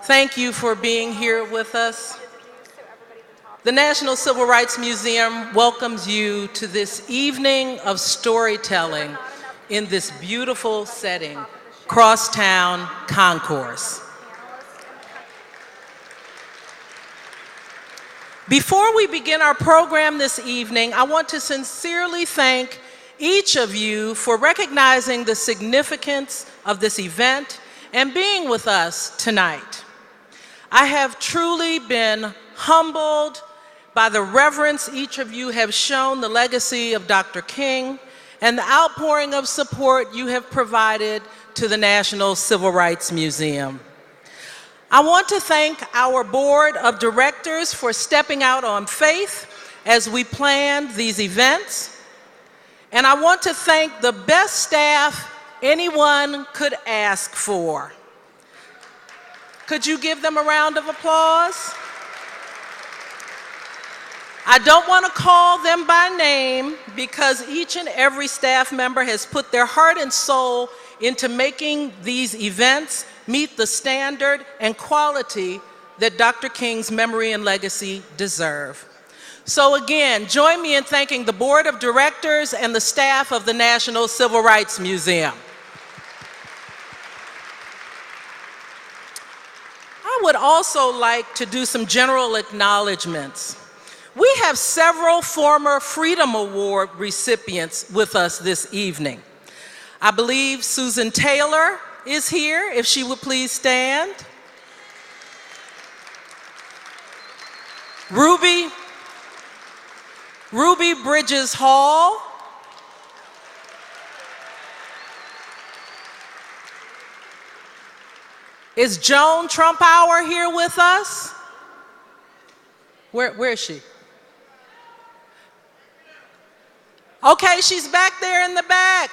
Thank you for being here with us. The National Civil Rights Museum welcomes you to this evening of storytelling in this beautiful setting, Crosstown Concourse. Before we begin our program this evening, I want to sincerely thank each of you for recognizing the significance of this event and being with us tonight. I have truly been humbled by the reverence each of you have shown the legacy of Dr. King and the outpouring of support you have provided to the National Civil Rights Museum. I want to thank our board of directors for stepping out on faith as we planned these events. And I want to thank the best staff anyone could ask for. Could you give them a round of applause? I don't want to call them by name because each and every staff member has put their heart and soul into making these events meet the standard and quality that Dr. King's memory and legacy deserve. So again, join me in thanking the board of directors and the staff of the National Civil Rights Museum. I would also like to do some general acknowledgments. We have several former Freedom Award recipients with us this evening. I believe Susan Taylor is here, if she would please stand. Ruby Bridges Hall. Is Joan Trumpauer here with us? Where is she? Okay, she's back there in the back.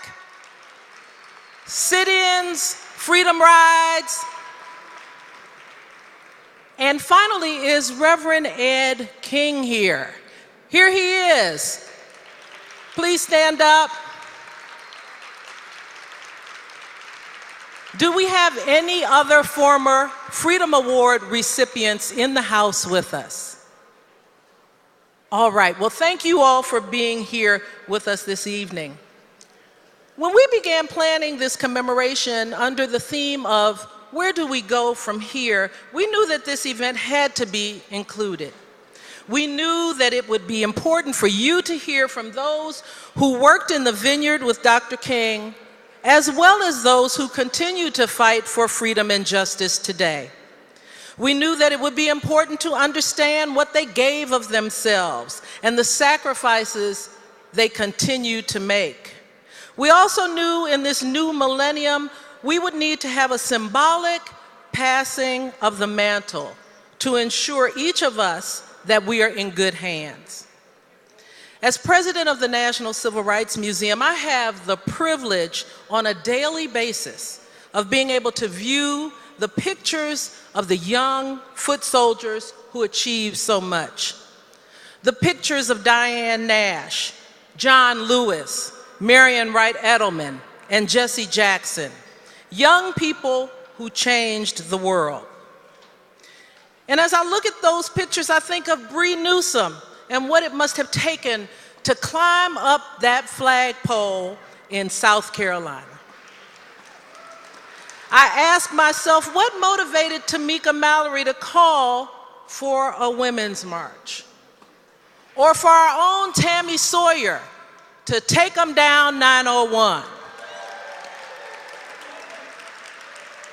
Sit-ins, freedom rides. And finally, is Reverend Ed King here? Here he is. Please stand up. Do we have any other former Freedom Award recipients in the house with us? All right, well, thank you all for being here with us this evening. When we began planning this commemoration under the theme of where do we go from here, we knew that this event had to be included. We knew that it would be important for you to hear from those who worked in the vineyard with Dr. King, as well as those who continue to fight for freedom and justice today. We knew that it would be important to understand what they gave of themselves and the sacrifices they continue to make. We also knew in this new millennium, we would need to have a symbolic passing of the mantle to ensure each of us that we are in good hands. As president of the National Civil Rights Museum, I have the privilege on a daily basis of being able to view the pictures of the young foot soldiers who achieved so much. The pictures of Diane Nash, John Lewis, Marian Wright Edelman, and Jesse Jackson, young people who changed the world. And as I look at those pictures, I think of Bree Newsom and what it must have taken to climb up that flagpole in South Carolina. I ask myself, what motivated Tamika Mallory to call for a women's march? Or for our own Tammy Sawyer to take them down 901?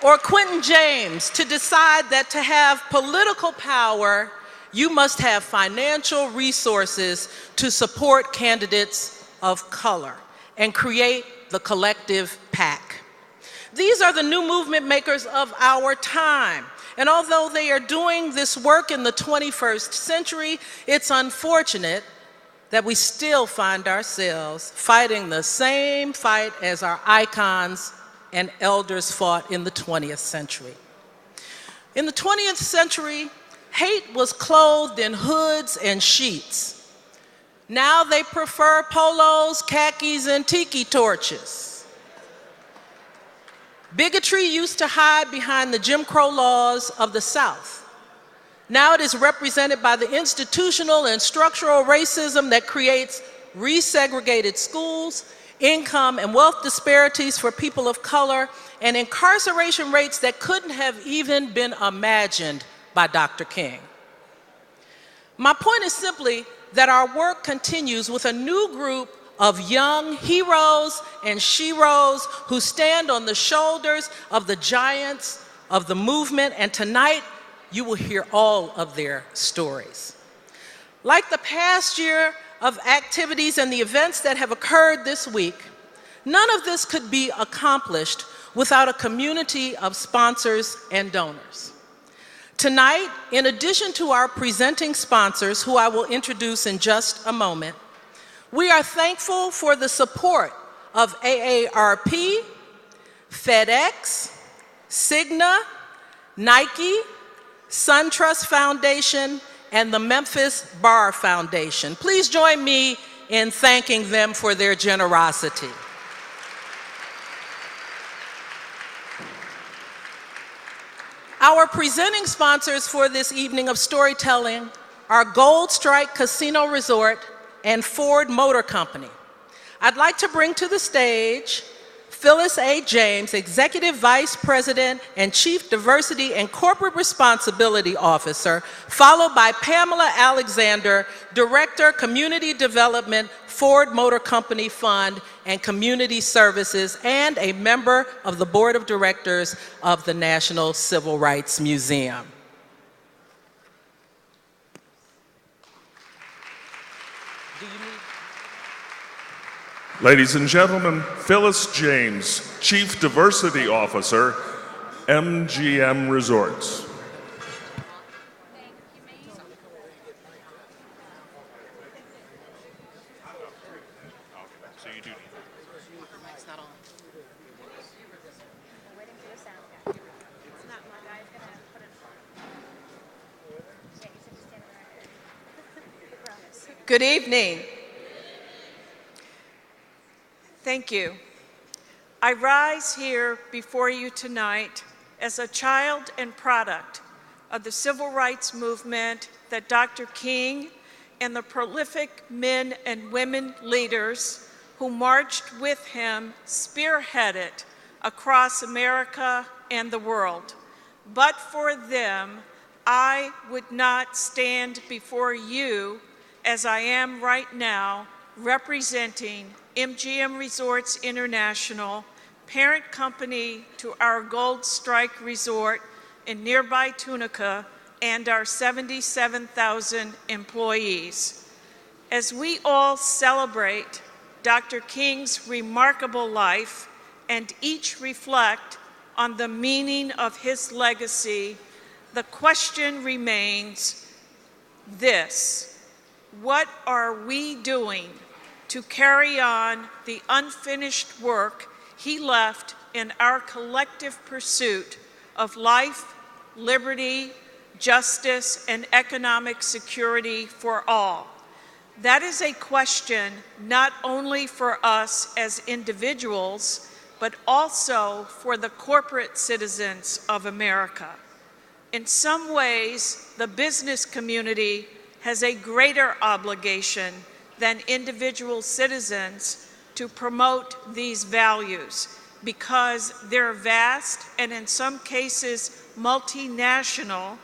Or Quentin James to decide that to have political power, you must have financial resources to support candidates of color and create the collective PAC. These are the new movement makers of our time. And although they are doing this work in the 21st century, it's unfortunate that we still find ourselves fighting the same fight as our icons and elders fought in the 20th century. In the 20th century, hate was clothed in hoods and sheets. Now they prefer polos, khakis, and tiki torches. Bigotry used to hide behind the Jim Crow laws of the South. Now it is represented by the institutional and structural racism that creates resegregated schools, income and wealth disparities for people of color, and incarceration rates that couldn't have even been imagined by Dr. King. My point is simply that our work continues with a new group of young heroes and sheroes who stand on the shoulders of the giants of the movement, and tonight you will hear all of their stories. Like the past year of activities and the events that have occurred this week, none of this could be accomplished without a community of sponsors and donors. Tonight, in addition to our presenting sponsors, who I will introduce in just a moment, we are thankful for the support of AARP, FedEx, Cigna, Nike, SunTrust Foundation, and the Memphis Bar Foundation. Please join me in thanking them for their generosity. Our presenting sponsors for this evening of storytelling are Gold Strike Casino Resort and Ford Motor Company. I'd like to bring to the stage Phyllis A. James, Executive Vice President and Chief Diversity and Corporate Responsibility Officer, followed by Pamela Alexander, Director, Community Development, Ford Motor Company Fund and Community Services, and a member of the Board of Directors of the National Civil Rights Museum. Ladies and gentlemen, Phyllis James, Chief Diversity Officer, MGM Resorts. Good evening. Thank you. I rise here before you tonight as a child and product of the civil rights movement that Dr. King and the prolific men and women leaders who marched with him spearheaded across America and the world. But for them, I would not stand before you as I am right now, representing MGM Resorts International, parent company to our Gold Strike Resort in nearby Tunica, and our 77,000 employees. As we all celebrate Dr. King's remarkable life and each reflect on the meaning of his legacy, the question remains this: what are we doing to carry on the unfinished work he left in our collective pursuit of life, liberty, justice, and economic security for all? That is a question not only for us as individuals, but also for the corporate citizens of America. In some ways, the business community has a greater obligation than individual citizens to promote these values because their vast and in some cases multinational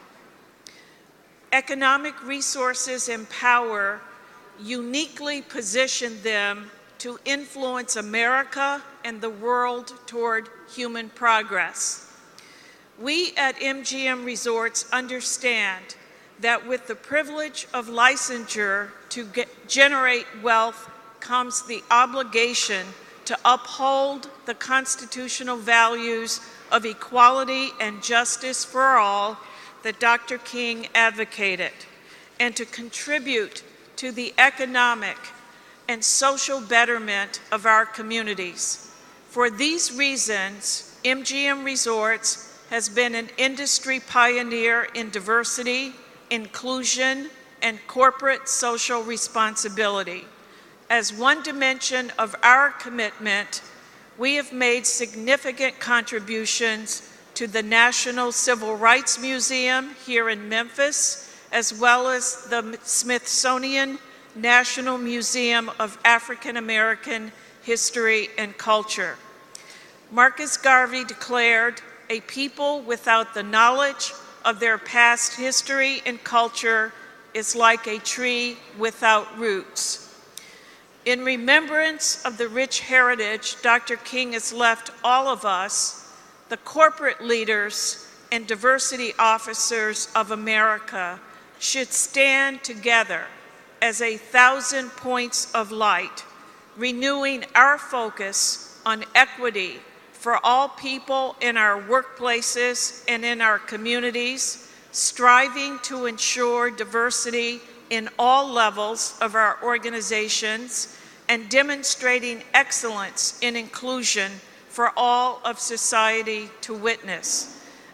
economic resources and power uniquely position them to influence America and the world toward human progress. We at MGM Resorts understand that with the privilege of licensure to generate wealth comes the obligation to uphold the constitutional values of equality and justice for all that Dr. King advocated, and to contribute to the economic and social betterment of our communities. For these reasons, MGM Resorts has been an industry pioneer in diversity, inclusion, and corporate social responsibility. As one dimension of our commitment, we have made significant contributions to the National Civil Rights Museum here in Memphis, as well as the Smithsonian National Museum of African American History and Culture. Marcus Garvey declared, "A people without the knowledge of their past history and culture is like a tree without roots." In remembrance of the rich heritage Dr. King has left all of us, the corporate leaders and diversity officers of America should stand together as 1,000 points of light, renewing our focus on equity for all people in our workplaces and in our communities, striving to ensure diversity in all levels of our organizations, and demonstrating excellence in inclusion for all of society to witness.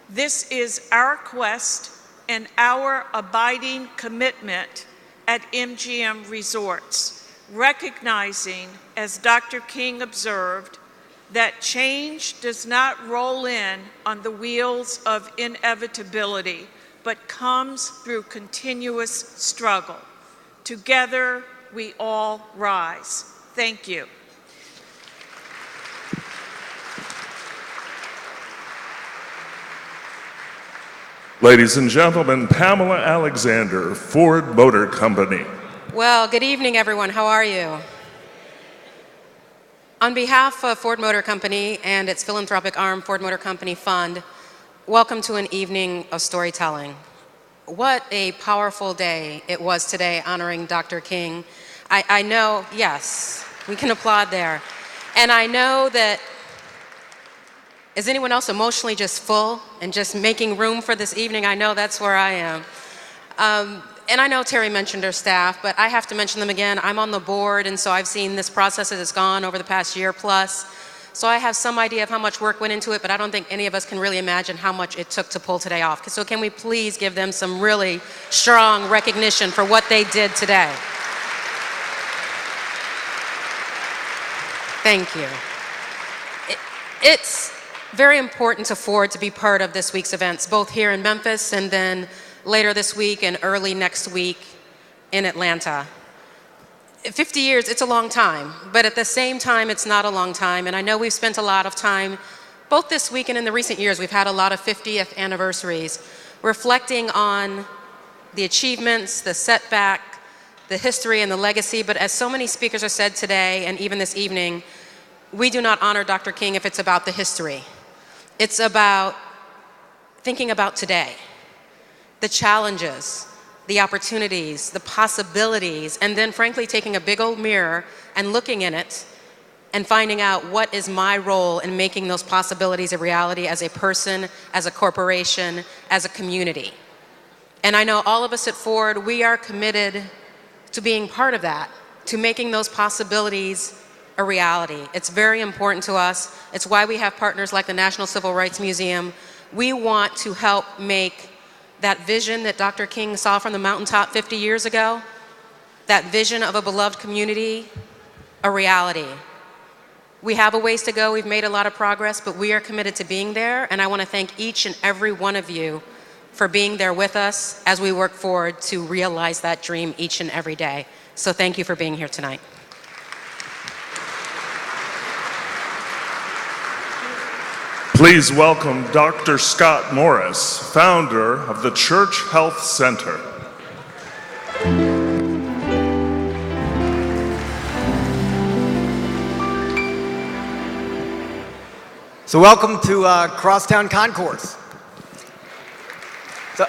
This is our quest and our abiding commitment at MGM Resorts, recognizing, as Dr. King observed, that change does not roll in on the wheels of inevitability, but comes through continuous struggle. Together, we all rise. Thank you. Ladies and gentlemen, Pamela Alexander, Ford Motor Company. Well, good evening, everyone. How are you? On behalf of Ford Motor Company and its philanthropic arm, Ford Motor Company Fund, welcome to an evening of storytelling. What a powerful day it was today honoring Dr. King. I know, yes, we can applaud there. And I know that, is anyone else emotionally just full and just making room for this evening? I know that's where I am. And I know Terry mentioned her staff, but I have to mention them again. I'm on the board, and so I've seen this process as it's gone over the past year plus. So I have some idea of how much work went into it, but I don't think any of us can really imagine how much it took to pull today off. So can we please give them some really strong recognition for what they did today? Thank you. It's very important to Ford to be part of this week's events, both here in Memphis and then later this week and early next week in Atlanta. 50 years, it's a long time, but at the same time, it's not a long time. And I know we've spent a lot of time, both this week and in the recent years, we've had a lot of 50th anniversaries, reflecting on the achievements, the setback, the history and the legacy. But as so many speakers have said today and even this evening, we do not honor Dr. King if it's about the history. It's about thinking about today, the challenges, the opportunities, the possibilities, and then frankly taking a big old mirror and looking in it and finding out what is my role in making those possibilities a reality as a person, as a corporation, as a community. And I know all of us at Ford, we are committed to being part of that, to making those possibilities a reality. It's very important to us. It's why we have partners like the National Civil Rights Museum. We want to help make that vision that Dr. King saw from the mountaintop 50 years ago, that vision of a beloved community, a reality. We have a ways to go. We've made a lot of progress, but we are committed to being there. And I want to thank each and every one of you for being there with us as we work forward to realize that dream each and every day. So thank you for being here tonight. Please welcome Dr. Scott Morris, founder of the Church Health Center. So welcome to Crosstown Concourse. So,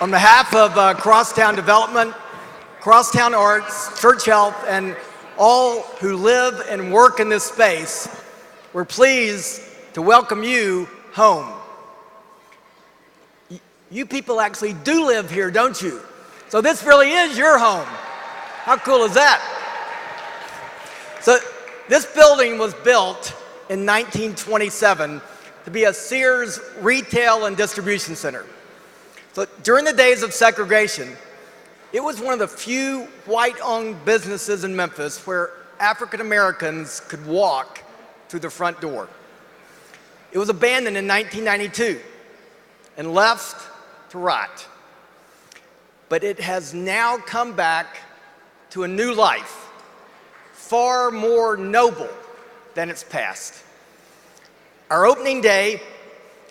on behalf of Crosstown Development, Crosstown Arts, Church Health, and all who live and work in this space, we're pleased to welcome you home. You people actually do live here, don't you? So this really is your home. How cool is that? So this building was built in 1927 to be a Sears retail and distribution center. So during the days of segregation, it was one of the few white-owned businesses in Memphis where African Americans could walk through the front door. It was abandoned in 1992 and left to rot. But it has now come back to a new life, far more noble than its past. Our opening day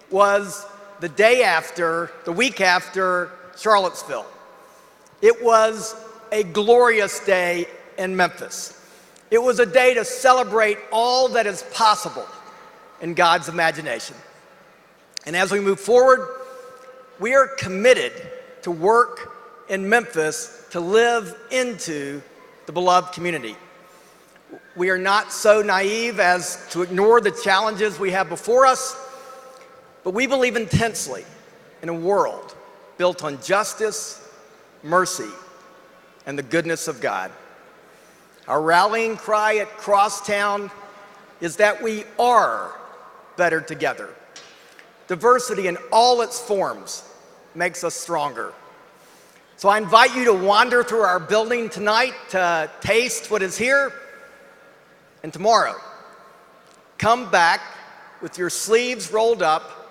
was the week after Charlottesville. It was a glorious day in Memphis. It was a day to celebrate all that is possible in God's imagination. And as we move forward, we are committed to work in Memphis to live into the beloved community. We are not so naive as to ignore the challenges we have before us, but we believe intensely in a world built on justice, mercy, and the goodness of God. Our rallying cry at Crosstown is that we are better together. Diversity in all its forms makes us stronger. So I invite you to wander through our building tonight to taste what is here. And tomorrow, come back with your sleeves rolled up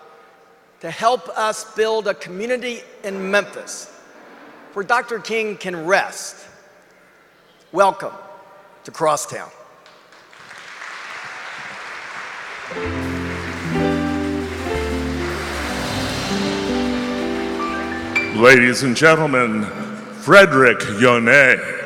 to help us build a community in Memphis where Dr. King can rest. Welcome to Crosstown. Ladies and gentlemen, Frederick Yonay.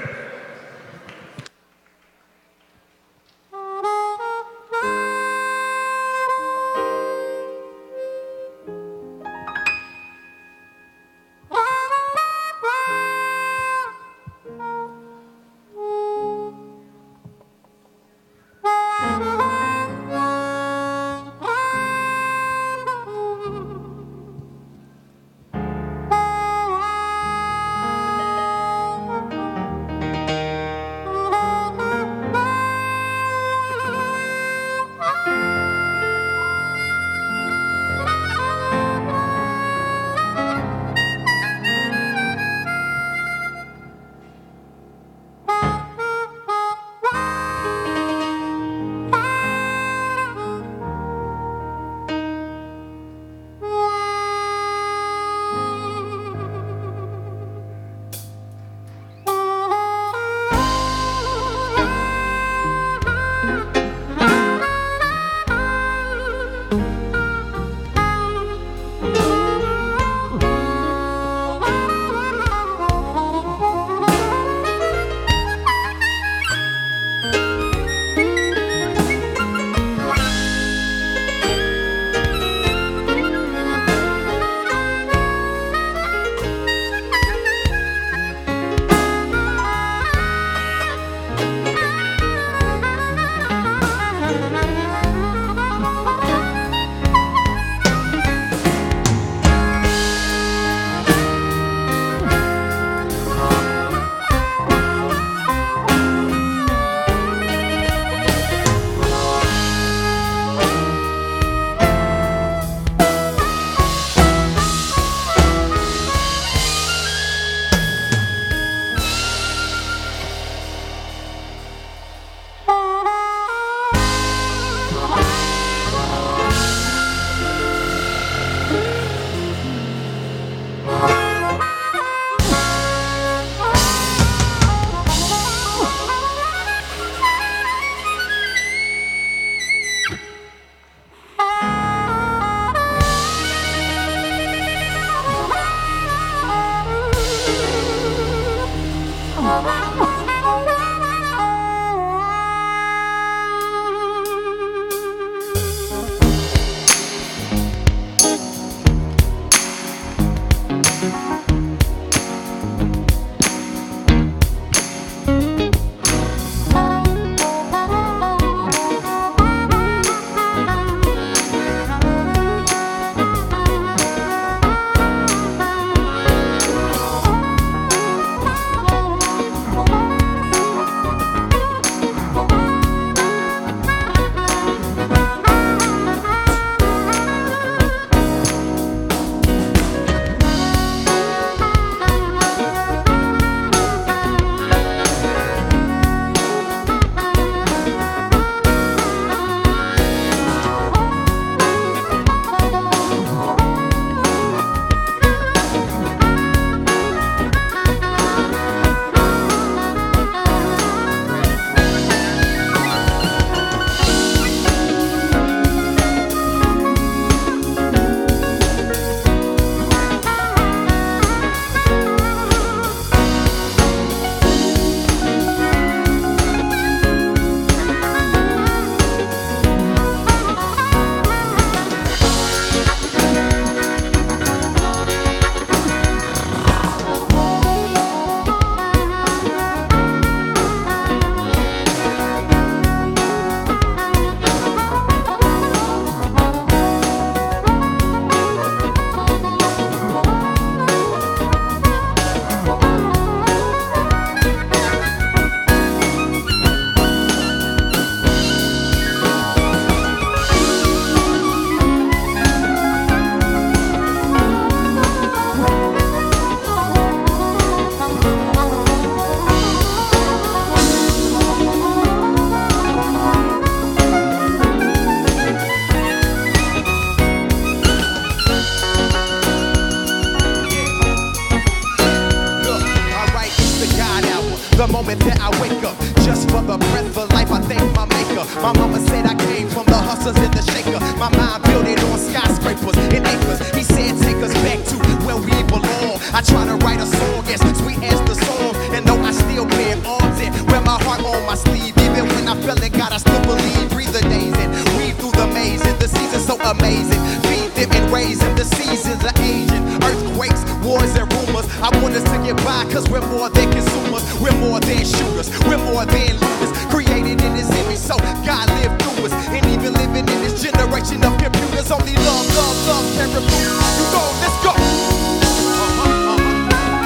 moment that I wake up. Just for the breath of life, I thank my maker. My mama said I came from the hustlers and the shaker. My mind built it on skyscrapers and acres. He said take us back to where we belong. I try to write a song as sweet as the song, and though I still bear arms and wear my heart on my sleeve. Even when I fell in God, I still believe. Breathe the days and weave through the maze, and the season's so amazing. Feed them and raise them. The seasons are aging. Earthquakes, wars and rumors. I want us to get by, cause we're more than consumers. We're more than shooters. We're more than looters. Created in His image, so God lived through us. And even living in this generation of computers, only love, love, love can remove. You go, let's go.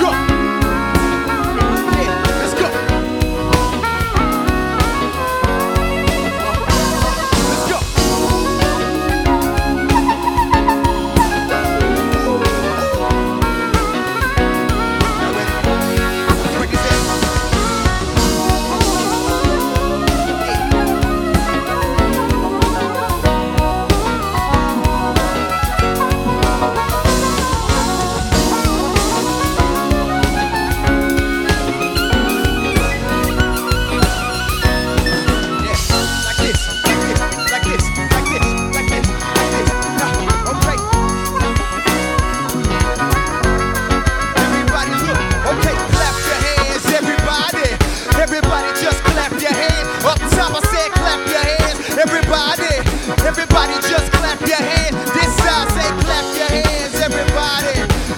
Go. Yeah, let's go. Let's go. Now ready? Break it down. Everybody just clap your hands. This side say clap your hands.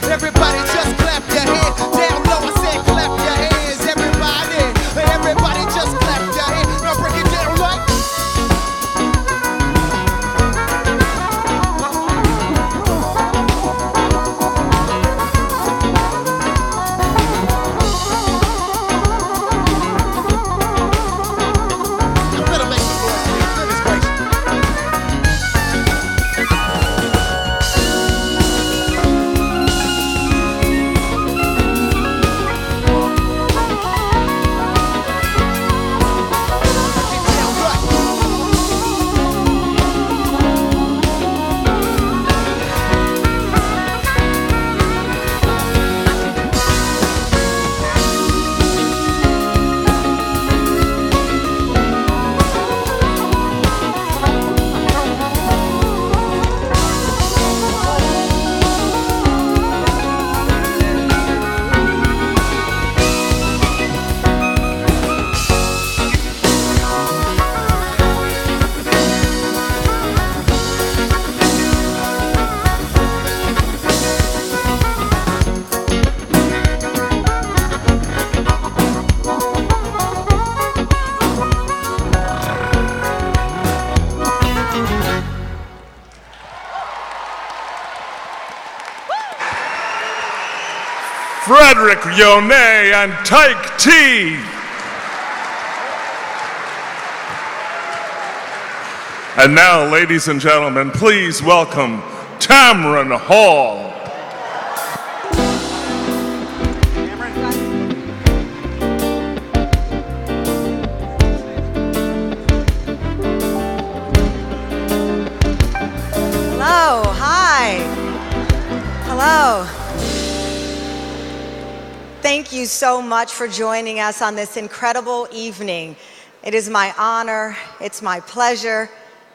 Everybody just clap your hands. Down low I say clap your hands. Everybody just clap your hands. Now break it down like. You better make some noise, please. Goodness gracious. Frederick Yone and Tyke T. And now, ladies and gentlemen, please welcome Tamron Hall. Hello, hi. Hello. Thank you so much for joining us on this incredible evening. It is my honor, it's my pleasure,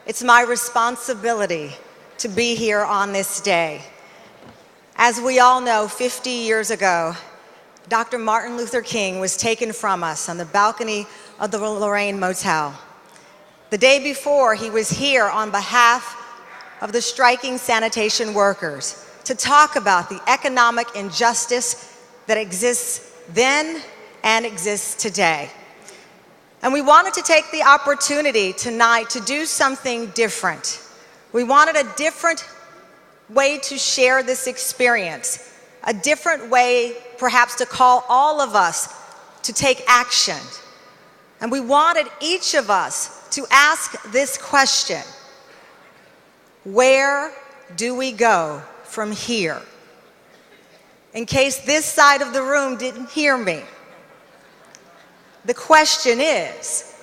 it's my responsibility to be here on this day. As we all know, 50 years ago, Dr. Martin Luther King was taken from us on the balcony of the Lorraine Motel. The day before, he was here on behalf of the striking sanitation workers to talk about the economic injustice that exists then and exists today. And we wanted to take the opportunity tonight to do something different. We wanted a different way to share this experience, a different way perhaps to call all of us to take action. And we wanted each of us to ask this question: where do we go from here? In case this side of the room didn't hear me, the question is,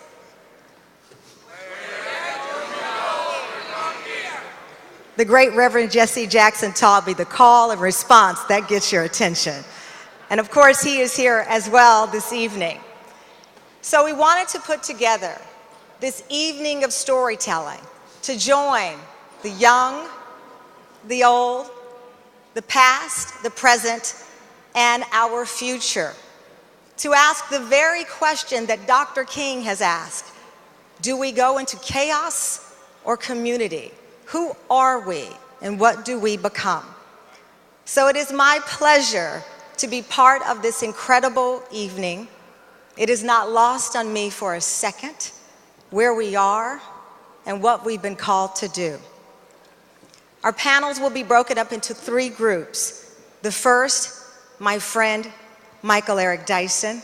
the great Reverend Jesse Jackson taught me the call and response that gets your attention. And of course, he is here as well this evening. So we wanted to put together this evening of storytelling to join the young, the old, the past, the present, and our future, to ask the very question that Dr. King has asked: do we go into chaos or community? Who are we and what do we become? So it is my pleasure to be part of this incredible evening. It is not lost on me for a second where we are and what we've been called to do. Our panels will be broken up into 3 groups. The first, my friend Michael Eric Dyson,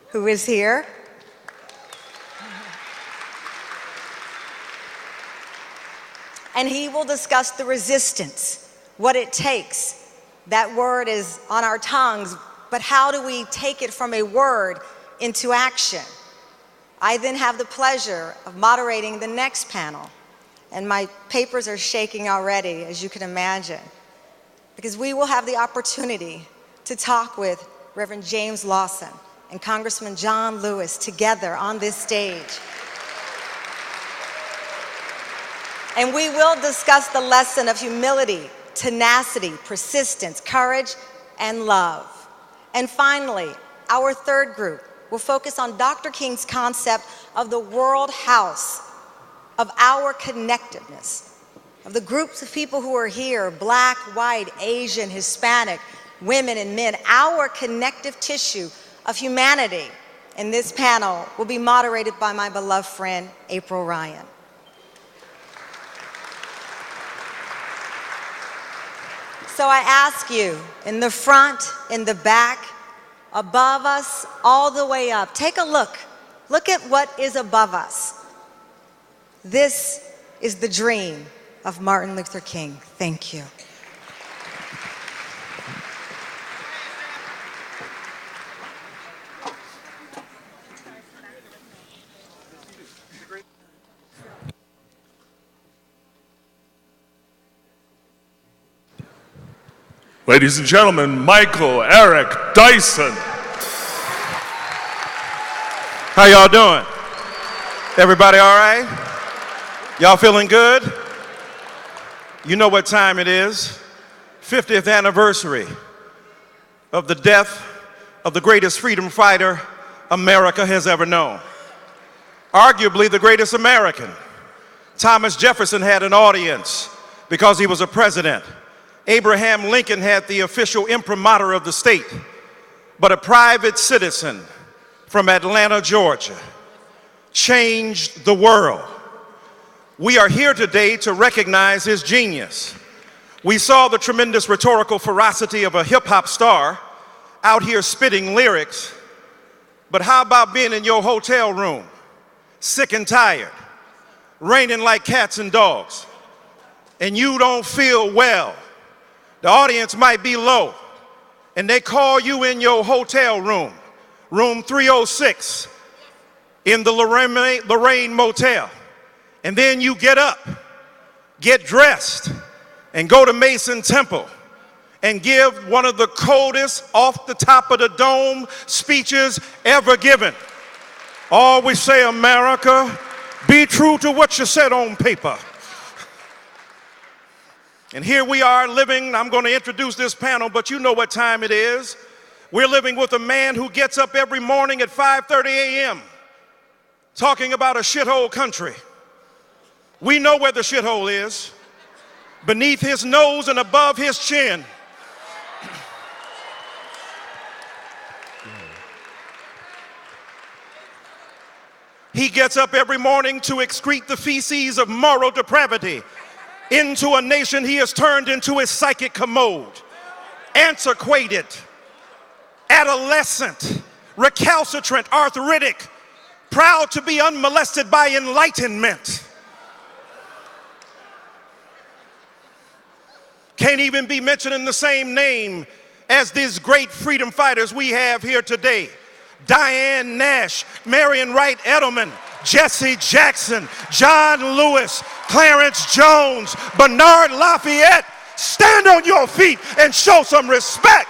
who is here. And he will discuss the resistance, what it takes. That word is on our tongues, but how do we take it from a word into action? I then have the pleasure of moderating the next panel. And my papers are shaking already, as you can imagine, because we will have the opportunity to talk with Reverend James Lawson and Congressman John Lewis together on this stage. And we will discuss the lesson of humility, tenacity, persistence, courage, and love. And finally, our third group will focus on Dr. King's concept of the world house, of our connectedness, of the groups of people who are here, Black, white, Asian, Hispanic, women and men, our connective tissue of humanity. And this panel will be moderated by my beloved friend, April Ryan. So I ask you, in the front, in the back, above us, all the way up, take a look. Look at what is above us. This is the dream of Martin Luther King. Thank you. Ladies and gentlemen, Michael Eric Dyson. How y'all doing? Everybody all right? Y'all feeling good? You know what time it is. 50th anniversary of the death of the greatest freedom fighter America has ever known. Arguably the greatest American. Thomas Jefferson had an audience because he was a president. Abraham Lincoln had the official imprimatur of the state, but a private citizen from Atlanta, Georgia, changed the world. We are here today to recognize his genius. We saw the tremendous rhetorical ferocity of a hip-hop star out here spitting lyrics, but how about being in your hotel room, sick and tired, raining like cats and dogs, and you don't feel well? The audience might be low, and they call you in your hotel room, room 306, in the Lorraine Motel. And then you get up, get dressed, and go to Mason Temple and give one of the coldest, off the top of the dome speeches ever given. Always say, America, be true to what you said on paper. And here we are living, I'm going to introduce this panel, but you know what time it is. We're living with a man who gets up every morning at 5:30 a.m. talking about a shithole country. We know where the shithole is. Beneath his nose and above his chin. He gets up every morning to excrete the feces of moral depravity into a nation he has turned into his psychic commode. Antiquated, adolescent, recalcitrant, arthritic, proud to be unmolested by enlightenment. Can't even be mentioned in the same name as these great freedom fighters we have here today. Diane Nash, Marian Wright Edelman, Jesse Jackson, John Lewis, Clarence Jones, Bernard Lafayette. Stand on your feet and show some respect.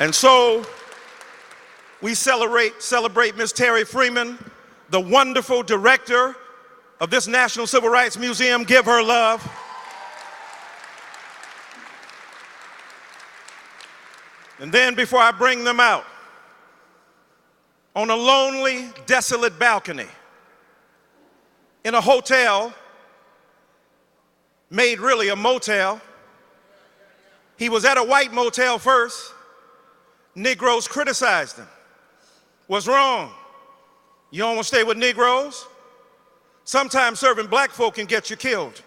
And so we celebrate Miss Terry Freeman, the wonderful director of this National Civil Rights Museum. Give her love. And then before I bring them out, on a lonely, desolate balcony in a hotel made really a motel. He was at a white motel first. Negroes criticized him. What's wrong? You don't want to stay with Negroes? Sometimes serving black folk can get you killed.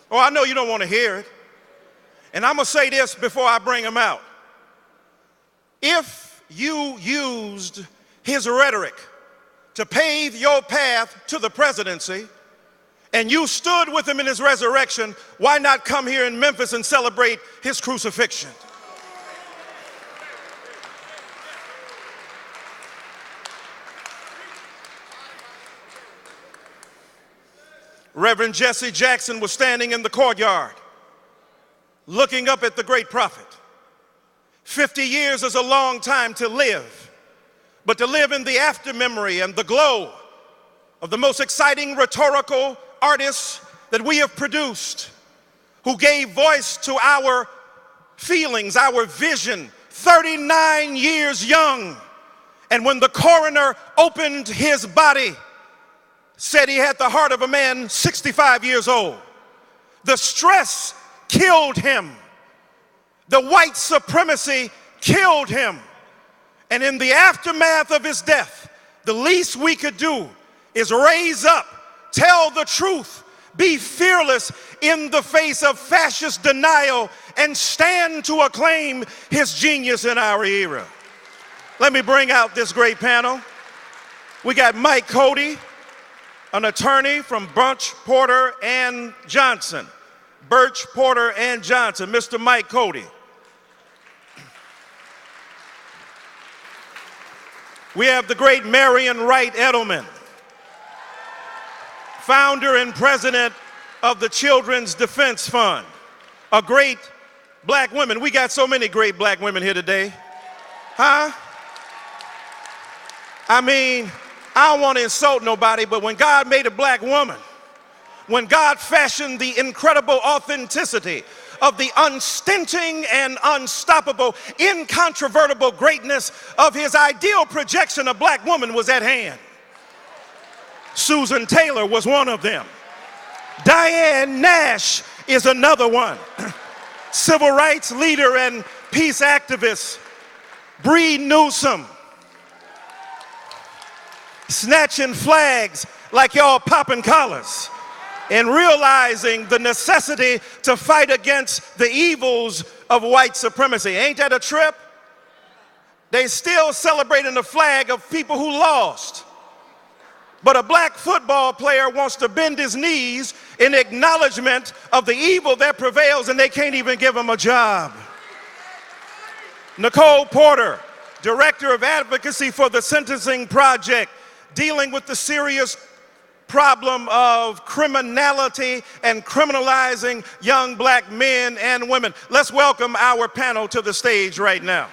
Oh, I know you don't want to hear it. And I'm going to say this before I bring him out. If you used his rhetoric to pave your path to the presidency, and you stood with him in his resurrection, why not come here in Memphis and celebrate his crucifixion? Reverend Jesse Jackson was standing in the courtyard, looking up at the great prophet. 50 years is a long time to live, but to live in the aftermemory and the glow of the most exciting rhetorical artists that we have produced, who gave voice to our feelings, our vision, 39 years young. And when the coroner opened his body, said he had the heart of a man 65 years old. The stress killed him. The white supremacy killed him. And in the aftermath of his death, the least we could do is raise up, tell the truth, be fearless in the face of fascist denial, and stand to acclaim his genius in our era. Let me bring out this great panel. We got Mike Cody, an attorney from Birch, Porter, and Johnson. Birch, Porter, and Johnson. Mr. Mike Cody. We have the great Marian Wright Edelman, founder and president of the Children's Defense Fund, a great black woman. We got so many great black women here today. Huh? I mean, I don't want to insult nobody, but when God made a black woman, when God fashioned the incredible authenticity of the unstinting and unstoppable, incontrovertible greatness of his ideal projection, a black woman was at hand. Susan Taylor was one of them. Diane Nash is another one. Civil rights leader and peace activist Bree Newsom, snatching flags like y'all popping collars and realizing the necessity to fight against the evils of white supremacy. Ain't that a trip? They still celebrating the flag of people who lost. But a black football player wants to bend his knees in acknowledgement of the evil that prevails, and they can't even give him a job. Nicole Porter, director of advocacy for the Sentencing Project, dealing with the serious problem of criminality and criminalizing young black men and women. Let's welcome our panel to the stage right now.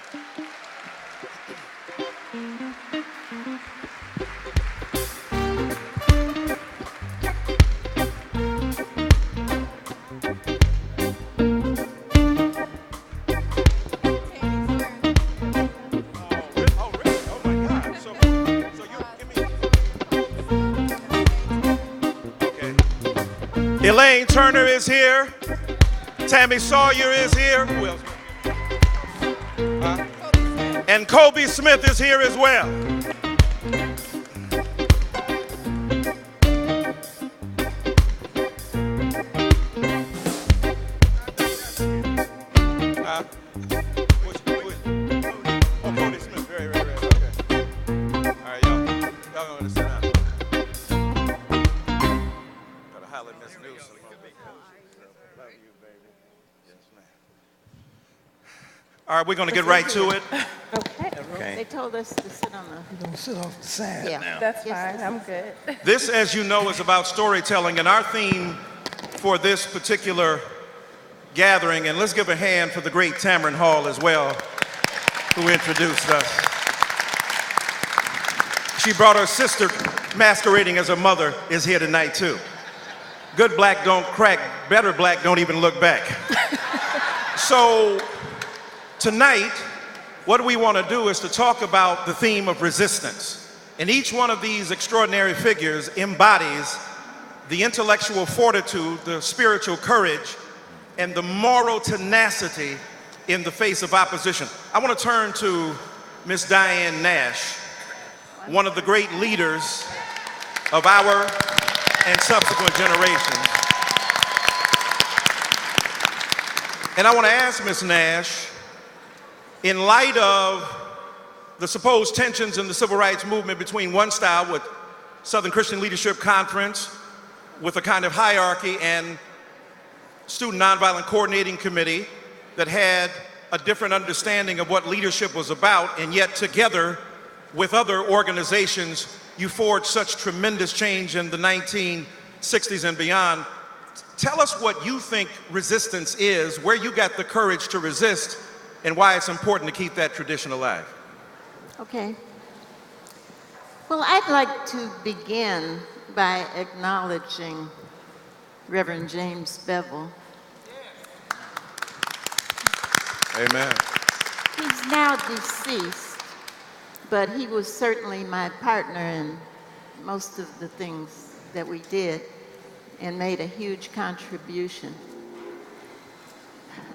Elaine Turner is here. Tammy Sawyer is here. Who else? And Kobe Smith is here as well. Oh, Kobe Smith, very, okay. All right, y'all gonna sit down. Gotta holler at Miss Newsom. Love you, baby. Yes, ma'am. All right, we're gonna get right to it. Okay. They told us to sit on the. You're gonna sit off the side now. That's fine. I'm good. This, as you know, is about storytelling, and our theme for this particular gathering, and let's give a hand for the great Tamron Hall as well, who introduced us. She brought her sister, masquerading as her mother, is here tonight too. Good black don't crack, better black don't even look back. So tonight, what we want to do is to talk about the theme of resistance. And each one of these extraordinary figures embodies the intellectual fortitude, the spiritual courage, and the moral tenacity in the face of opposition. I want to turn to Miss Diane Nash, one of the great leaders of our and subsequent generations. And I want to ask Miss Nash, in light of the supposed tensions in the civil rights movement between one style with Southern Christian Leadership Conference, with a kind of hierarchy, and Student Nonviolent Coordinating Committee that had a different understanding of what leadership was about, and yet together with other organizations, you forged such tremendous change in the 1960s and beyond. Tell us what you think resistance is, where you got the courage to resist, and why it's important to keep that tradition alive. Okay. Well, I'd like to begin by acknowledging Reverend James Bevel. Amen. He's now deceased, but he was certainly my partner in most of the things that we did and made a huge contribution.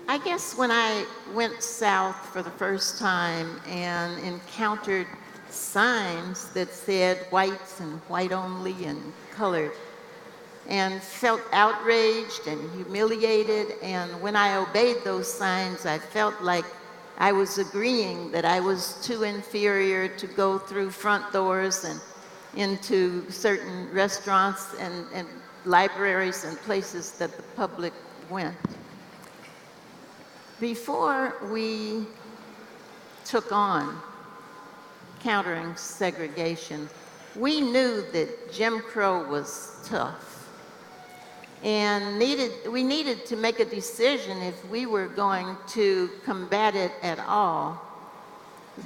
I guess when I went south for the first time and encountered signs that said whites and white only and colored, and felt outraged and humiliated, and when I obeyed those signs, I felt like I was agreeing that I was too inferior to go through front doors and into certain restaurants and libraries and places that the public went. Before we took on countering segregation, we knew that Jim Crow was tough. And we needed to make a decision if we were going to combat it at all,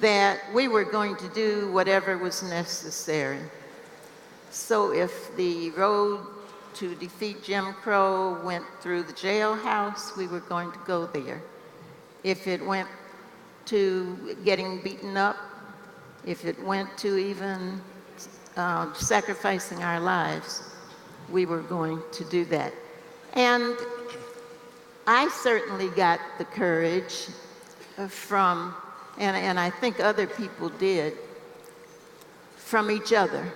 that we were going to do whatever was necessary. So if the road to defeat Jim Crow went through the jailhouse, we were going to go there. If it went to getting beaten up, if it went to even sacrificing our lives, we were going to do that. And I certainly got the courage from, and I think other people did, from each other.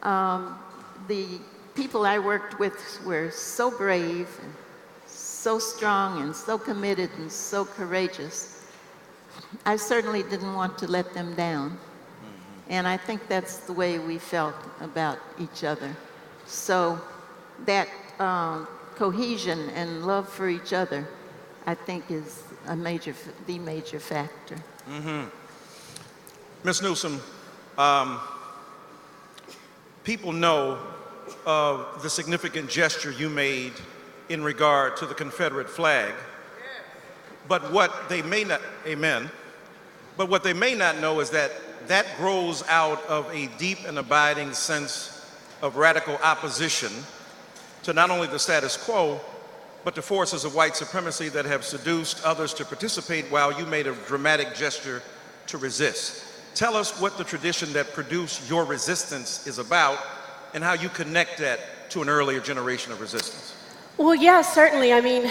The people I worked with were so brave, and so strong, and so committed, and so courageous. I certainly didn't want to let them down. And I think that's the way we felt about each other. So that cohesion and love for each other, I think, is the major factor. Ms. Newsom, people know of the significant gesture you made in regard to the Confederate flag, but what they may not, amen, but what they may not know is that that grows out of a deep and abiding sense of radical opposition to not only the status quo, but the forces of white supremacy that have seduced others to participate while you made a dramatic gesture to resist. Tell us what the tradition that produced your resistance is about and how you connect that to an earlier generation of resistance. Well, yeah, certainly. I mean,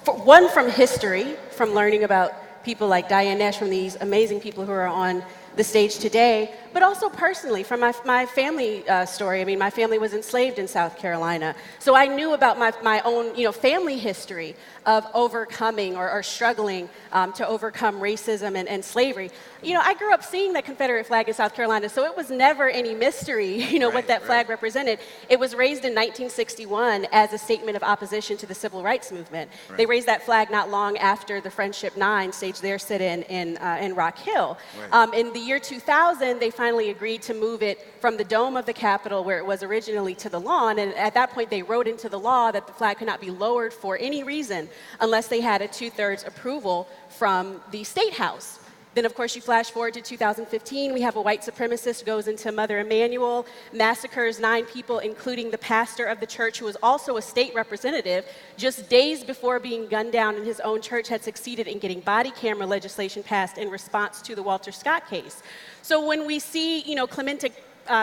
one, from history, from learning about people like Diane Nash, from these amazing people who are on the stage today, but also personally from my family story. I mean, my family was enslaved in South Carolina, so I knew about my own family history of overcoming or struggling to overcome racism and slavery. I grew up seeing the Confederate flag in South Carolina, so it was never any mystery, what that flag represented. It was raised in 1961 as a statement of opposition to the civil rights movement. Right. They raised that flag not long after the Friendship 9 staged their sit-in in Rock Hill. Right. In The year 2000, they finally agreed to move it from the dome of the Capitol, where it was originally, to the lawn. And at that point, they wrote into the law that the flag could not be lowered for any reason unless they had a 2/3 approval from the State House. Then, of course, you flash forward to 2015. We have a white supremacist goes into Mother Emanuel, massacres 9 people, including the pastor of the church, who was also a state representative. Just days before being gunned down in his own church, had succeeded in getting body camera legislation passed in response to the Walter Scott case. So when we see, Clementa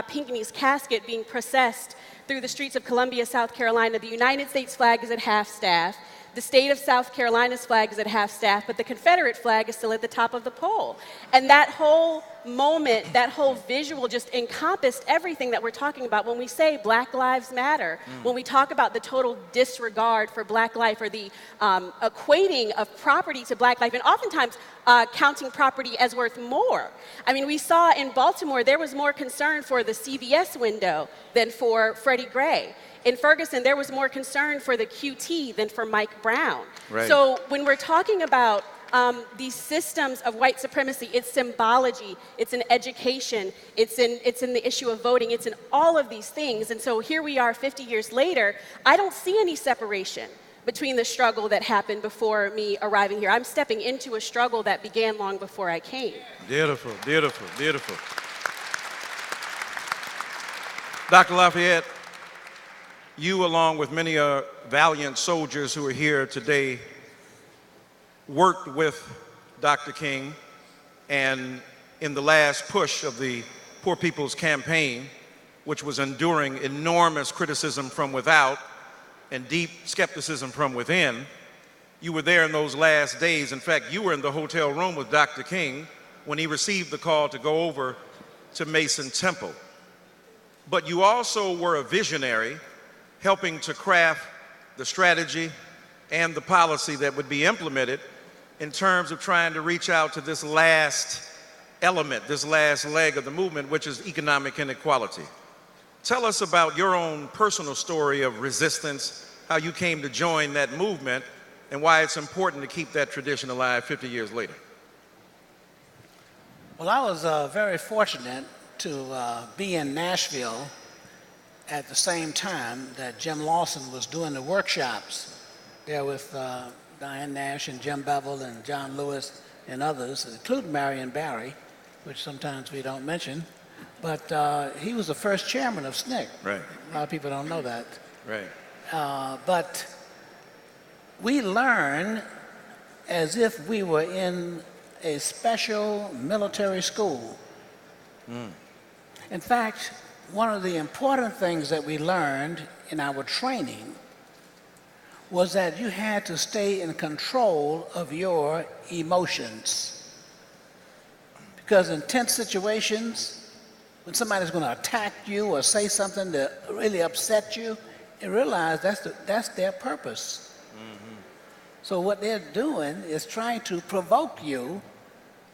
Pinckney's casket being processed through the streets of Columbia, South Carolina, the United States flag is at half-staff. The state of South Carolina's flag is at half-staff, but the Confederate flag is still at the top of the pole. And that whole moment, that whole visual just encompassed everything that we're talking about when we say Black Lives Matter, when we talk about the total disregard for Black life, or the equating of property to Black life, and oftentimes counting property as worth more. I mean, we saw in Baltimore, there was more concern for the CVS window than for Freddie Gray. In Ferguson, there was more concern for the QT than for Mike Brown. Right. So when we're talking about these systems of white supremacy, it's symbology, it's in education, it's in the issue of voting, it's in all of these things. And so here we are 50 years later, I don't see any separation between the struggle that happened before me arriving here. I'm stepping into a struggle that began long before I came. Beautiful, beautiful, beautiful. Dr. Lafayette, you, along with many valiant soldiers who are here today, worked with Dr. King, and in the last push of the Poor People's Campaign, which was enduring enormous criticism from without and deep skepticism from within, you were there in those last days. In fact, you were in the hotel room with Dr. King when he received the call to go over to Mason Temple. But you also were a visionary, helping to craft the strategy and the policy that would be implemented in terms of trying to reach out to this last element, this last leg of the movement, which is economic inequality. Tell us about your own personal story of resistance, how you came to join that movement, and why it's important to keep that tradition alive 50 years later. Well, I was very fortunate to be in Nashville at the same time that Jim Lawson was doing the workshops there with Diane Nash and Jim Bevel and John Lewis and others, including Marian Barry, which sometimes we don't mention. But he was the first chairman of SNCC. Right. A lot of people don't know that. Right. But we learned as if we were in a special military school. In fact, one of the important things that we learned in our training was that you had to stay in control of your emotions. Because in tense situations, when somebody's going to attack you or say something that really upset you, you realize that's their purpose. So what they're doing is trying to provoke you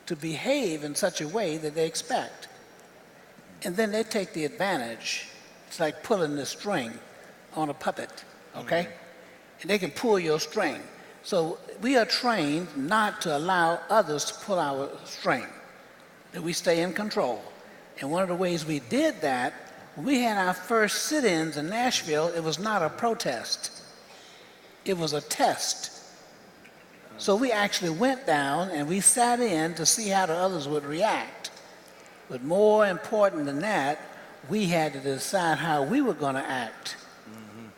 to behave in such a way that they expect. And then they take the advantage. It's like pulling the string on a puppet, okay? And they can pull your string. So we are trained not to allow others to pull our string, that we stay in control. And one of the ways we did that, when we had our first sit-ins in Nashville, it was not a protest. It was a test. So we actually went down and we sat in to see how the others would react. But more important than that, we had to decide how we were going to act.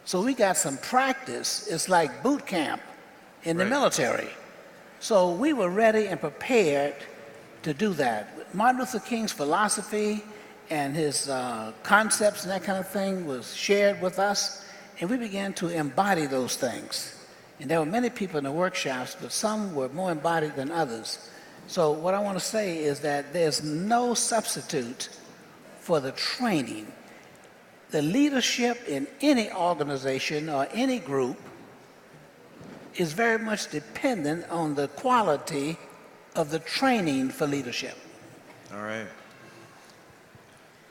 So we got some practice. It's like boot camp in the military. So we were ready and prepared to do that. Martin Luther King's philosophy and his concepts and that kind of thing was shared with us, and we began to embody those things. And there were many people in the workshops, but some were more embodied than others. So what I want to say is that there's no substitute for the training. The leadership in any organization or any group is very much dependent on the quality of the training for leadership. All right.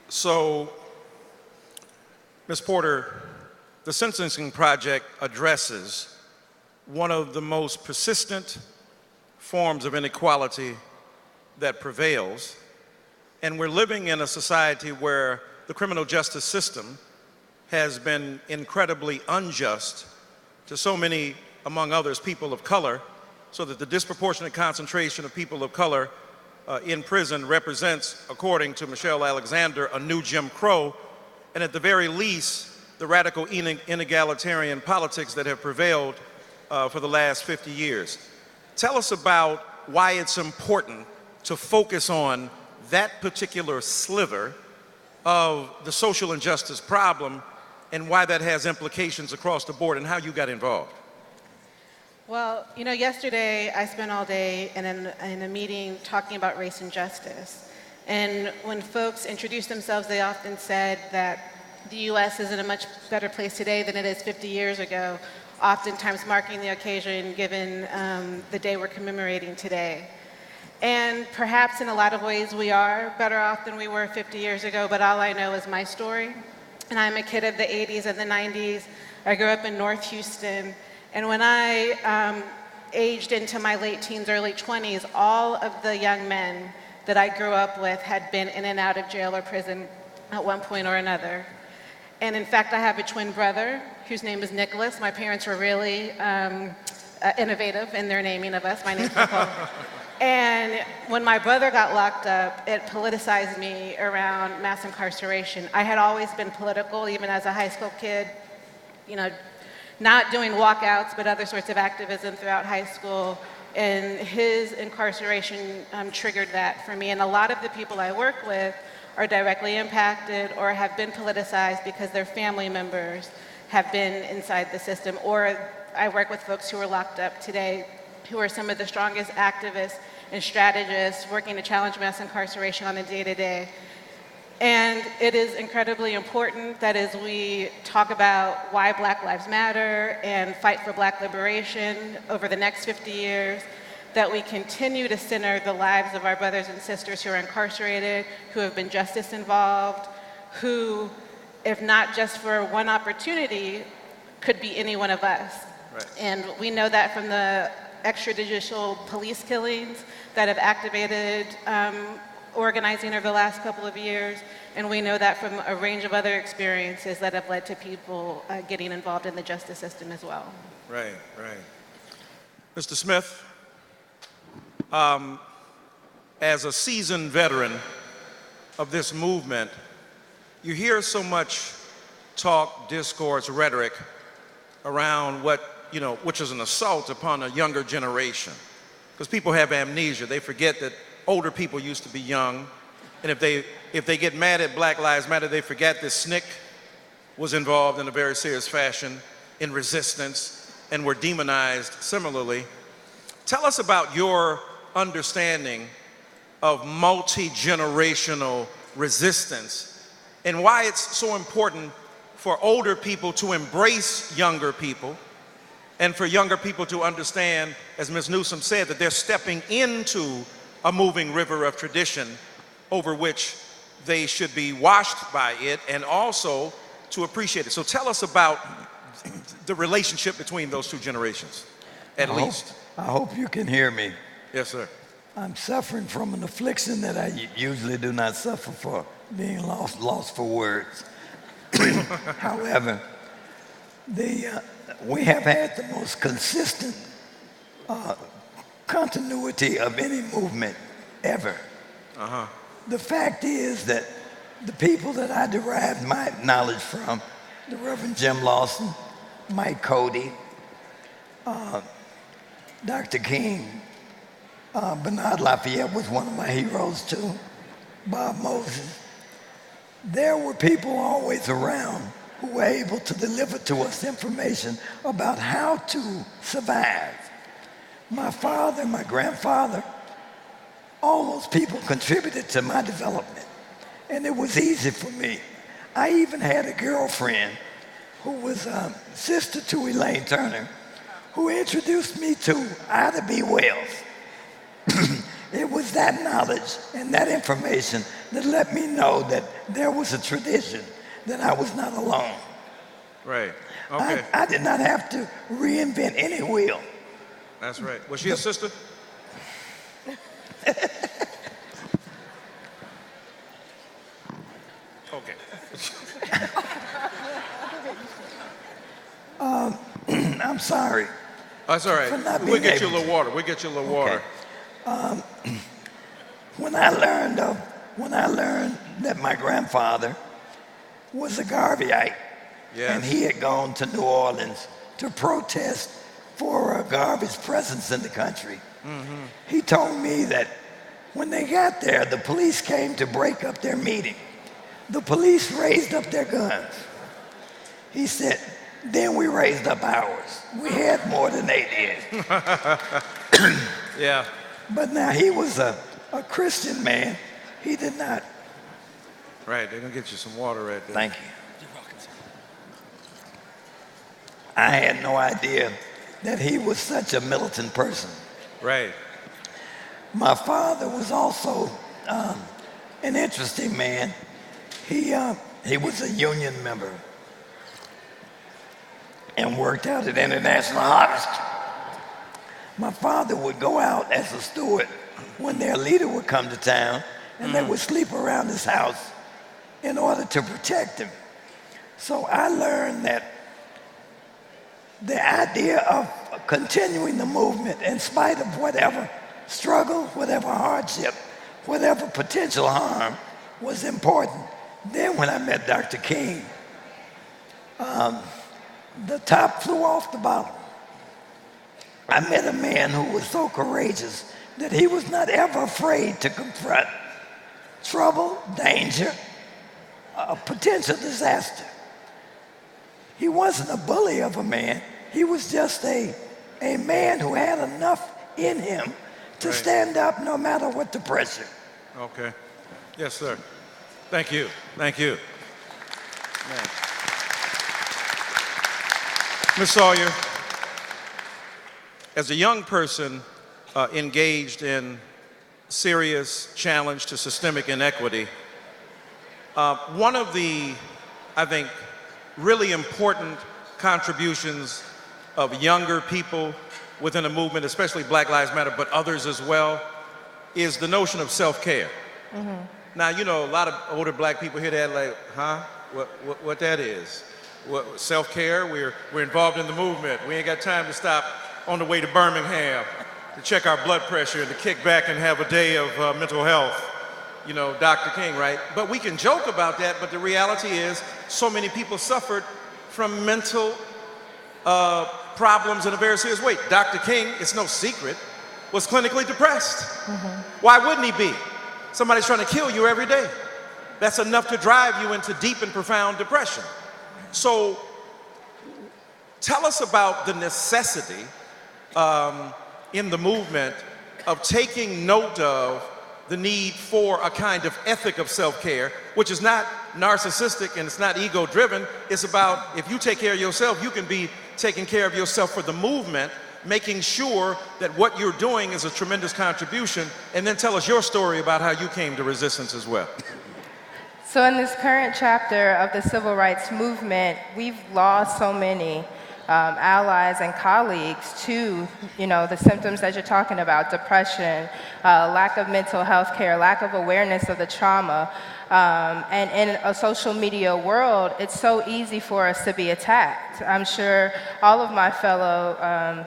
So, Ms. Porter, the Sentencing Project addresses one of the most persistent forms of inequality that prevails, And we're living in a society where the criminal justice system has been incredibly unjust to so many, among others, people of color, so that the disproportionate concentration of people of color in prison represents, according to Michelle Alexander, a new Jim Crow, and at the very least, the radical inegalitarian politics that have prevailed for the last 50 years. Tell us about why it's important to focus on that particular sliver of the social injustice problem and why that has implications across the board and how you got involved. Well, you know, yesterday I spent all day in a meeting talking about race and justice. And when folks introduced themselves, they often said that the U.S. is in a much better place today than it is 50 years ago, oftentimes marking the occasion given the day we're commemorating today. And perhaps in a lot of ways we are better off than we were 50 years ago, but all I know is my story. And I'm a kid of the 80s and the 90s. I grew up in North Houston. And when I aged into my late teens, early 20s, all of the young men that I grew up with had been in and out of jail or prison at one point or another. And in fact, I have a twin brother whose name is Nicholas. My parents were really innovative in their naming of us. My name's Nicole. And when my brother got locked up, it politicized me around mass incarceration. I had always been political, even as a high school kid, you know, not doing walkouts, but other sorts of activism throughout high school. And his incarceration triggered that for me. And a lot of the people I work with are directly impacted or have been politicized because their family members have been inside the system. Or I work with folks who are locked up today who are some of the strongest activists and strategists working to challenge mass incarceration on a day-to-day. And it is incredibly important that as we talk about why Black Lives Matter and fight for Black liberation over the next 50 years, that we continue to center the lives of our brothers and sisters who are incarcerated, who have been justice involved, who, if not just for one opportunity, could be any one of us. Right. And we know that from the extrajudicial police killings that have activated organizing over the last couple of years, and we know that from a range of other experiences that have led to people getting involved in the justice system as well. Right, right. Mr. Smith, as a seasoned veteran of this movement, you hear so much talk, discourse, rhetoric around which is an assault upon a younger generation. Because people have amnesia. They forget that older people used to be young. And if they get mad at Black Lives Matter, they forget that SNCC was involved in a very serious fashion in resistance and were demonized similarly. Tell us about your understanding of multi-generational resistance and why it's so important for older people to embrace younger people and for younger people to understand, as Ms. Newsom said, that they're stepping into a moving river of tradition over which they should be washed by it and also to appreciate it. So tell us about the relationship between those two generations, at least. I hope you can hear me. Yes, sir. I'm suffering from an affliction that I usually do not suffer for, being lost for words. However, we have had the most consistent continuity of any movement ever. The fact is that the people that I derived my knowledge from, the Reverend Jim Lawson, Mike Cody, Dr. King, Bernard Lafayette was one of my heroes too, Bob Moses. There were people always around who were able to deliver to us information about how to survive. My father, my grandfather, all those people contributed to my development, and it was easy for me. I even had a girlfriend who was sister to Elaine Turner, who introduced me to Ida B. Wells. It was that knowledge and that information that let me know that there was a tradition, that I was not alone. Right, okay. I did not have to reinvent any wheel. That's right. Was she a sister? Okay. I'm sorry. That's all right. For not We'll being get you a able little water. We'll get you a little water. When I learned that my grandfather was a Garveyite, Yes. and he had gone to New Orleans to protest for Garvey's presence in the country, he told me that when they got there, the police came to break up their meeting. The police raised up their guns. He said, then we raised up ours. We had more than they did. Yeah. But now he was a Christian man. He did not. Right. They're gonna get you some water right there. Thank you. I had no idea that he was such a militant person. Right. My father was also an interesting man. He was a union member and worked out at International Harvest. My father would go out as a steward when their leader would come to town, and they would sleep around his house in order to protect him. So I learned that the idea of continuing the movement in spite of whatever struggle, whatever hardship, whatever potential harm was important. Then when I met Dr. King, the top flew off the bottom. I met a man who was so courageous that he was not ever afraid to confront trouble, danger, a potential disaster. He wasn't a bully of a man. He was just a man who had enough in him to stand up no matter what the pressure. Okay. Yes, sir. Thank you. Thank you. Man. Ms. Sawyer, as a young person engaged in serious challenge to systemic inequity, one of the, I think, really important contributions of younger people within a movement, especially Black Lives Matter, but others as well, is the notion of self-care. Now, you know, a lot of older black people hear that like, huh? What that is? What, self-care? We're involved in the movement. We ain't got time to stop on the way to Birmingham to check our blood pressure and to kick back and have a day of mental health. You know, Dr. King, right? But we can joke about that, but the reality is so many people suffered from mental problems in a very serious way. Dr. King, it's no secret, was clinically depressed. Why wouldn't he be? Somebody's trying to kill you every day. That's enough to drive you into deep and profound depression. So tell us about the necessity in the movement of taking note of the need for a kind of ethic of self-care, which is not narcissistic and it's not ego-driven. It's about if you take care of yourself, you can be taking care of yourself for the movement, making sure that what you're doing is a tremendous contribution, and then tell us your story about how you came to resistance as well. So in this current chapter of the civil rights movement, we've lost so many allies and colleagues to, you know, the symptoms that you're talking about, depression, lack of mental health care, lack of awareness of the trauma. And in a social media world, it's so easy for us to be attacked. I'm sure all of my fellow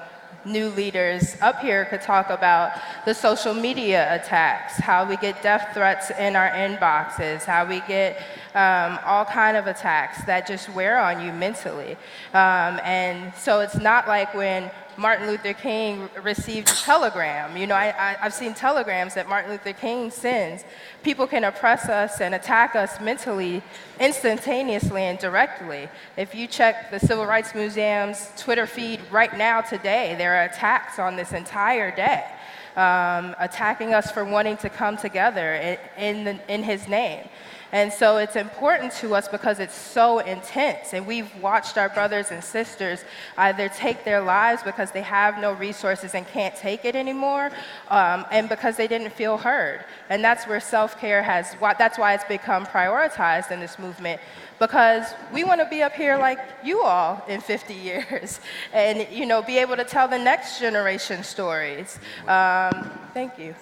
new leaders up here could talk about the social media attacks, how we get death threats in our inboxes, how we get all kind of attacks that just wear on you mentally. And so it's not like when Martin Luther King received a telegram. You know, I've seen telegrams that Martin Luther King sends. People can oppress us and attack us mentally instantaneously and directly. If you check the Civil Rights Museum's Twitter feed right now today, there are attacks on this entire day, attacking us for wanting to come together in his name. And so it's important to us because it's so intense, and we've watched our brothers and sisters either take their lives because they have no resources and can't take it anymore, and because they didn't feel heard. And that's where self-care that's why it's become prioritized in this movement, because we want to be up here like you all in 50 years and, you know, be able to tell the next generation stories. Thank you.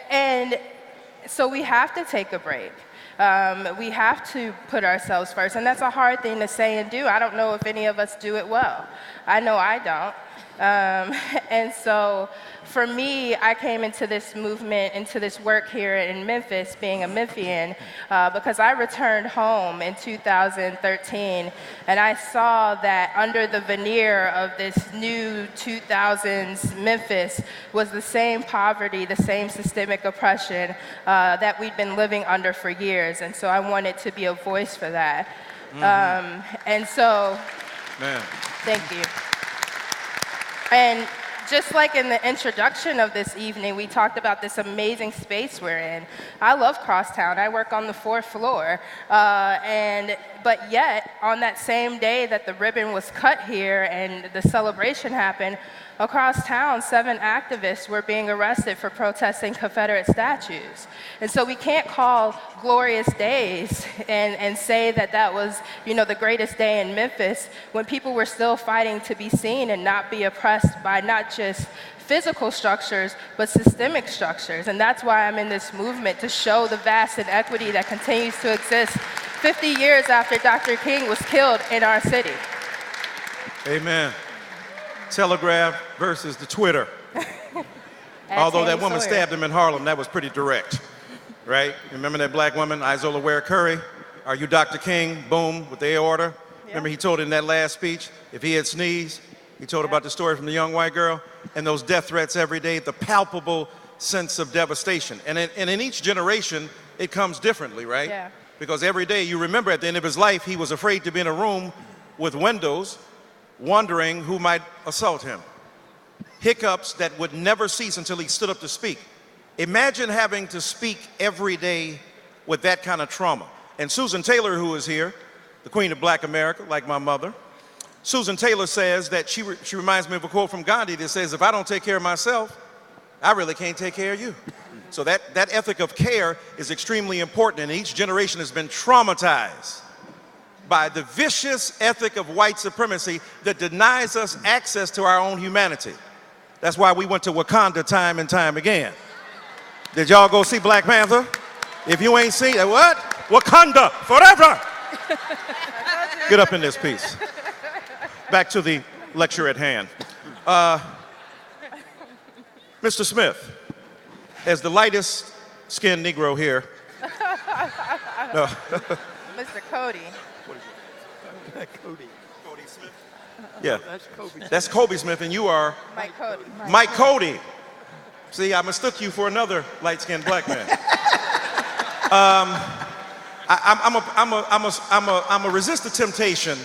And so we have to take a break. We have to put ourselves first, and that's a hard thing to say and do. I don't know if any of us do it well. I know I don't. And so for me, I came into this movement, into this work here in Memphis, being a Memphian, because I returned home in 2013, and I saw that under the veneer of this new 2000s Memphis was the same poverty, the same systemic oppression that we'd been living under for years. And so I wanted to be a voice for that. And so, Man. Thank you. And just like in the introduction of this evening, we talked about this amazing space we're in. I love Crosstown. I work on the 4th floor. But yet, on that same day that the ribbon was cut here and the celebration happened, across town, 7 activists were being arrested for protesting Confederate statues. And so we can't call glorious days and say that that was, the greatest day in Memphis when people were still fighting to be seen and not be oppressed by not just physical structures, but systemic structures. And that's why I'm in this movement, to show the vast inequity that continues to exist 50 years after Dr. King was killed in our city. Amen. Telegraph versus the Twitter. Although that woman stabbed him in Harlem, that was pretty direct, right? Remember that black woman, Isola Ware Curry? Are you Dr. King? Boom, with the aorta. Yeah. Remember he told in that last speech, if he had sneezed, he told about the story from the young white girl, and those death threats every day, the palpable sense of devastation. And in each generation, it comes differently, right? Yeah. Because every day, you remember at the end of his life, he was afraid to be in a room with windows, wondering who might assault him. Hiccups that would never cease until he stood up to speak. Imagine having to speak every day with that kind of trauma. And Susan Taylor, who is here, the queen of Black America, like my mother, Susan Taylor says that she reminds me of a quote from Gandhi that says, if I don't take care of myself, I really can't take care of you. So that ethic of care is extremely important, and each generation has been traumatized by the vicious ethic of white supremacy that denies us access to our own humanity. That's why we went to Wakanda time and time again. Did y'all go see Black Panther? If you ain't seen it, what? Wakanda forever! Get up in this piece. Back to the lecture at hand. Mr. Smith, as the lightest skinned Negro here. No. Mr. Cody. Cody. Cody Smith? Yeah. That's Kobe. That's Kobe Smith, and you are? Mike Cody. Mike Cody. See, I mistook you for another light-skinned black man. I'm a resist the temptation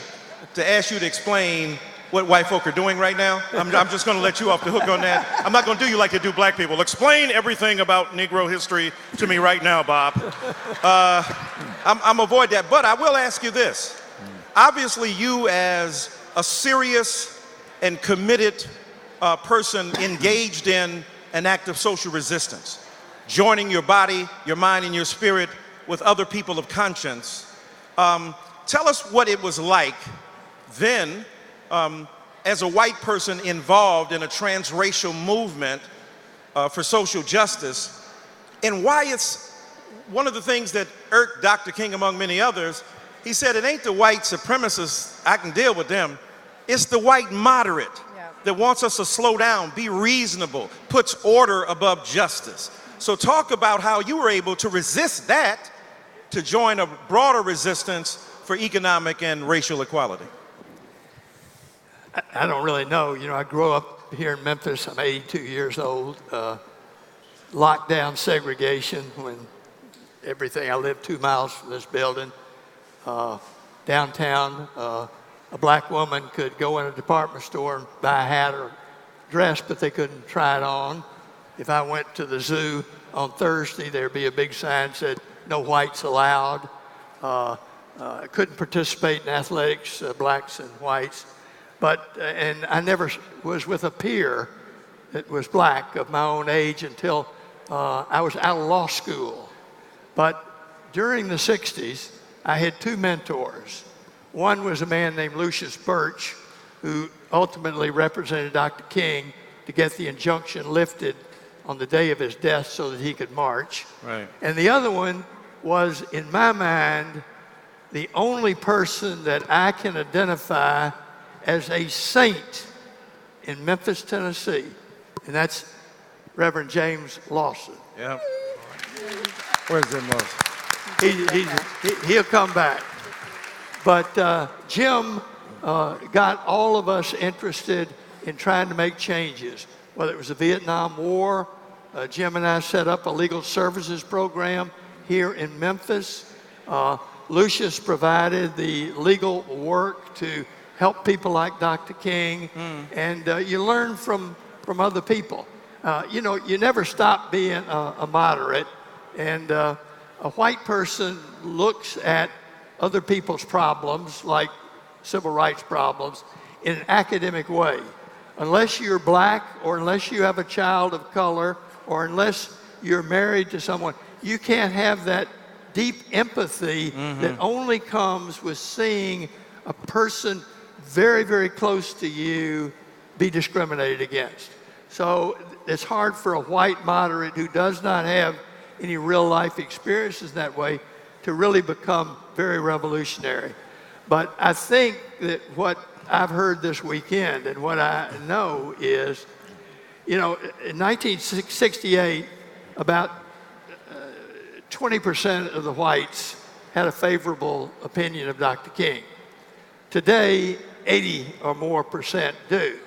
to ask you to explain what white folk are doing right now. I'm just going to let you off the hook on that. I'm not going to do you like to do black people. Explain everything about Negro history to me right now, Bob. I'm avoid that, but I will ask you this. Obviously, you as a serious and committed person engaged in an act of social resistance, joining your body, your mind, and your spirit with other people of conscience. Tell us what it was like then as a white person involved in a transracial movement for social justice, and why it's one of the things that irked Dr. King, among many others. He said, it ain't the white supremacists, I can deal with them. It's the white moderate that wants us to slow down, be reasonable, puts order above justice. So talk about how you were able to resist that to join a broader resistance for economic and racial equality. I don't really know. I grew up here in Memphis. I'm 82 years old. Lockdown segregation when everything, I lived 2 miles from this building. Downtown, a black woman could go in a department store and buy a hat or dress, but they couldn't try it on. If I went to the zoo on Thursday, there'd be a big sign that said, no whites allowed. Couldn't participate in athletics, blacks and whites. And I never was with a peer that was black of my own age until I was out of law school. But during the 60s, I had 2 mentors. One was a man named Lucius Birch, who ultimately represented Dr. King to get the injunction lifted on the day of his death so that he could march. Right. And the other one was, in my mind, the only person that I can identify as a saint in Memphis, Tennessee, and that's Reverend James Lawson. Yeah. Where's Jim Lawson? He'll come back. But Jim got all of us interested in trying to make changes, whether it was the Vietnam War. Jim and I set up a legal services program here in Memphis. Lucius provided the legal work to help people like Dr. King, and you learn from other people. You know, you never stop being a moderate, and a white person looks at other people's problems, like civil rights problems, in an academic way. Unless you're black, or unless you have a child of color, or unless you're married to someone, you can't have that deep empathy that only comes with seeing a person very, very close to you be discriminated against. So it's hard for a white moderate who does not have any real life experiences that way to really become very revolutionary. But I think that what I've heard this weekend and what I know is, you know, in 1968, about 20% of the whites had a favorable opinion of Dr. King. Today, 80 or more percent do.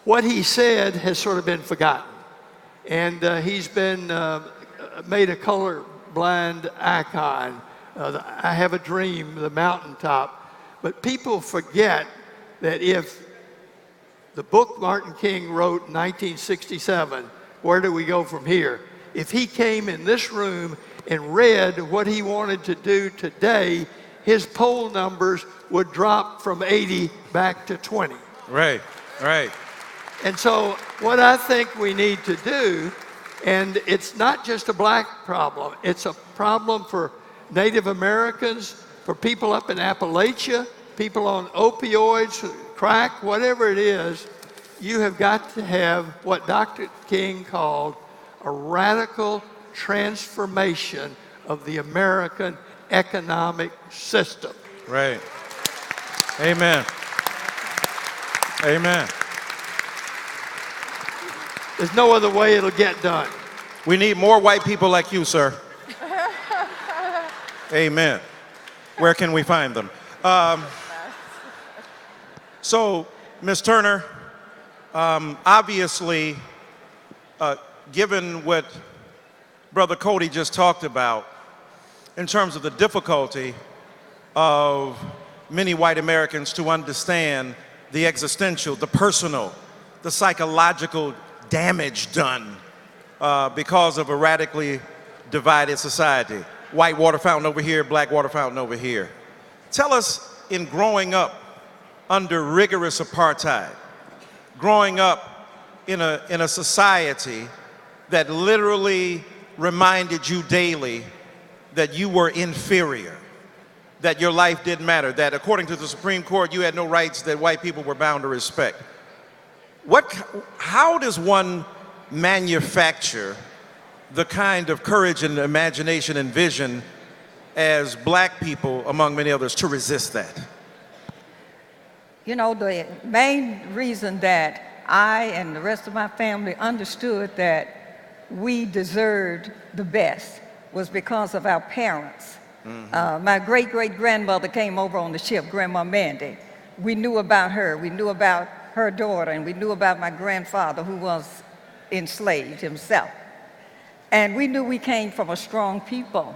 What he said has sort of been forgotten. And he's been made a colorblind icon. I Have a Dream, the mountaintop. But people forget that if the book Martin King wrote in 1967, Where Do We Go From Here? If he came in this room and read what he wanted to do today, his poll numbers would drop from 80 back to 20. Right, right. And so what I think we need to do, and it's not just a black problem, it's a problem for Native Americans, for people up in Appalachia, people on opioids, crack, whatever it is. You have got to have what Dr. King called a radical transformation of the American economic system. Right. Amen. Amen. There's no other way it'll get done. We need more white people like you, sir. Amen. Where can we find them? So, Ms. Turner, obviously, given what Brother Cody just talked about in terms of the difficulty of many white Americans to understand the existential, the personal, the psychological damage done because of a radically divided society. White water fountain over here, black water fountain over here. Tell us, in growing up under rigorous apartheid, growing up in a society that literally reminded you daily that you were inferior, that your life didn't matter, that according to the Supreme Court, you had no rights that white people were bound to respect. How does one manufacture the kind of courage and imagination and vision as black people, among many others, to resist that? You know, the main reason that I and the rest of my family understood that we deserved the best was because of our parents. My great-great-grandmother came over on the ship, Grandma Mandy. We knew about her. We knew about her daughter, and we knew about my grandfather, who was enslaved himself. And we knew we came from a strong people.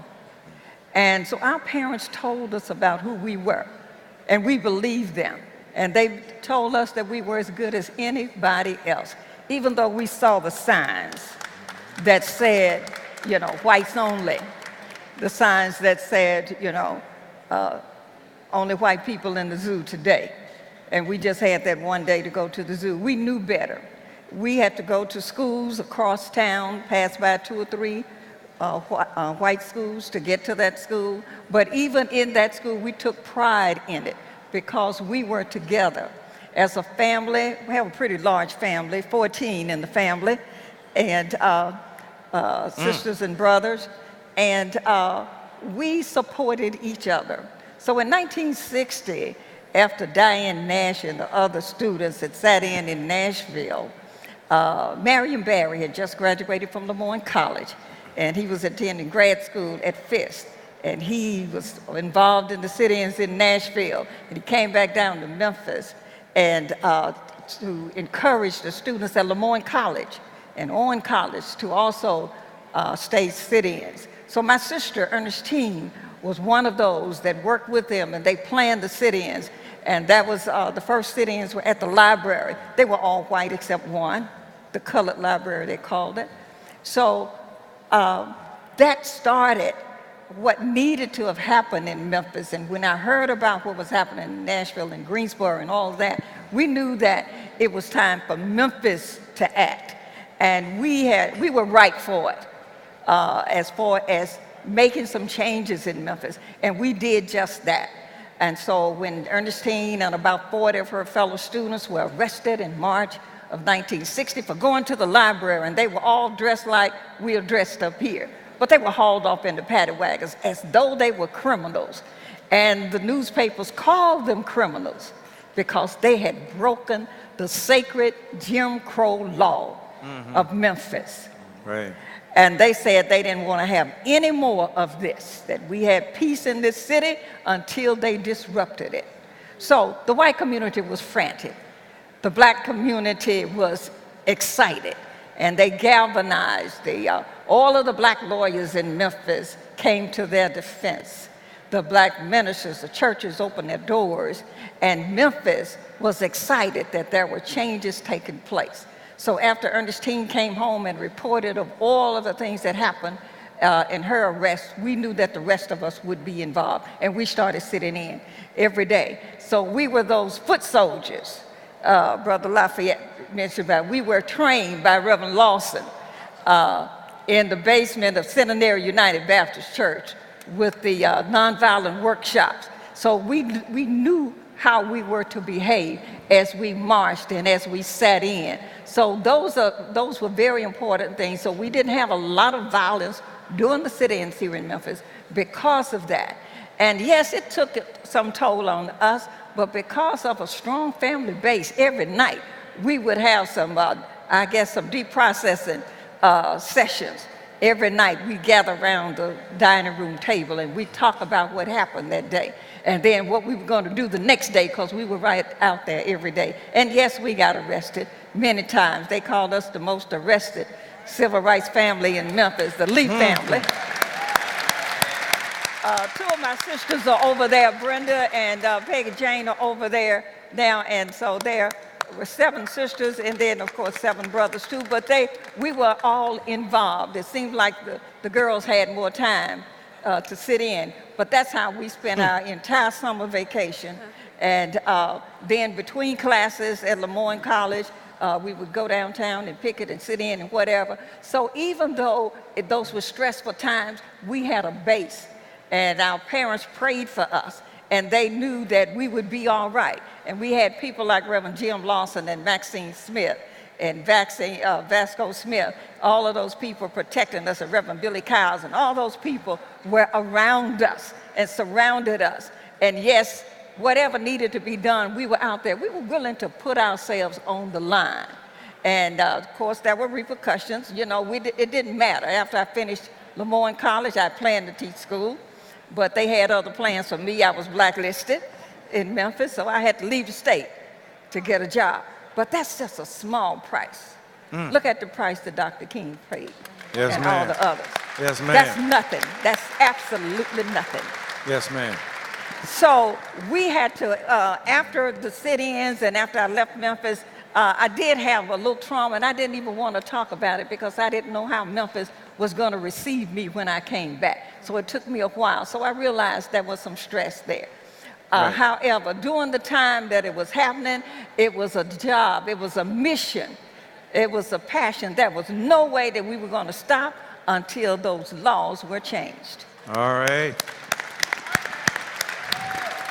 And so our parents told us about who we were, and we believed them. And they told us that we were as good as anybody else, even though we saw the signs that said, you know, whites only, the signs that said, you know, only white people in the zoo today. And we just had that one day to go to the zoo. We knew better. We had to go to schools across town, pass by 2 or 3 white schools to get to that school. But even in that school, we took pride in it because we were together as a family. We have a pretty large family, 14 in the family, and sisters and brothers. and we supported each other. So in 1960, after Diane Nash and the other students had sat in Nashville, Marian Barry had just graduated from Lemoyne College, and he was attending grad school at Fisk. And he was involved in the sit-ins in Nashville, and he came back down to Memphis and to encourage the students at Lemoyne College and Owen College to also stage sit-ins. So my sister, Ernestine, was one of those that worked with them, and they planned the sit-ins. And that was, the first sit-ins were at the library. They were all white except one, the colored library, they called it. So that started what needed to have happened in Memphis. And when I heard about what was happening in Nashville and Greensboro and all that, we knew that it was time for Memphis to act. And we were right for it as far as making some changes in Memphis. And we did just that. And so when Ernestine and about 40 of her fellow students were arrested in March of 1960 for going to the library, and they were all dressed like we are dressed up here. But they were hauled off into paddy wagons as though they were criminals. And the newspapers called them criminals because they had broken the sacred Jim Crow law of Memphis. Right. And they said they didn't want to have any more of this, that we had peace in this city until they disrupted it. So the white community was frantic. The black community was excited. And they galvanized. All of the black lawyers in Memphis came to their defense. The black ministers, the churches opened their doors, and Memphis was excited that there were changes taking place. So after Ernestine came home and reported of all of the things that happened in her arrest, we knew that the rest of us would be involved, and we started sitting in every day. So we were those foot soldiers, Brother Lafayette mentioned about. We were trained by Reverend Lawson in the basement of Centenary United Baptist Church with the nonviolent workshops. So we knew how we were to behave as we marched and as we sat in. So those were very important things. So we didn't have a lot of violence during the sit-ins here in Memphis because of that. And yes, it took some toll on us, but because of a strong family base, every night we would have some, I guess, some deep processing sessions. Every night we gather around the dining room table and we talk about what happened that day. And then what we were going to do the next day, because we were right out there every day. And yes, we got arrested many times. They called us the most arrested civil rights family in Memphis, the Lee family. Two of my sisters are over there, Brenda and Peggy Jane are over there now. And so there were 7 sisters and then, of course, 7 brothers too. But we were all involved. It seemed like the girls had more time to sit in. But that's how we spent our entire summer vacation. And then between classes at Lemoyne College, we would go downtown and picket and sit in and whatever. So even though those were stressful times, we had a base. And our parents prayed for us. And they knew that we would be all right. And we had people like Reverend Jim Lawson and Maxine Smith and Vasco Smith, all of those people protecting us, and Reverend Billy Cowes, and all those people were around us and surrounded us. And yes, whatever needed to be done, we were out there. We were willing to put ourselves on the line. And of course, there were repercussions. You know, it didn't matter. After I finished Lemoyne College, I planned to teach school, but they had other plans for me. I was blacklisted in Memphis, so I had to leave the state to get a job. But that's just a small price. Look at the price that Dr. King paid and all the others. Yes, ma'am. That's nothing. That's absolutely nothing. Yes, ma'am. So we had to, after the sit-ins and after I left Memphis, I did have a little trauma, and I didn't even want to talk about it because I didn't know how Memphis was going to receive me when I came back. So it took me a while. So I realized there was some stress there. Right. However, during the time that it was happening, it was a job, it was a mission, it was a passion. There was no way that we were going to stop until those laws were changed. All right.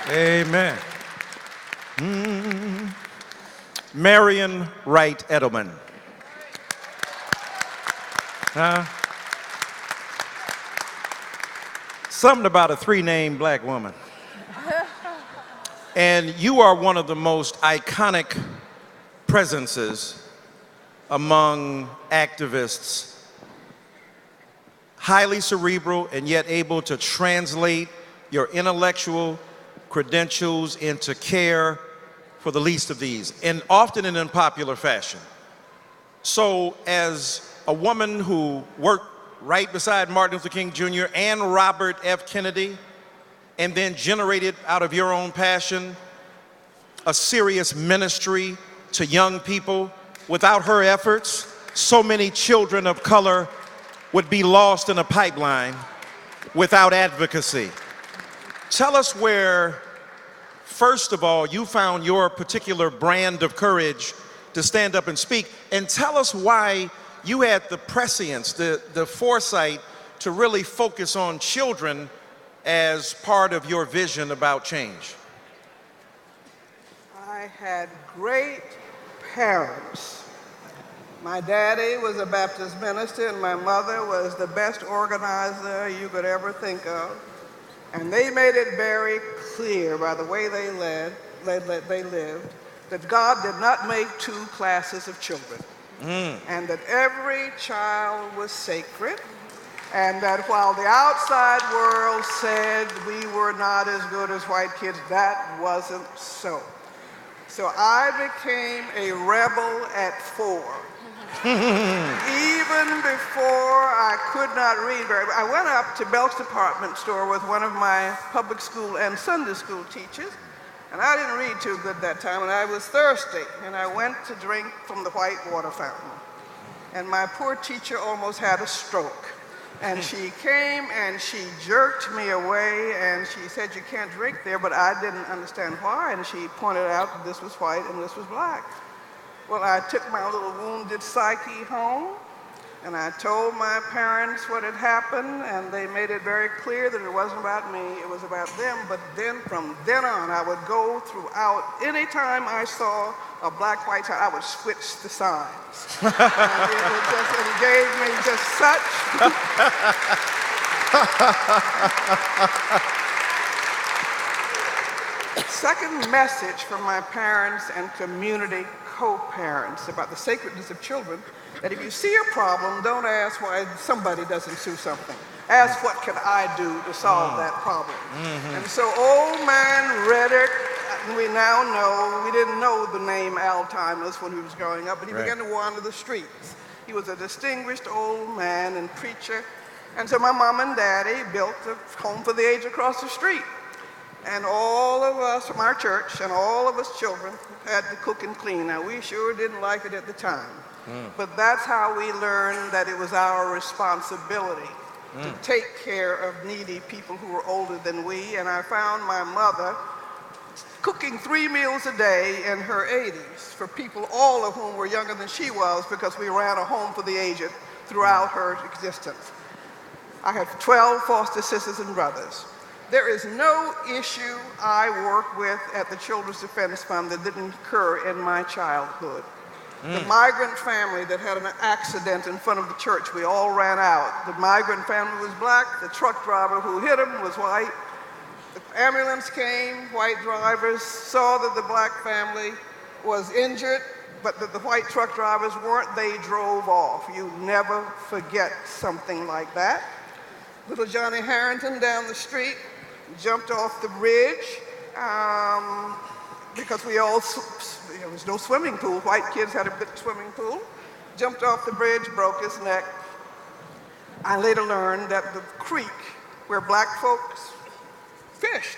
Amen. Marian Wright Edelman. Something about a three-name black woman. And you are one of the most iconic presences among activists, highly cerebral and yet able to translate your intellectual credentials into care for the least of these, and often in unpopular fashion. So as a woman who worked right beside Martin Luther King Jr. and Robert F. Kennedy, and then generated out of your own passion a serious ministry to young people, without her efforts, so many children of color would be lost in a pipeline without advocacy. Tell us where, first of all, you found your particular brand of courage to stand up and speak, and tell us why you had the prescience, the foresight to really focus on children as part of your vision about change. I had great parents. My daddy was a Baptist minister and my mother was the best organizer you could ever think of. And they made it very clear by the way they lived that God did not make two classes of children. And that every child was sacred, and that while the outside world said we were not as good as white kids, that wasn't so. So I became a rebel at 4. Even before I could not read very well. I went up to Belk's department store with one of my public school and Sunday school teachers, and I didn't read too good that time, and I was thirsty, and I went to drink from the white water fountain. And my poor teacher almost had a stroke. And she came and she jerked me away and she said, "You can't drink there," but I didn't understand why. And she pointed out that this was white and this was black. Well, I took my little wounded psyche home and I told my parents what had happened, and they made it very clear that it wasn't about me, it was about them. But then from then on, I would go throughout, anytime I saw a black-white child, I would switch the signs. And it gave me just such second message from my parents and community co-parents about the sacredness of children, that if you see a problem, don't ask why somebody doesn't do something. Ask, what can I do to solve that problem? And so old man Reddick, we now know, we didn't know the name Al Timeless when he was growing up, but he began to wander the streets. He was a distinguished old man and preacher. And so my mom and daddy built a home for the aged across the street. And all of us from our church and all of us children had to cook and clean. Now, we sure didn't like it at the time. But that's how we learned that it was our responsibility to take care of needy people who were older than we. And I found my mother cooking 3 meals a day in her 80s for people, all of whom were younger than she was, because we ran a home for the aged throughout her existence. I have 12 foster sisters and brothers. There is no issue I work with at the Children's Defense Fund that didn't occur in my childhood. The migrant family that had an accident in front of the church, we all ran out. The migrant family was black, the truck driver who hit him was white. The ambulance came, white drivers saw that the black family was injured, but that the white truck drivers weren't, they drove off. You never forget something like that. Little Johnny Harrington down the street jumped off the bridge because there was no swimming pool. White kids had a big swimming pool. Jumped off the bridge, broke his neck. I later learned that the creek where black folks fished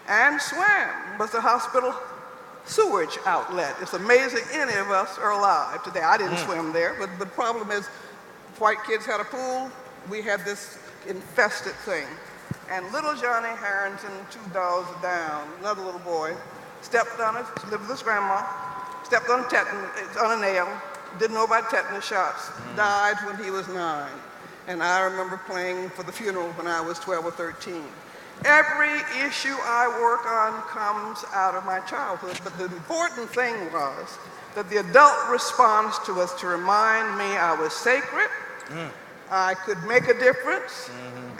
and swam was the hospital sewage outlet. It's amazing any of us are alive today. I didn't swim there, but the problem is white kids had a pool. We had this infested thing. And little Johnny Harrington, 2 doors down, another little boy, stepped on it, lived with his grandma, stepped on a nail, didn't know about tetanus shots, died when he was 9. And I remember playing for the funeral when I was 12 or 13. Every issue I work on comes out of my childhood, but the important thing was that the adult response to us to remind me I was sacred, I could make a difference,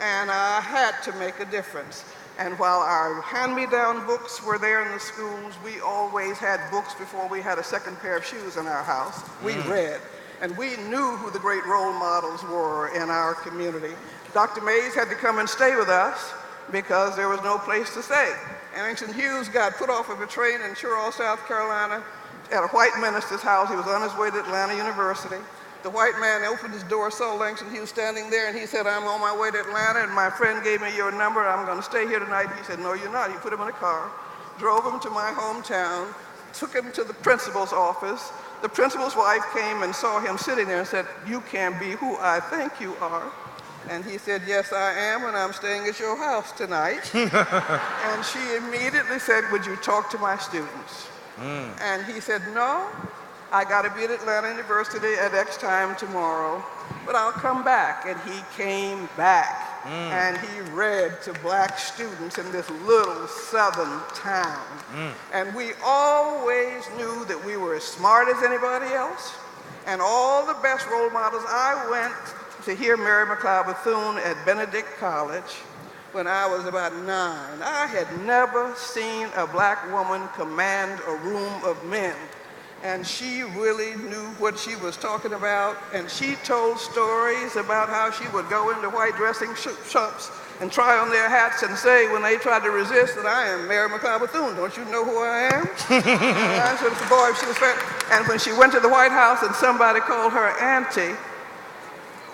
and I had to make a difference. And while our hand-me-down books were there in the schools, we always had books before we had a second pair of shoes in our house. We read, and we knew who the great role models were in our community. Dr. Mays had to come and stay with us because there was no place to stay. Arrington Hughes got put off of a train in Charles, South Carolina, at a white minister's house. He was on his way to Atlanta University. The white man opened his door, saw Langston Hughes standing there, and he said, I'm on my way to Atlanta, and my friend gave me your number. I'm going to stay here tonight. He said, no, you're not. He put him in a car, drove him to my hometown, took him to the principal's office. The principal's wife came and saw him sitting there and said, you can't be who I think you are. And he said, yes, I am, and I'm staying at your house tonight. And she immediately said, would you talk to my students? And he said, no, I got to be at Atlanta University at X time tomorrow, but I'll come back. And he came back, and he read to black students in this little southern town. And we always knew that we were as smart as anybody else, and all the best role models. I went to hear Mary McLeod Bethune at Benedict College when I was about 9. I had never seen a black woman command a room of men. And she really knew what she was talking about. And she told stories about how she would go into white dressing shops and try on their hats and say, when they tried to resist, that I am Mary McLeod Bethune. Don't you know who I am? And I said, boy, she was fat. And when she went to the White House and somebody called her auntie,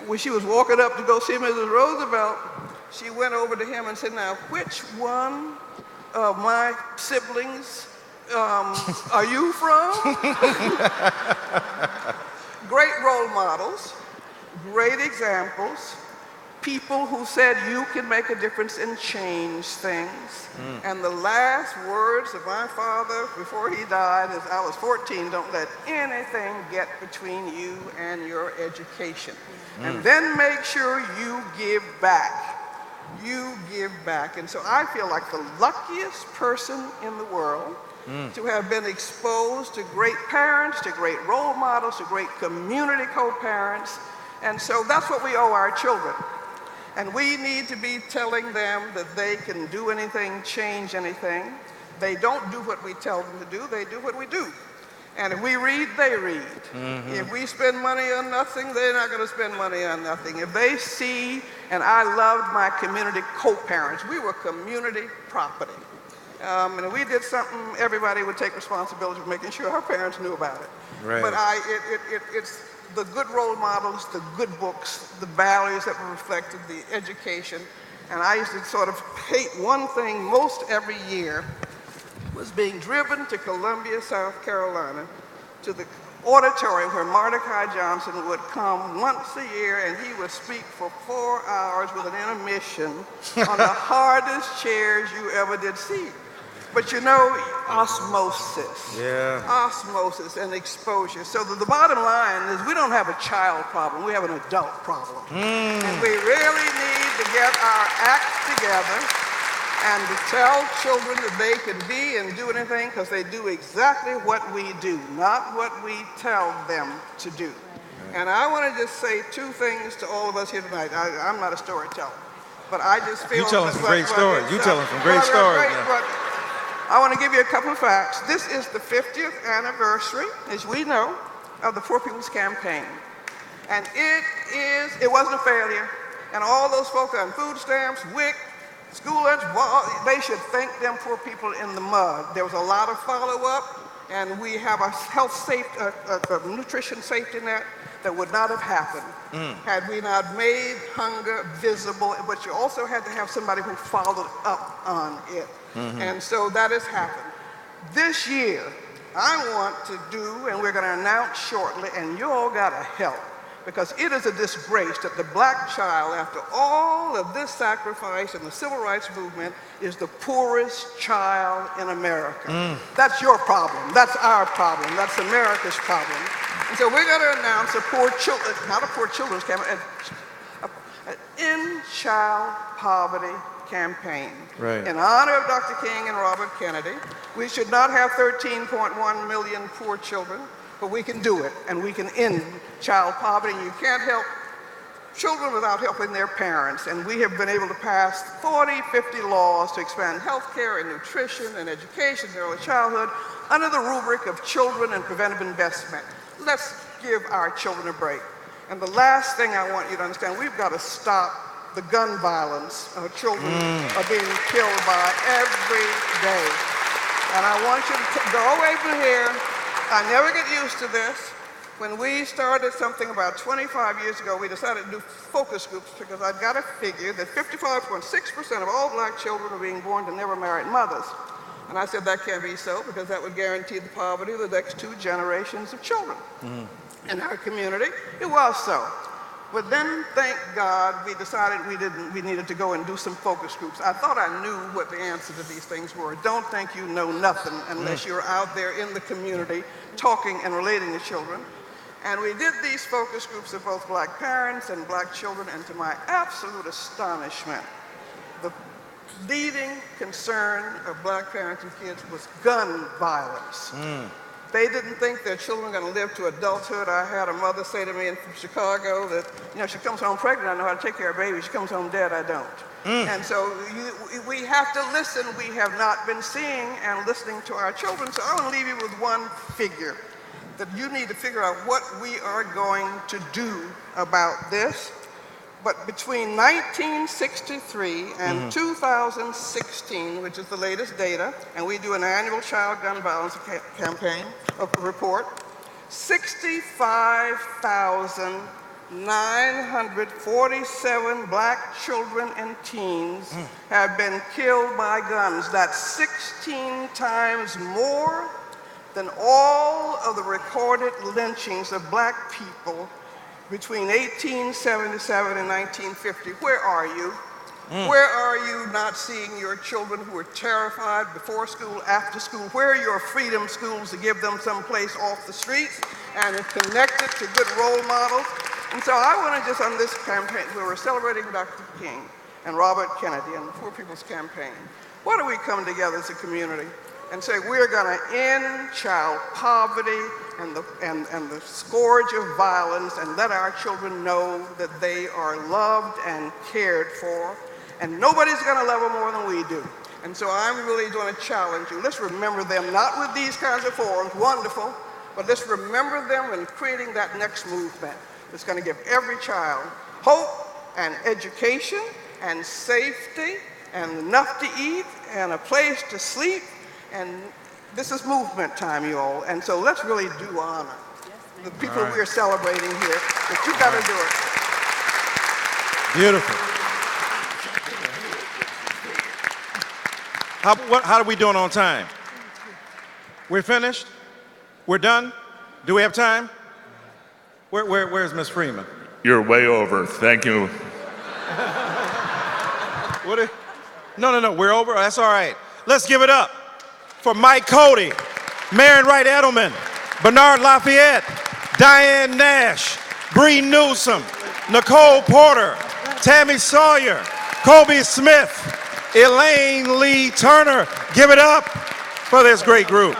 when she was walking up to go see Mrs. Roosevelt, she went over to him and said, now, which one of my siblings are you from? Great role models, great examples, people who said you can make a difference and change things. And the last words of my father before he died is, I was 14, don't let anything get between you and your education. And then make sure you give back. You give back. And so I feel like the luckiest person in the world to have been exposed to great parents, to great role models, to great community co-parents. And so that's what we owe our children. And we need to be telling them that they can do anything, change anything. They don't do what we tell them to do, they do what we do. And if we read, they read. If we spend money on nothing, they're not going to spend money on nothing. If they see, and I loved my community co-parents. We were community property. And if we did something, everybody would take responsibility for making sure our parents knew about it. Right. But it's the good role models, the good books, the values that were reflected, the education. And I used to sort of hate one thing most every year was being driven to Columbia, South Carolina, to the auditorium where Mordecai Johnson would come once a year and he would speak for 4 hours with an intermission on the hardest chairs you ever did see. But you know, osmosis. Yeah. Osmosis and exposure. So the bottom line is we don't have a child problem, we have an adult problem. And we really need to get our act together and to tell children that they can be and do anything because they do exactly what we do, not what we tell them to do. And I want to just say 2 things to all of us here tonight. I'm not a storyteller, but I just feel... You telling some great stories. You telling some great stories. I want to give you a couple of facts. This is the 50th anniversary, as we know, of the Poor People's Campaign. And it wasn't a failure. And all those folks on food stamps, WIC, school lunch, they should thank them poor people in the mud. There was a lot of follow-up, and we have a health safety, a nutrition safety net that would not have happened had we not made hunger visible, but you also had to have somebody who followed up on it. And so that has happened. This year, I want to do, and we're going to announce shortly, and you all got to help, because it is a disgrace that the black child, after all of this sacrifice in the civil rights movement, is the poorest child in America. That's your problem. That's our problem. That's America's problem. And so we're going to announce a poor children, not a poor children's campaign, an End Child Poverty campaign. Right. In honor of Dr. King and Robert Kennedy. We should not have 13.1 million poor children, but we can do it, and we can end child poverty. And you can't help children without helping their parents. And we have been able to pass 40, 50 laws to expand health care and nutrition and education and early childhood under the rubric of children and preventive investment. Let's give our children a break. And the last thing I want you to understand, we've got to stop the gun violence children are being killed by every day. And I want you to go away from here. I never get used to this. When we started something about 25 years ago, we decided to do focus groups because I've got to figure that 55.6% of all black children are being born to never married mothers. And I said that can't be so because that would guarantee the poverty of the next 2 generations of children. In our community, it was so. But then, thank God, we decided we needed to go and do some focus groups. I thought I knew what the answer to these things were. Don't think you know nothing unless you're out there in the community talking and relating to children. And we did these focus groups of both black parents and black children, and to my absolute astonishment, the leading concern of black parents and kids was gun violence. They didn't think their children were going to live to adulthood. I had a mother say to me from Chicago that, she comes home pregnant, I know how to take care of babies. She comes home dead, I don't. And so we have to listen. We have not been seeing and listening to our children. So I want to leave you with one figure, that you need to figure out what we are going to do about this. But between 1963 and 2016, which is the latest data, and we do an annual child gun violence campaign report, 65,947 black children and teens have been killed by guns. That's 16 times more than all of the recorded lynchings of black people between 1877 and 1950. Where are you? Where are you not seeing your children who are terrified before school, after school? Where are your freedom schools to give them some place off the streets and connected to good role models? And so I want to just, on this campaign, where we're celebrating Dr. King and Robert Kennedy and the Poor People's Campaign, why don't we come together as a community and say we're going to end child poverty and the scourge of violence, and let our children know that they are loved and cared for, and nobody's going to love them more than we do. And so I'm really going to challenge you. Let's remember them, not with these kinds of forums, wonderful, but let's remember them in creating that next movement that's going to give every child hope and education and safety and enough to eat and a place to sleep. And this is movement time, you all. And so let's really do honor the people we are celebrating here. But you got to do it. Beautiful. How are we doing on time? We're finished? We're done? Do we have time? Where's Miss Freeman? You're way over. Thank you. No, we're over. That's all right. Let's give it up for Mike Cody, Marian Wright Edelman, Bernard Lafayette, Diane Nash, Bree Newsom, Nicole Porter, Tammy Sawyer, Kobe Smith, Elaine Lee Turner. Give it up for this great group.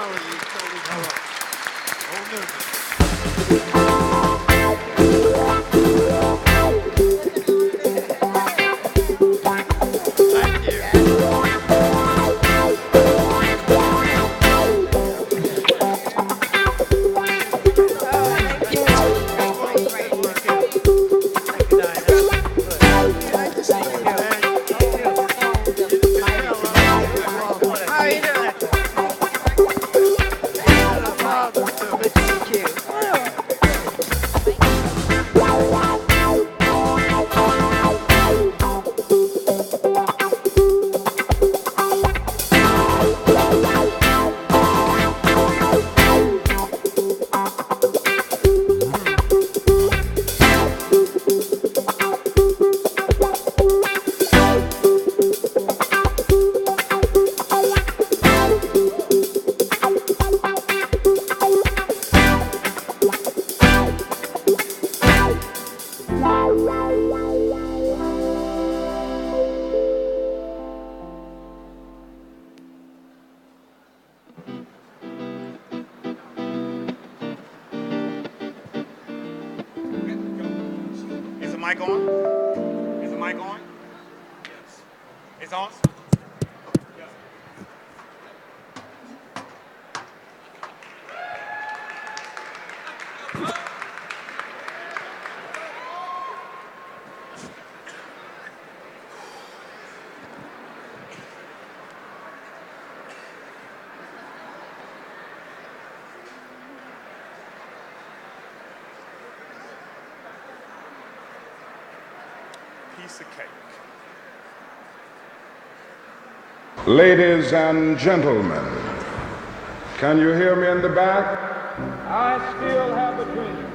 mic on? Is the mic on? Yes. It's on? Piece of cake. Ladies and gentlemen, can you hear me in the back? I still have a dream.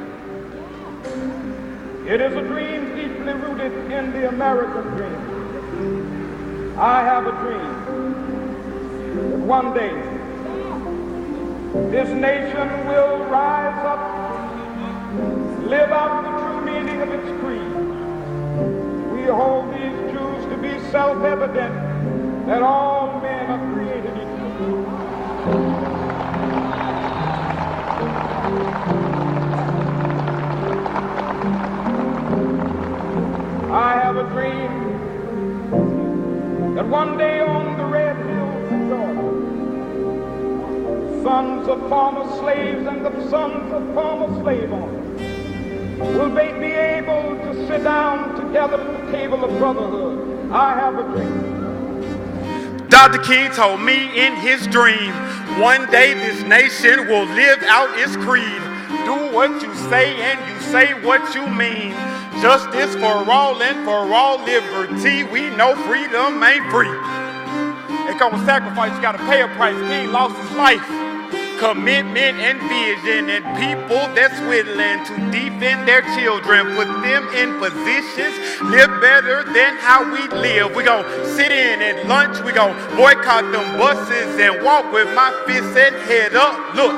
It is a dream deeply rooted in the American dream. I have a dream that one day this nation will rise up, live out the true meaning of its creed. We hold these truths to be self-evident that all men are created equal. I have a dream that one day on the red hills of Georgia, sons of former slaves and the sons of former slave owners will they be able to sit down together at the table of brotherhood. I have a dream. Dr. King told me in his dream, one day this nation will live out its creed. Do what you say and you say what you mean. Justice for all and for all liberty. We know freedom ain't free. It comes with sacrifice, you gotta pay a price. King lost his life. Commitment and vision and people that's willing to defend their children, put them in positions, live better than how we live. We gon' sit in at lunch, we gon' boycott them buses and walk with my fists and head up. Look,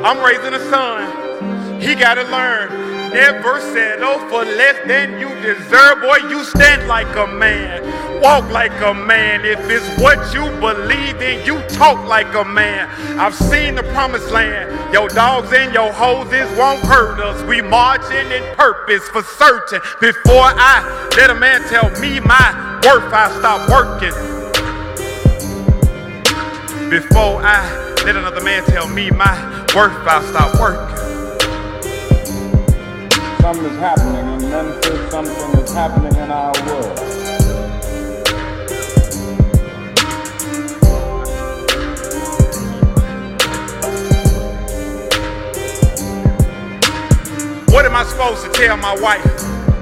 I'm raising a son, he gotta learn. Never settle for less than you deserve. Boy, you stand like a man, walk like a man. If it's what you believe in, you talk like a man. I've seen the promised land. Your dogs and your hoses won't hurt us. We marching in purpose for certain. Before I let a man tell me my worth, I stop working. Before I let another man tell me my worth, I stop working. Something is happening in Memphis, something is happening in our world. What am I supposed to tell my wife?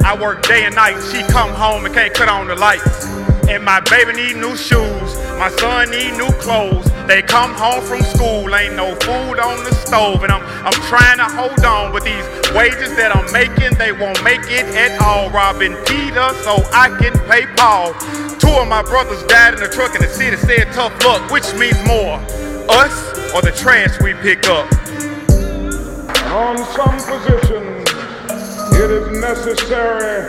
I work day and night, she come home and can't cut on the lights. And my baby need new shoes, my son need new clothes. They come home from school, ain't no food on the stove. And I'm trying to hold on, but these wages that I'm making, they won't make it at all. Robbing Peter so I can pay Paul. Two of my brothers died in the truck and the city said tough luck. Which means more, us or the trash we pick up? On some positions, it is necessary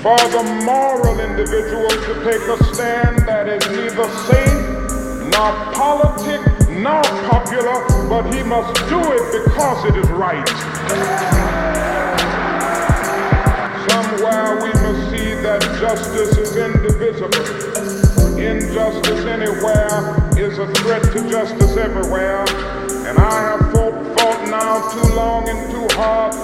for the moral individual to take a stand that is neither safe, nor politic, nor popular, but he must do it because it is right. Somewhere we must see that justice is indivisible. Injustice anywhere is a threat to justice everywhere. And I have fought now too long and too hard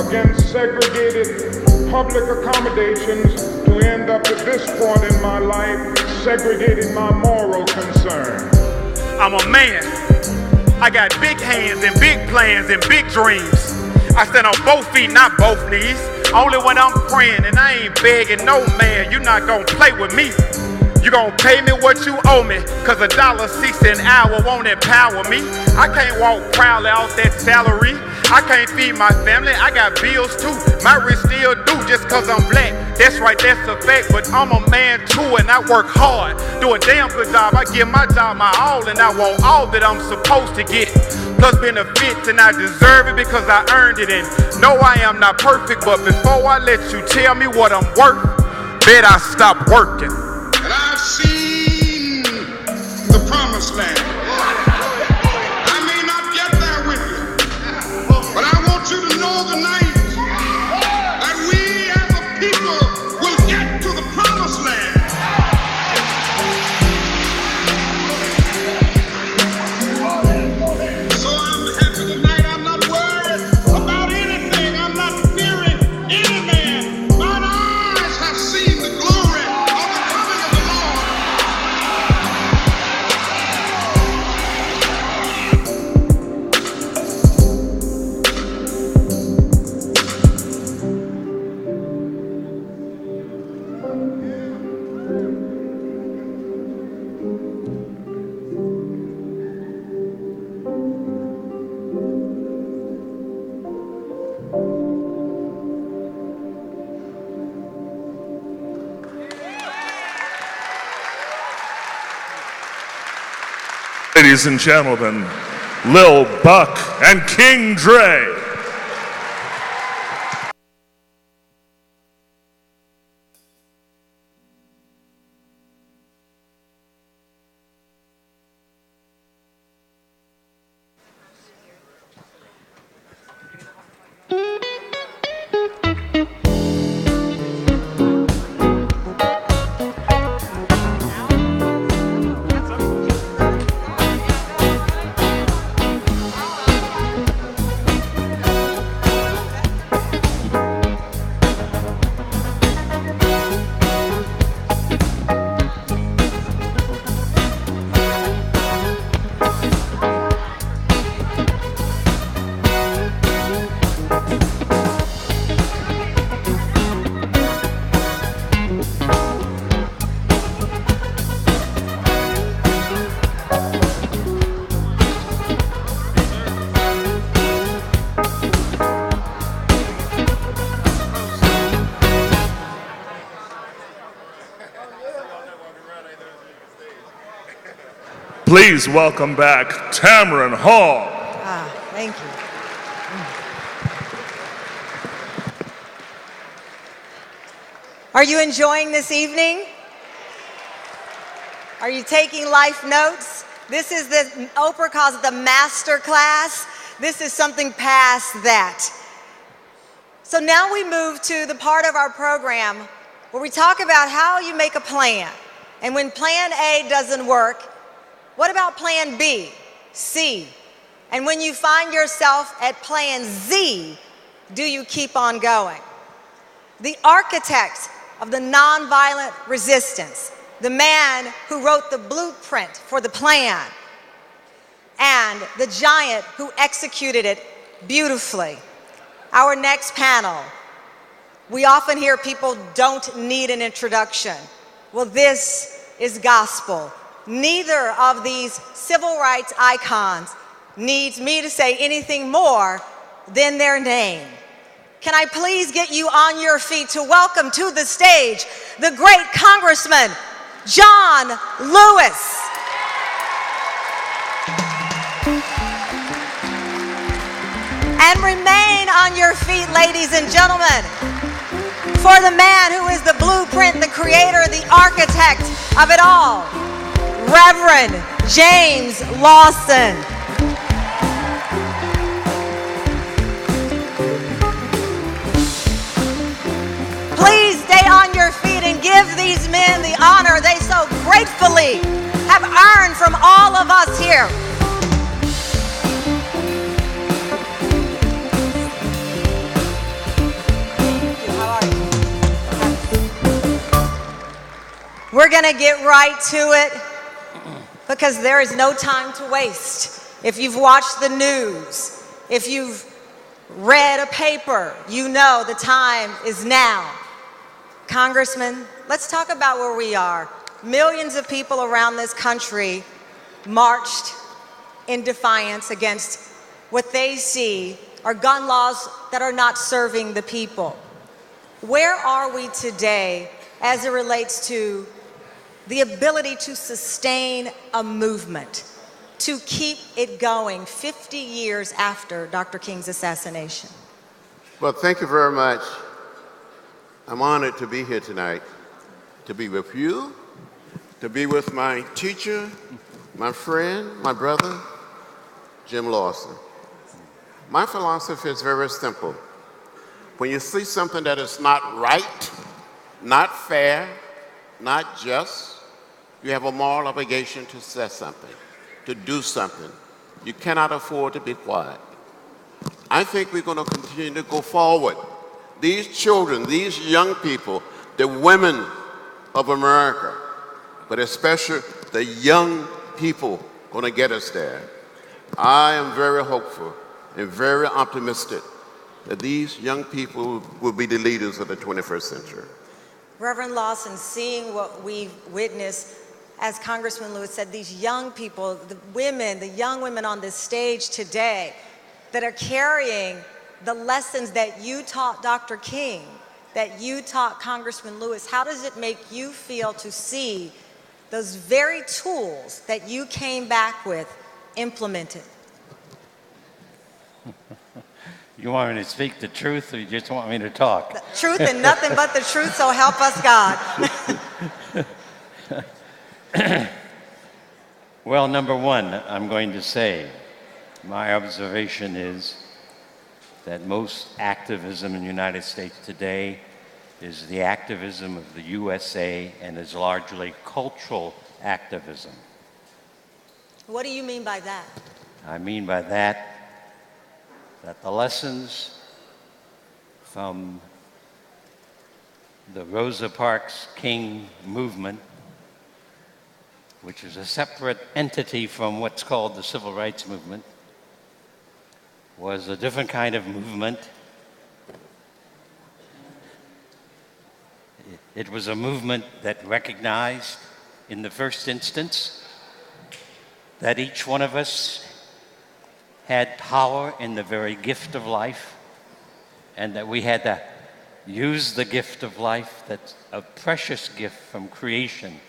against segregated public accommodations to end up at this point in my life segregating my moral concern. I'm a man. I got big hands and big plans and big dreams. I stand on both feet, not both knees. Only when I'm praying and I ain't begging no man. You not gonna play with me. You gon' pay me what you owe me, cause $1.60 an hour won't empower me. I can't walk proudly off that salary. I can't feed my family, I got bills too. My wrist still do just cause I'm black. That's right, that's a fact, but I'm a man too and I work hard. Do a damn good job, I give my job my all and I want all that I'm supposed to get. Plus benefits and I deserve it because I earned it. And no, I am not perfect, but before I let you tell me what I'm worth, bet I stop working. And I've seen the promised land. I may not get there with you, but I want you to know tonight that we as a people ladies and gentlemen, Lil Buck and King Dre. Please welcome back Tamron Hall. Thank you. Are you enjoying this evening? Are you taking life notes? This is the, Oprah calls it the master class. This is something past that. So now we move to the part of our program where we talk about how you make a plan. And when plan A doesn't work, what about plan B, C? And when you find yourself at plan Z, do you keep on going? The architect of the nonviolent resistance, the man who wrote the blueprint for the plan, and the giant who executed it beautifully. Our next panel, we often hear people don't need an introduction. Well, this is gospel. Neither of these civil rights icons needs me to say anything more than their name. Can I please get you on your feet to welcome to the stage the great Congressman, John Lewis. And remain on your feet, ladies and gentlemen, for the man who is the blueprint, the creator, the architect of it all, Reverend James Lawson. Please stay on your feet and give these men the honor they so gratefully have earned from all of us here. We're going to get right to it because there is no time to waste. If you've watched the news, if you've read a paper, you know the time is now. Congressman, let's talk about where we are. Millions of people around this country marched in defiance against what they see are gun laws that are not serving the people. Where are we today as it relates to the ability to sustain a movement, to keep it going 50 years after Dr. King's assassination? Well, thank you very much. I'm honored to be here tonight, to be with you, to be with my teacher, my friend, my brother, Jim Lawson. My philosophy is very simple. When you see something that is not right, not fair, not just, you have a moral obligation to say something, to do something. You cannot afford to be quiet. I think we're going to continue to go forward. These children, these young people, the women of America, but especially the young people going to get us there. I am very hopeful and very optimistic that these young people will be the leaders of the 21st century. Reverend Lawson, seeing what we've witnessed, as Congressman Lewis said, these young people, the women, the young women on this stage today that are carrying the lessons that you taught Dr. King, that you taught Congressman Lewis, how does it make you feel to see those very tools that you came back with implemented? You want me to speak the truth, or you just want me to talk? The truth and nothing but the truth, so help us God. Well, number one, I'm going to say, my observation is that most activism in the United States today is the activism of the USA and is largely cultural activism. What do you mean by that? I mean by that the lessons from the Rosa Parks King movement, which is a separate entity from what's called the Civil Rights Movement, was a different kind of movement. It was a movement that recognized, in the first instance, that each one of us had power in the very gift of life, and that we had to use the gift of life, that's a precious gift from creation.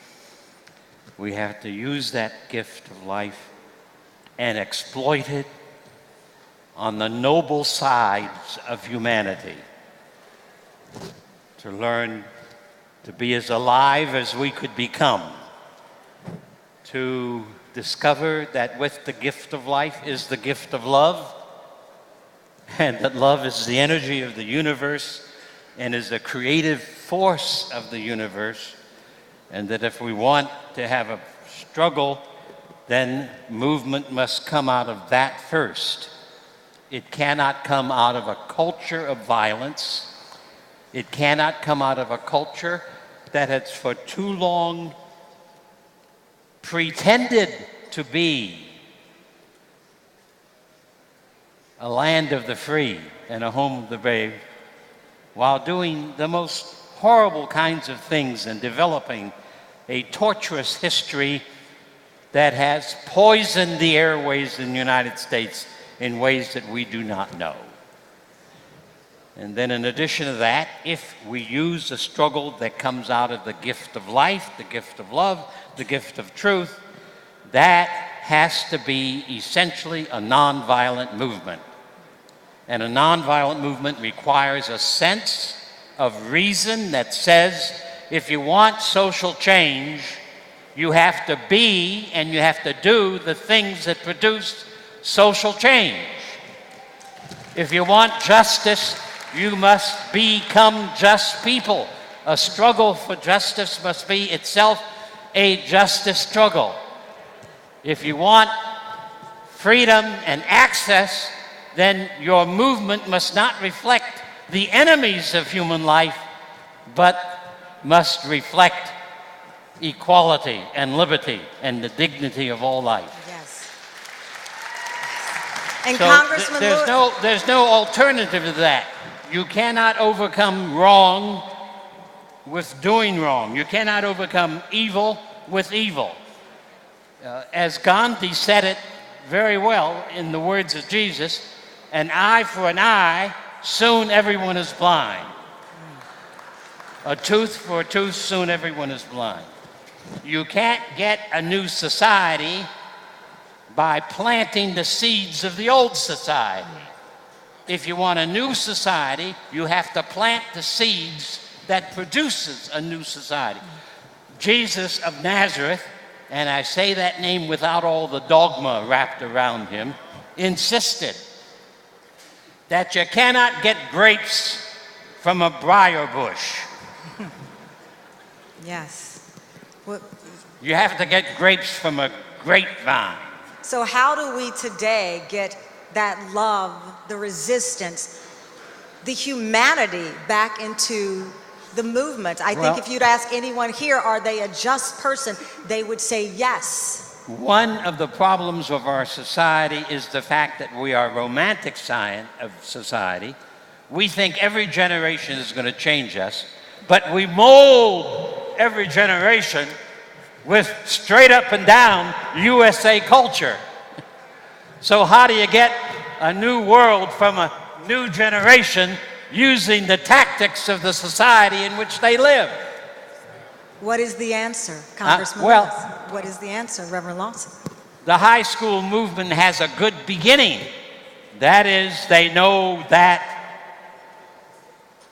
We have to use that gift of life and exploit it on the noble sides of humanity, to learn to be as alive as we could become, to discover that with the gift of life is the gift of love, and that love is the energy of the universe and is the creative force of the universe, and that if we want to have a struggle, then movement must come out of that first. It cannot come out of a culture of violence. It cannot come out of a culture that has for too long pretended to be a land of the free and a home of the brave, while doing the most horrible kinds of things and developing a torturous history that has poisoned the airways in the United States in ways that we do not know. And then in addition to that, if we use a struggle that comes out of the gift of life, the gift of love, the gift of truth, that has to be essentially a nonviolent movement. And a nonviolent movement requires a sense of reason that says, if you want social change, you have to be and you have to do the things that produce social change. If you want justice, you must become just people. A struggle for justice must be itself a justice struggle. If you want freedom and access, then your movement must not reflect the enemies of human life, but must reflect equality and liberty and the dignity of all life. Yes. And So Congressman there's no alternative to that. You cannot overcome wrong with doing wrong. You cannot overcome evil with evil. As Gandhi said it very well in the words of Jesus, an eye for an eye, soon everyone is blind. A tooth for a tooth, soon everyone is blind. You can't get a new society by planting the seeds of the old society. If you want a new society, you have to plant the seeds that produces a new society. Jesus of Nazareth, and I say that name without all the dogma wrapped around him, insisted that you cannot get grapes from a briar bush. Yes. You have to get grapes from a grapevine. So how do we today get that love, the resistance, the humanity back into the movement? I think if you'd ask anyone here, are they a just person, they would say yes. One of the problems of our society is the fact that we are romantic science of society. We think every generation is going to change us, but we mold every generation with straight up and down USA culture. So how do you get a new world from a new generation using the tactics of the society in which they live? What is the answer, Congressman? well- Lewis? What is the answer, Reverend Lawson? The high school movement has a good beginning. That is, they know that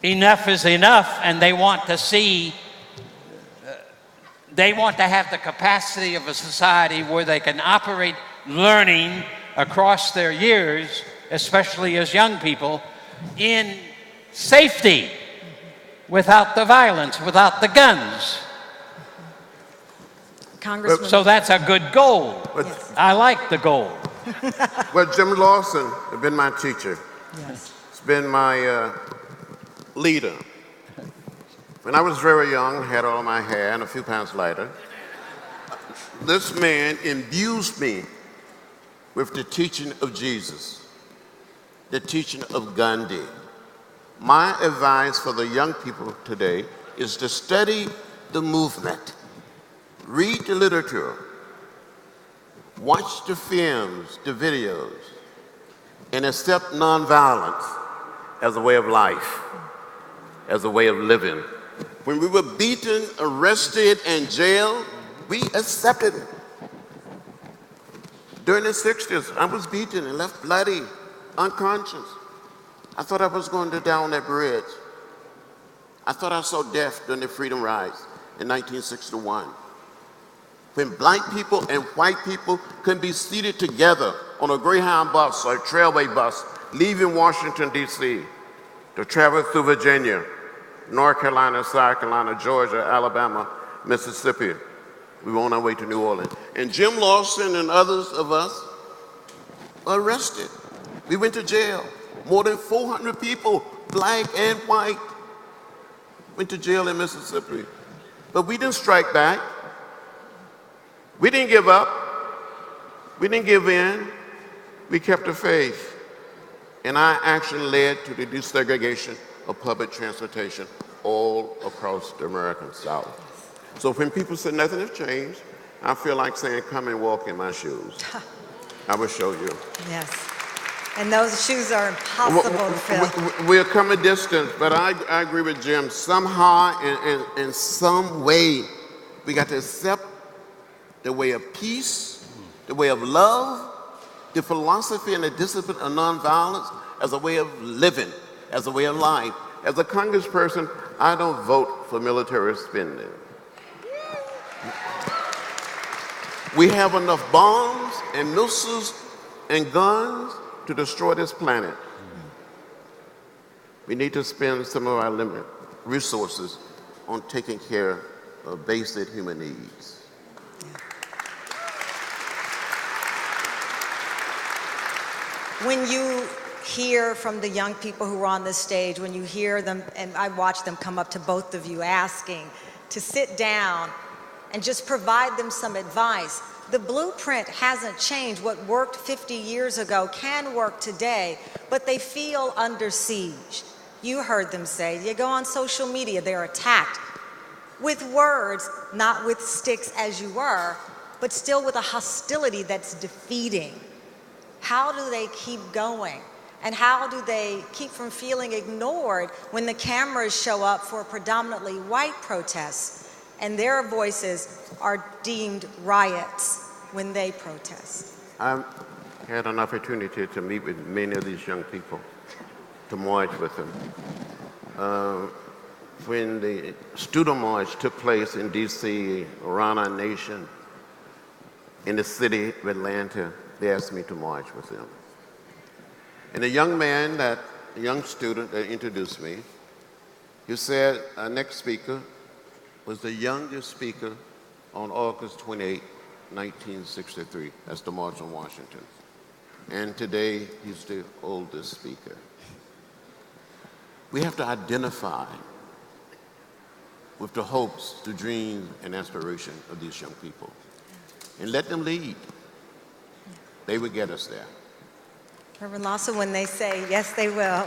enough is enough, and they want to see, they want to have the capacity of a society where they can operate learning across their years, especially as young people, in safety, without the violence, without the guns. Congressman. So that's a good goal. I like the goal. Well, Jim Lawson has been my teacher. Yes. He's been my leader. When I was very young, had all my hair and a few pounds lighter, this man imbues me with the teaching of Jesus, the teaching of Gandhi. My advice for the young people today is to study the movement, read the literature, watch the films, the videos, and accept nonviolence as a way of life, as a way of living. When we were beaten, arrested, and jailed, we accepted it. During the 60s, I was beaten and left bloody, unconscious. I thought I was going to die on that bridge. I thought I saw death during the Freedom Rides in 1961. When black people and white people can be seated together on a Greyhound bus or a Trailway bus, leaving Washington, D.C., to travel through Virginia, North Carolina, South Carolina, Georgia, Alabama, Mississippi. We were on our way to New Orleans. And Jim Lawson and others of us were arrested. We went to jail. More than 400 people, black and white, went to jail in Mississippi. But we didn't strike back. We didn't give up. We didn't give in. We kept the faith. And our action led to the desegregation of public transportation all across the American South. So when people say nothing has changed, I feel like saying, come and walk in my shoes. I will show you. Yes. And those shoes are impossible to fill. We're come a distance, but I agree with Jim. Somehow, in some way, we got to accept the way of peace, the way of love, the philosophy and the discipline of nonviolence as a way of living, as a way of life. As a congressperson, I don't vote for military spending. We have enough bombs and missiles and guns to destroy this planet. We need to spend some of our limited resources on taking care of basic human needs. When you hear from the young people who are on this stage, when you hear them, and I watch them come up to both of you asking to sit down and just provide them some advice, the blueprint hasn't changed. What worked 50 years ago can work today, but they feel under siege. You heard them say, you go on social media, they're attacked with words, not with sticks as you were, but still with a hostility that's defeating. How do they keep going? And how do they keep from feeling ignored when the cameras show up for predominantly white protests and their voices are deemed riots when they protest? I've had an opportunity to meet with many of these young people, to march with them. When the student march took place in D.C., around our nation, in the city of Atlanta, they asked me to march with them. And the young man, the young student that introduced me, he said our next speaker was the youngest speaker on August 28, 1963. That's the March on Washington. And today, he's the oldest speaker. We have to identify with the hopes, the dreams, and aspiration of these young people. And let them lead. They will get us there. Reverend Lawson, when they say, yes, they will,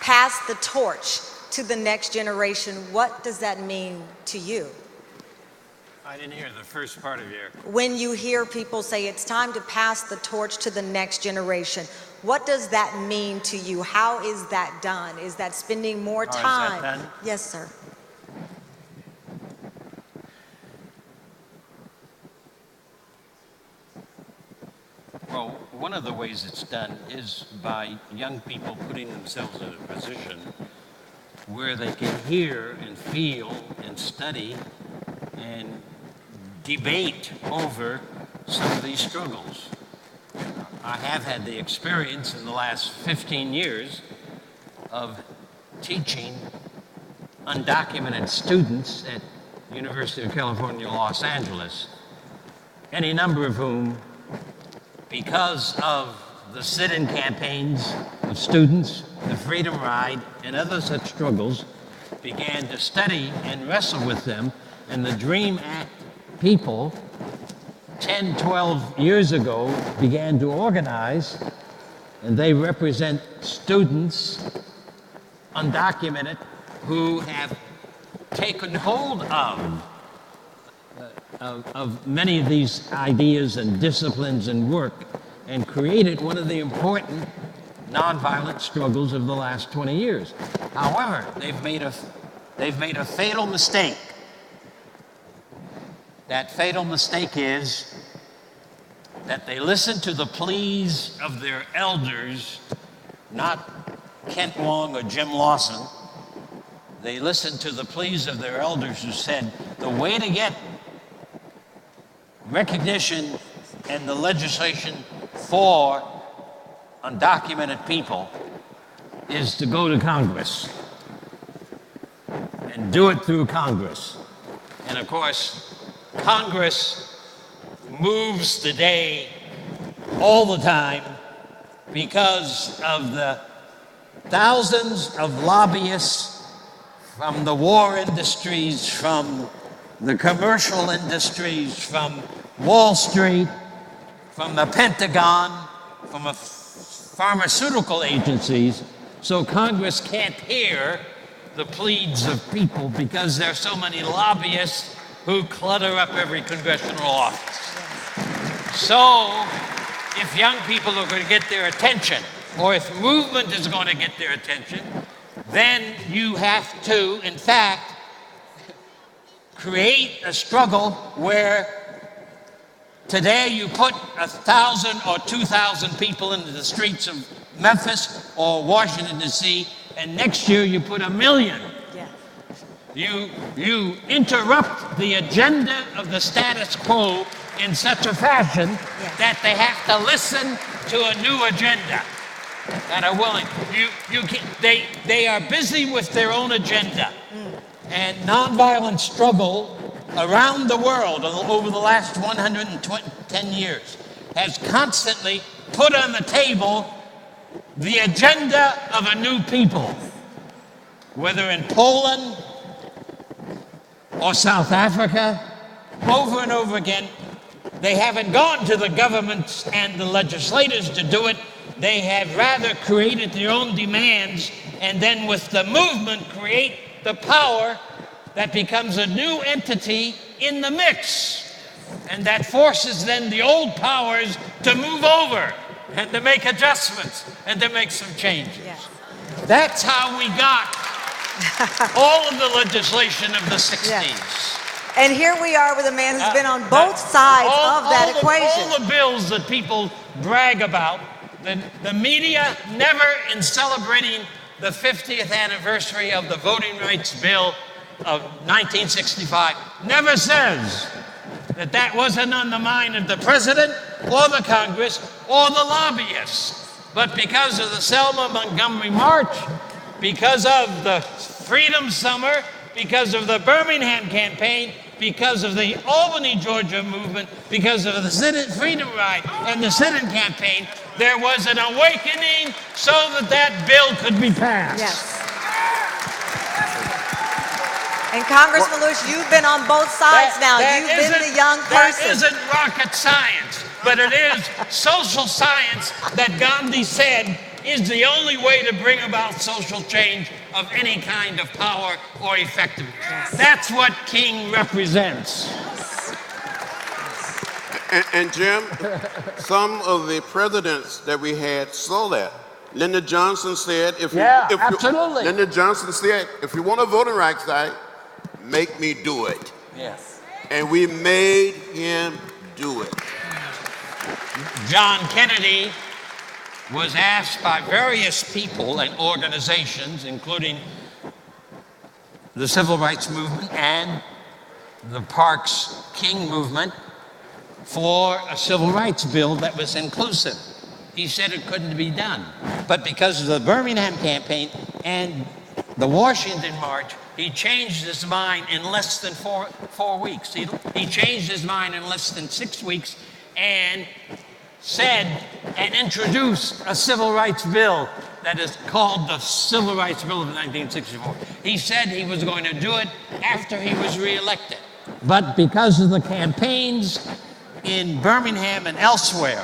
pass the torch to the next generation, what does that mean to you? I didn't hear the first part of your... When you hear people say it's time to pass the torch to the next generation, what does that mean to you? How is that done? Is that spending more time? How is that done? Yes, sir. one of the ways it's done is by young people putting themselves in a position where they can hear and feel and study and debate over some of these struggles. I have had the experience in the last 15 years of teaching undocumented students at University of California, Los Angeles, any number of whom, because of the sit-in campaigns of students, the Freedom Ride, and other such struggles, began to study and wrestle with them. And the DREAM Act people 10, 12 years ago began to organize, and they represent students, undocumented, who have taken hold of many of these ideas and disciplines and work and created one of the important nonviolent struggles of the last 20 years. However, they've made a fatal mistake. That fatal mistake is that they listen to the pleas of their elders, not Kent Wong or Jim Lawson. They listened to the pleas of their elders who said the way to get recognition and the legislation for undocumented people is to go to Congress and do it through Congress. And of course, Congress moves today all the time because of the thousands of lobbyists from the war industries, from the commercial industries, from Wall Street, from the Pentagon, from pharmaceutical agencies. So Congress can't hear the pleas of people because there are so many lobbyists who clutter up every congressional office. So if young people are going to get their attention, or if movement is going to get their attention, then you have to, in fact, create a struggle where today you put 1,000 or 2,000 people into the streets of Memphis or Washington, D.C., and next year you put 1 million. You interrupt the agenda of the status quo in such a fashion that they have to listen to a new agenda that are willing. They are busy with their own agenda. And nonviolent struggle around the world over the last 110 years has constantly put on the table the agenda of a new people, whether in Poland or South Africa, over and over again. They haven't gone to the governments and the legislators to do it. They have rather created their own demands, and then with the movement create the power that becomes a new entity in the mix, and that forces then the old powers to move over and to make adjustments and to make some changes. That's how we got all of the legislation of the 60s. And here we are with a man who's been on both sides of that equation. All the bills that people brag about, the media never, in celebrating the 50th anniversary of the Voting Rights Bill of 1965, never says that that wasn't on the mind of the president or the Congress or the lobbyists. But because of the Selma Montgomery March, because of the Freedom Summer, because of the Birmingham campaign, because of the Albany, Georgia movement, because of the Freedom Ride and the sit-in campaign, there was an awakening so that that bill could be passed. Yes. And Congressman Lewis, you've been on both sides now. You've been the young person. That isn't rocket science, but it is social science that Gandhi said is the only way to bring about social change of any kind of power or effectiveness. Yes. That's what King represents. And Jim, some of the presidents that we had saw that. Lyndon Johnson said, absolutely. Lyndon Johnson said, if you want a voting rights act, make me do it. Yes. And we made him do it. John Kennedy was asked by various people and organizations, including the Civil Rights Movement and the Parks King Movement, for a civil rights bill that was inclusive. He said it couldn't be done. But because of the Birmingham campaign and the Washington March, he changed his mind in less than four weeks. He changed his mind in less than 6 weeks and said and introduced a civil rights bill that is called the Civil Rights Bill of 1964. He said he was going to do it after he was reelected. But because of the campaigns in Birmingham and elsewhere,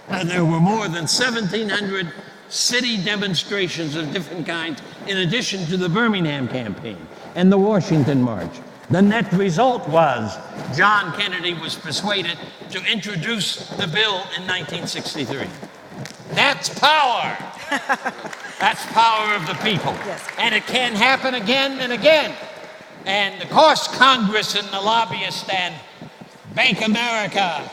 and there were more than 1,700 city demonstrations of different kinds, in addition to the Birmingham campaign and the Washington March. The net result was John Kennedy was persuaded to introduce the bill in 1963. That's power. That's power of the people. Yes. And it can happen again and again. And of course, Congress and the lobbyists and Bank America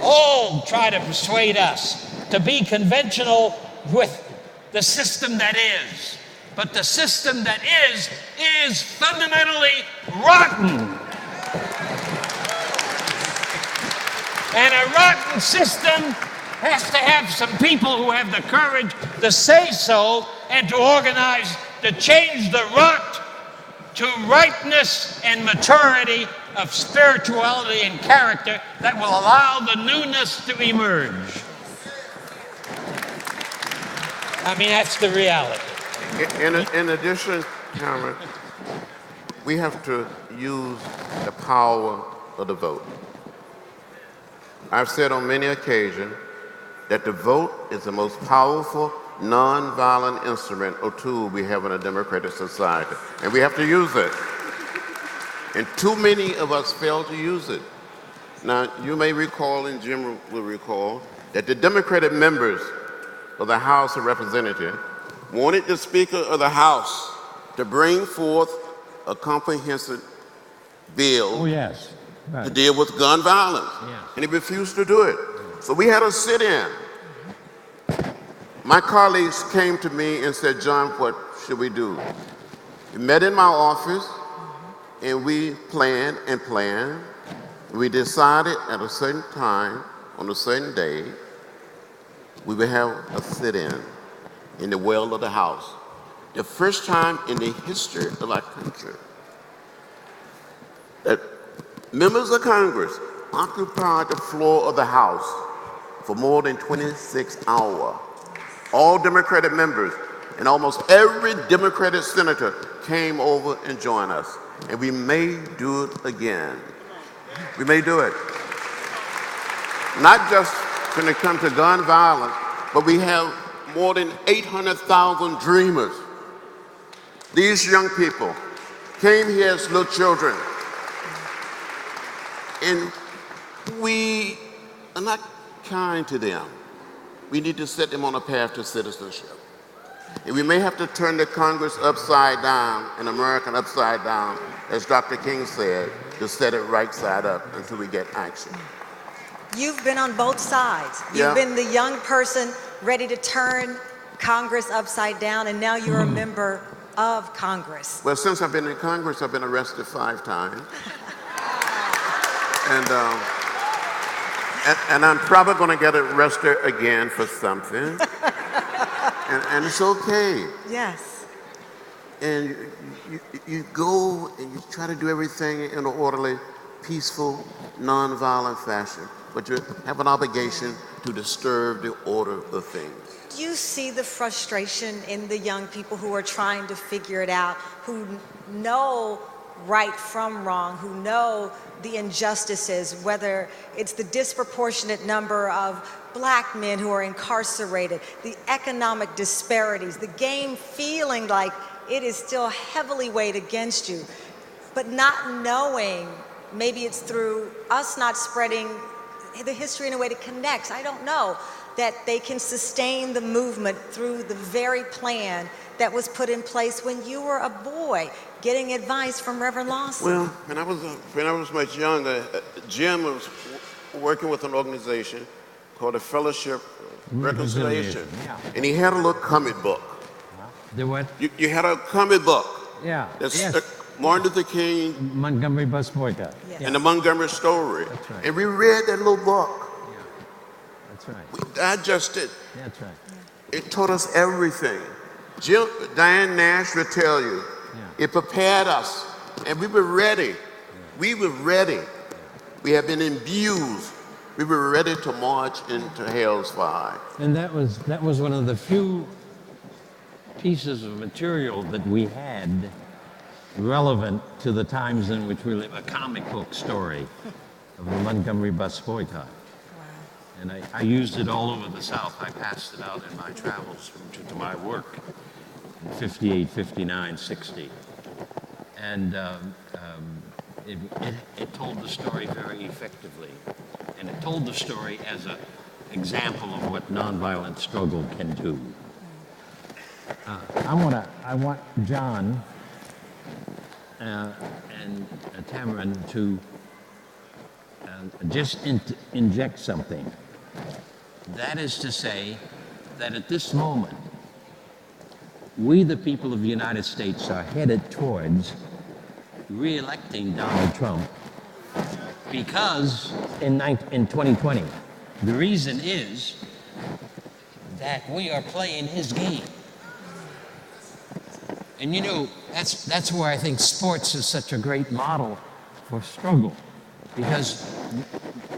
all try to persuade us to be conventional with the system that is. But the system that is fundamentally rotten. And a rotten system has to have some people who have the courage to say so and to organize to change the rot to rightness and maturity of spirituality and character that will allow the newness to emerge. I mean, that's the reality. In addition, Cameron, we have to use the power of the vote. I've said on many occasions that the vote is the most powerful nonviolent instrument or tool we have in a democratic society, and we have to use it. And too many of us fail to use it. Now, you may recall, and Jim will recall, that the Democratic members of the House of Representatives wanted the Speaker of the House to bring forth a comprehensive bill to deal with gun violence, and he refused to do it. So we had a sit-in. My colleagues came to me and said, John, what should we do? We met in my office, and we planned and planned. We decided at a certain time, on a certain day, we would have a sit-in in the well of the House. The first time in the history of our country that members of Congress occupied the floor of the House for more than 26 hours. All Democratic members and almost every Democratic senator came over and joined us. And we may do it again. We may do it. Not just when it comes to gun violence, but we have more than 800,000 dreamers. These young people came here as little children. And we are not kind to them. We need to set them on a path to citizenship. And we may have to turn the Congress upside down and America upside down, as Dr. King said, to set it right side up until we get action. You've been on both sides. You've been the young person ready to turn Congress upside down, and now you're a member of Congress. Well, since I've been in Congress, I've been arrested 5 times. And I'm probably going to get arrested again for something. and it's okay. Yes. And you go and you try to do everything in an orderly, peaceful, nonviolent fashion, but you have an obligation to disturb the order of things. Do you see the frustration in the young people who are trying to figure it out, who know right from wrong, who know the injustices, whether it's the disproportionate number of black men who are incarcerated, the economic disparities, the game feeling like it is still heavily weighed against you, but not knowing, maybe it's through us not spreading the history in a way that connects, I don't know, that they can sustain the movement through the very plan that was put in place when you were a boy, getting advice from Reverend Lawson. Well, when I was much younger, Jim working with an organization called the Fellowship Reconciliation. Yeah. And he had a little comic book. The what? You had a comic book. Yeah. That's Yes. Martin Luther King Montgomery bus boycott. and the Montgomery story. That's right. And we read that little book. That's right. We digested. That's right. It taught us everything. Diane Nash will tell you, it prepared us, and we were ready. We were ready. We have been imbued. We were ready to march into hell's fire. And that was one of the few pieces of material that we had relevant to the times in which we live, a comic book story of the Montgomery bus boycott. And I used it all over the South. I passed it out in my travels to my work in 58, 59, 60. And it told the story very effectively. And it told the story as an example of what nonviolent struggle can do. I want John and Tamron to just inject something. That is to say that at this moment, we, the people of the United States, are headed towards re-electing Donald Trump because in 2020, the reason is that we are playing his game. And you know, that's where I think sports is such a great model for struggle, because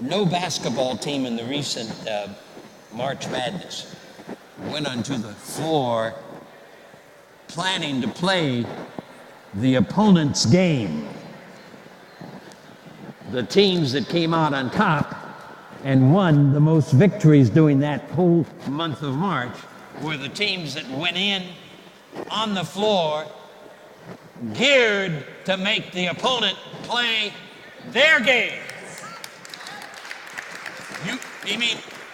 no basketball team in the recent March Madness went onto the floor planning to play the opponent's game. The teams that came out on top and won the most victories during that whole month of March were the teams that went in on the floor geared to make the opponent play their game.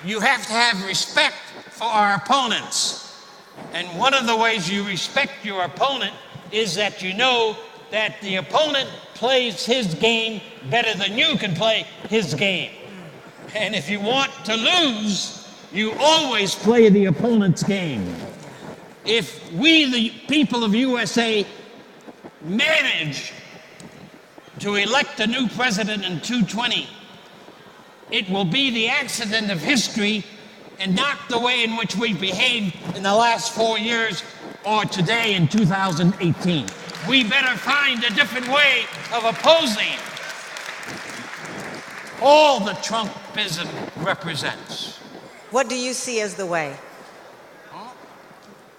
You have to have respect for our opponents. And one of the ways you respect your opponent is that you know that the opponent plays his game better than you can play his game. And if you want to lose, you always play the opponent's game. If we, the people of USA, manage to elect a new president in 2020, it will be the accident of history and not the way in which we behaved in the last 4 years or today in 2018. We better find a different way of opposing all that Trumpism represents. What do you see as the way?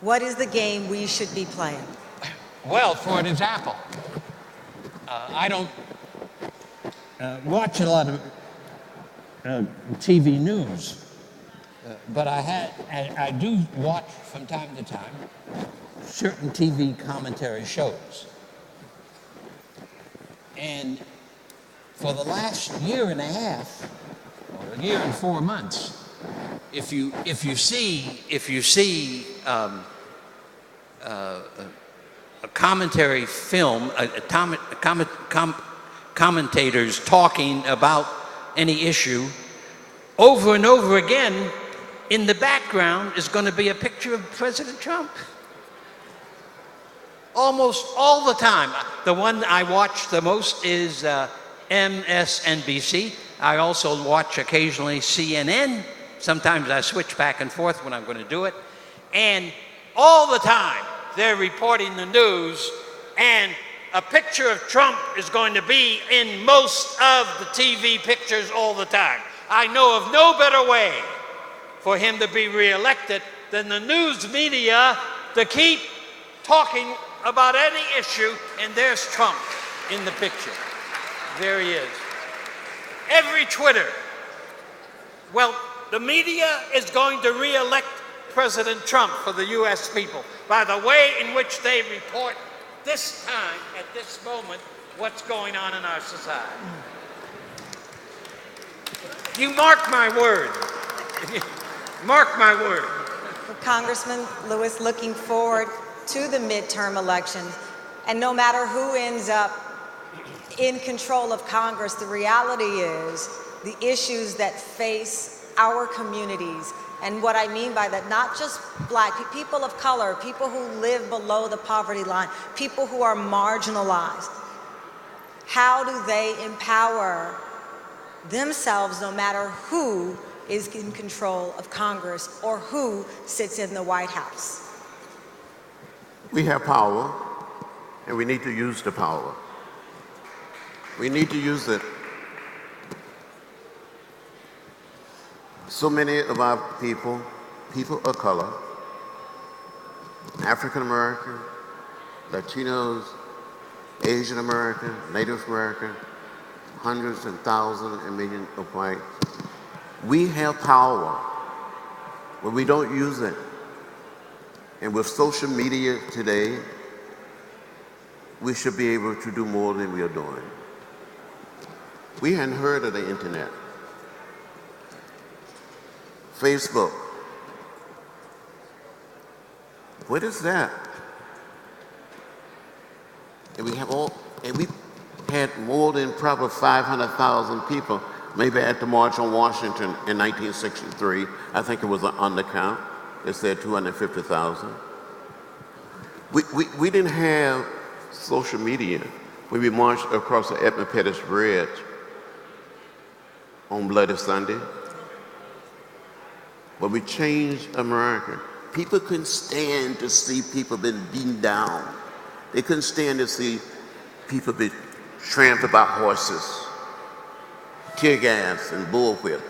What is the game we should be playing? Well, for an example, I don't watch a lot of TV news, but I do watch from time to time certain TV commentary shows. And for the last year and a half, or a year and 4 months, if you see a commentary film, commentators talking about any issue, over and over again, in the background is going to be a picture of President Trump. Almost all the time. The one I watch the most is MSNBC. I also watch occasionally CNN. Sometimes I switch back and forth when I'm going to do it. And all the time, they're reporting the news, and a picture of Trump is going to be in most of the TV pictures all the time. I know of no better way for him to be reelected than the news media to keep talking about any issue, and there's Trump in the picture. There he is. Every Twitter. Well, the media is going to reelect President Trump for the U.S. people by the way in which they report this time, at this moment, what's going on in our society. You mark my word. Mark my word. Well, Congressman Lewis, looking forward to the midterm elections, and no matter who ends up in control of Congress, the reality is the issues that face our communities. And what I mean by that, not just black, people of color, people who live below the poverty line, people who are marginalized. How do they empower themselves no matter who is in control of Congress or who sits in the White House? We have power, and we need to use the power. We need to use it. So many of our people of color, African American, Latinos, Asian American, Native American, hundreds and thousands and millions of whites, we have power, but we don't use it. And with social media today, we should be able to do more than we are doing. We hadn't heard of the internet. Facebook. What is that? And we had more than probably 500,000 people, maybe at the March on Washington in 1963. I think it was an undercount. It said 250,000. We didn't have social media when we marched across the Edelman Pettus Bridge on Bloody Sunday. But we changed America. People couldn't stand to see people being beaten down. They couldn't stand to see people be trampled by horses, tear gas, and bullwhips.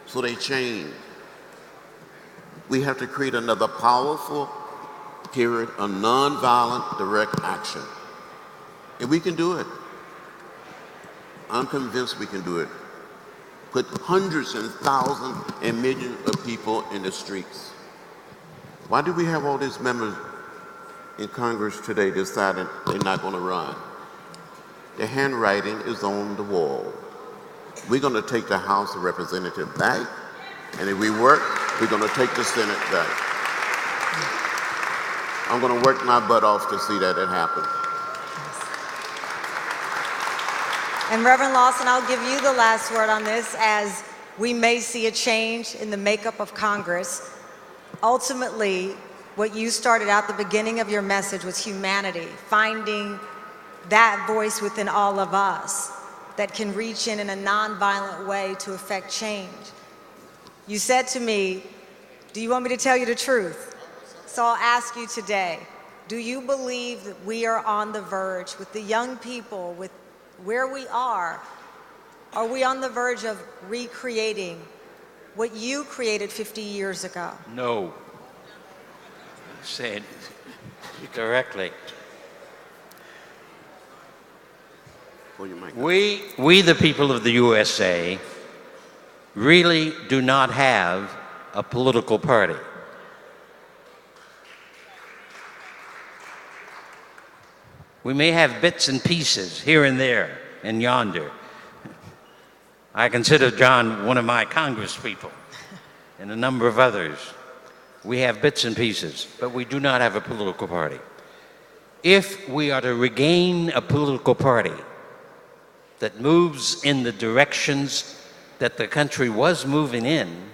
So they changed. We have to create another powerful period of nonviolent direct action. And we can do it. I'm convinced we can do it. Put hundreds and thousands and millions of people in the streets. Why do we have all these members in Congress today deciding they're not going to run? The handwriting is on the wall. We're going to take the House of Representatives back, and if we work, we're going to take the Senate back. I'm going to work my butt off to see that it happens. And Reverend Lawson, I'll give you the last word on this, as we may see a change in the makeup of Congress. Ultimately, what you started out the beginning of your message was humanity, finding that voice within all of us that can reach in a nonviolent way to affect change. You said to me, do you want me to tell you the truth? So I'll ask you today, do you believe that we are on the verge with the young people, with where we are we on the verge of recreating what you created 50 years ago? No. Say it correctly. We, the people of the USA, really do not have a political party. We may have bits and pieces here and there and yonder. I consider John one of my congresspeople and a number of others. We have bits and pieces, but we do not have a political party. If we are to regain a political party that moves in the directions that the country was moving in,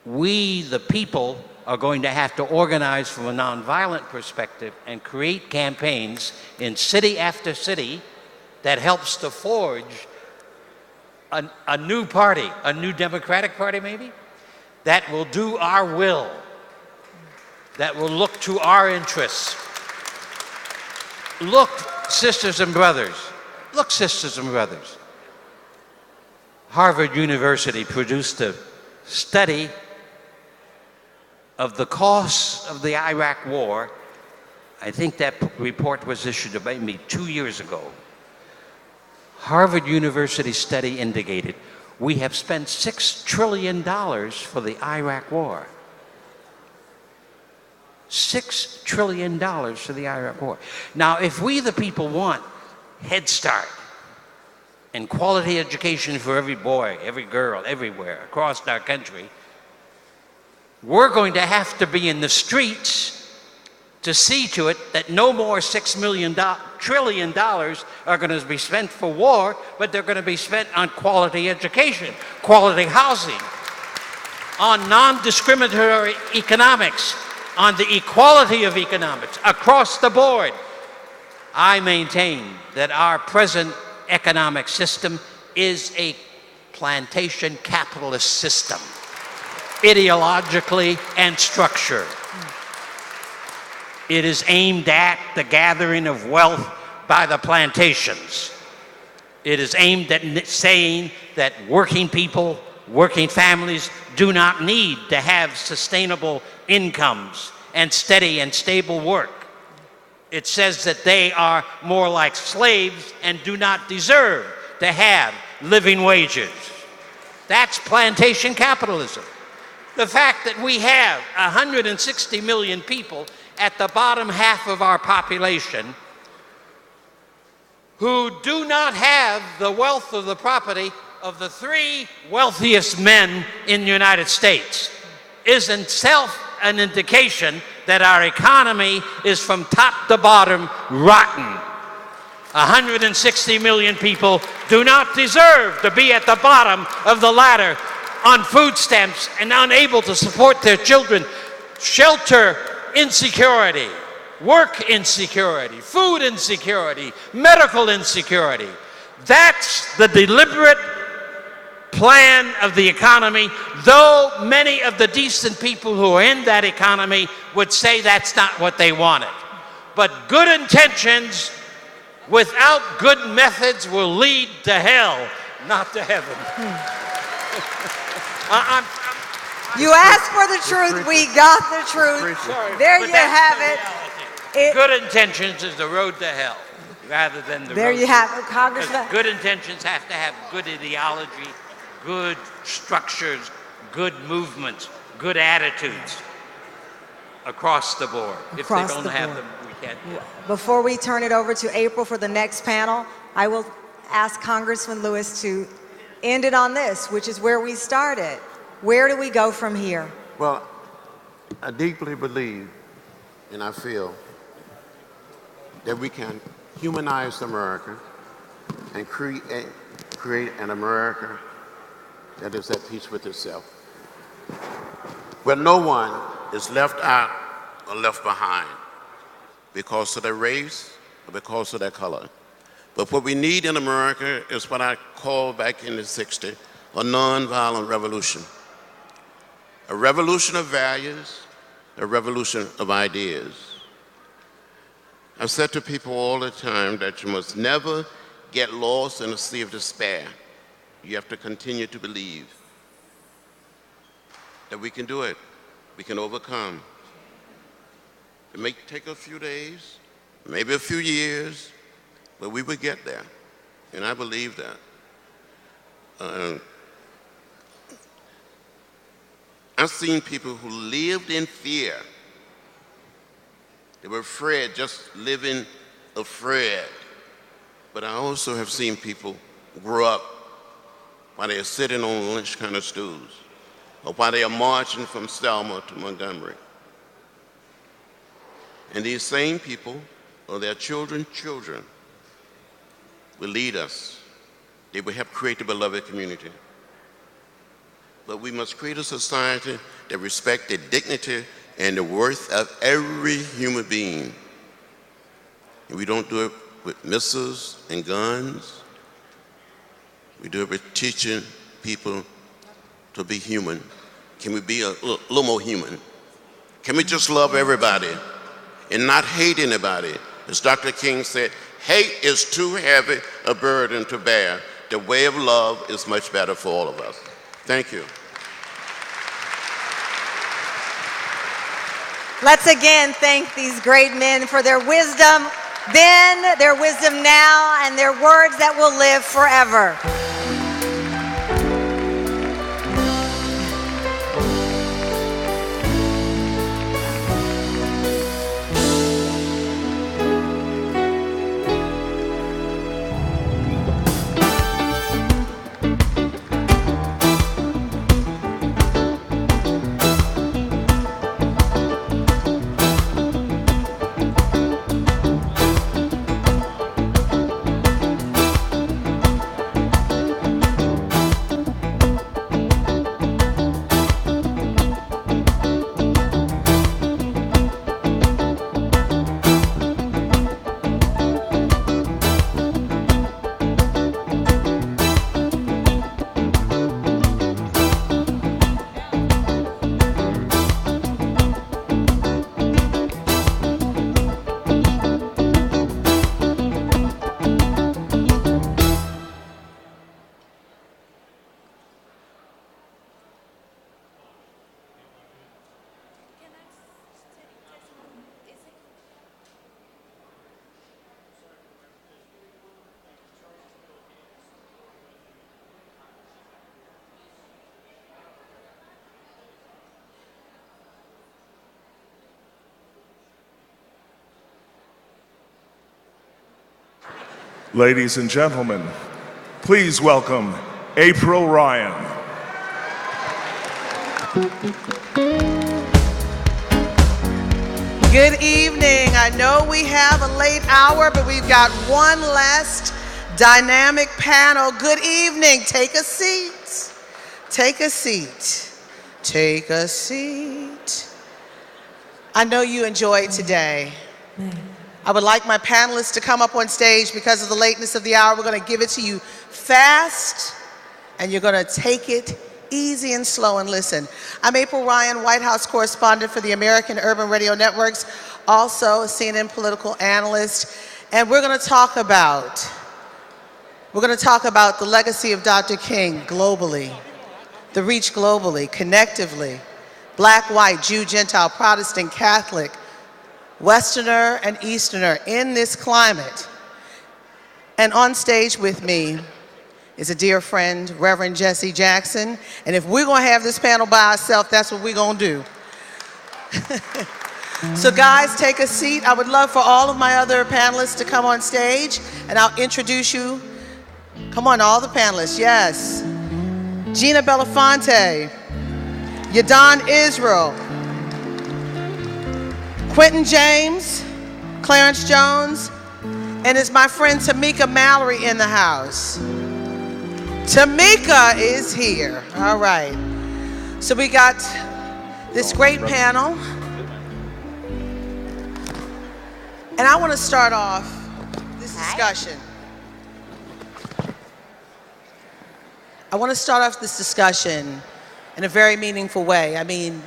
we, the people, are going to have to organize from a nonviolent perspective and create campaigns in city after city that helps to forge a new party, a new Democratic Party maybe, that will do our will, that will look to our interests. Look, sisters and brothers, Harvard University produced a study of the costs of the Iraq War. I think that report was issued about maybe 2 years ago. Harvard University study indicated we have spent $6 trillion for the Iraq War. $6 trillion for the Iraq War. Now, if we, the people, want Head Start and quality education for every boy, every girl, everywhere across our country, we're going to have to be in the streets to see to it that no more $6 trillion are going to be spent for war, but they're going to be spent on quality education, quality housing, on non-discriminatory economics, on the equality of economics across the board. I maintain that our present economic system is a plantation capitalist system, ideologically and structured. It is aimed at the gathering of wealth by the plantations. It is aimed at saying that working people, working families do not need to have sustainable incomes and steady and stable work. It says that they are more like slaves and do not deserve to have living wages. That's plantation capitalism. The fact that we have 160 million people at the bottom half of our population who do not have the wealth of the property of the 3 wealthiest men in the United States is in itself an indication that our economy is from top to bottom rotten. 160 million people do not deserve to be at the bottom of the ladder on food stamps and unable to support their children. Shelter insecurity, work insecurity, food insecurity, medical insecurity. That's the deliberate plan of the economy, though many of the decent people who are in that economy would say that's not what they wanted. But good intentions without good methods will lead to hell, not to heaven. You asked for the truth, we got the truth. There you have it. Good intentions is the road to hell, rather than the There road you to have it, Congressman. Good intentions have to have good ideology, good structures, good movements, good attitudes across the board. Across if they the don't have board. them, we can't do it. Before we turn it over to April for the next panel, I will ask Congressman Lewis to end it on this, which is where we started. Where do we go from here? Well, I deeply believe and I feel that we can humanize America and create an America that is at peace with itself, where no one is left out or left behind because of their race or because of their color. But what we need in America is what I called back in the 60s a nonviolent revolution. A revolution of values, a revolution of ideas. I've said to people all the time that you must never get lost in a sea of despair. You have to continue to believe that we can do it, we can overcome. It may take a few days, maybe a few years, but we will get there, and I believe that. I've seen people who lived in fear. They were afraid, just living afraid. But I also have seen people grow up while they're sitting on lunch kind of stools, or while they are marching from Selma to Montgomery. And these same people, or their children, will lead us. They will help create the beloved community. But we must create a society that respects the dignity and the worth of every human being. And we don't do it with missiles and guns. We do it with teaching people to be human. Can we be a little more human? Can we just love everybody and not hate anybody? As Dr. King said, hate is too heavy a burden to bear. The way of love is much better for all of us. Thank you. Let's again thank these great men for their wisdom then, their wisdom now, and their words that will live forever. Ladies and gentlemen, please welcome April Ryan. Good evening. I know we have a late hour, but we've got one last dynamic panel. Good evening. Take a seat. Take a seat. Take a seat. I know you enjoyed today. I would like my panelists to come up on stage. Because of the lateness of the hour, we're going to give it to you fast, and you're going to take it easy and slow and listen. I'm April Ryan, White House correspondent for the American Urban Radio Networks, also a CNN political analyst, and we're going to talk about the legacy of Dr. King globally, the reach globally, connectively, Black, white, Jew, Gentile, Protestant, Catholic, Westerner and Easterner in this climate. And on stage with me is a dear friend, Reverend Jesse Jackson. And if we're gonna have this panel by ourselves, that's what we're gonna do. So guys, take a seat. I would love for all of my other panelists to come on stage, and I'll introduce you. Come on, all the panelists, yes. Gina Belafonte, Yadon Israel, Quentin James, Clarence Jones, and it's my friend Tamika Mallory in the house. Tamika is here. All right. So we got this great panel. And I want to start off this discussion. I want to start off this discussion in a very meaningful way. I mean,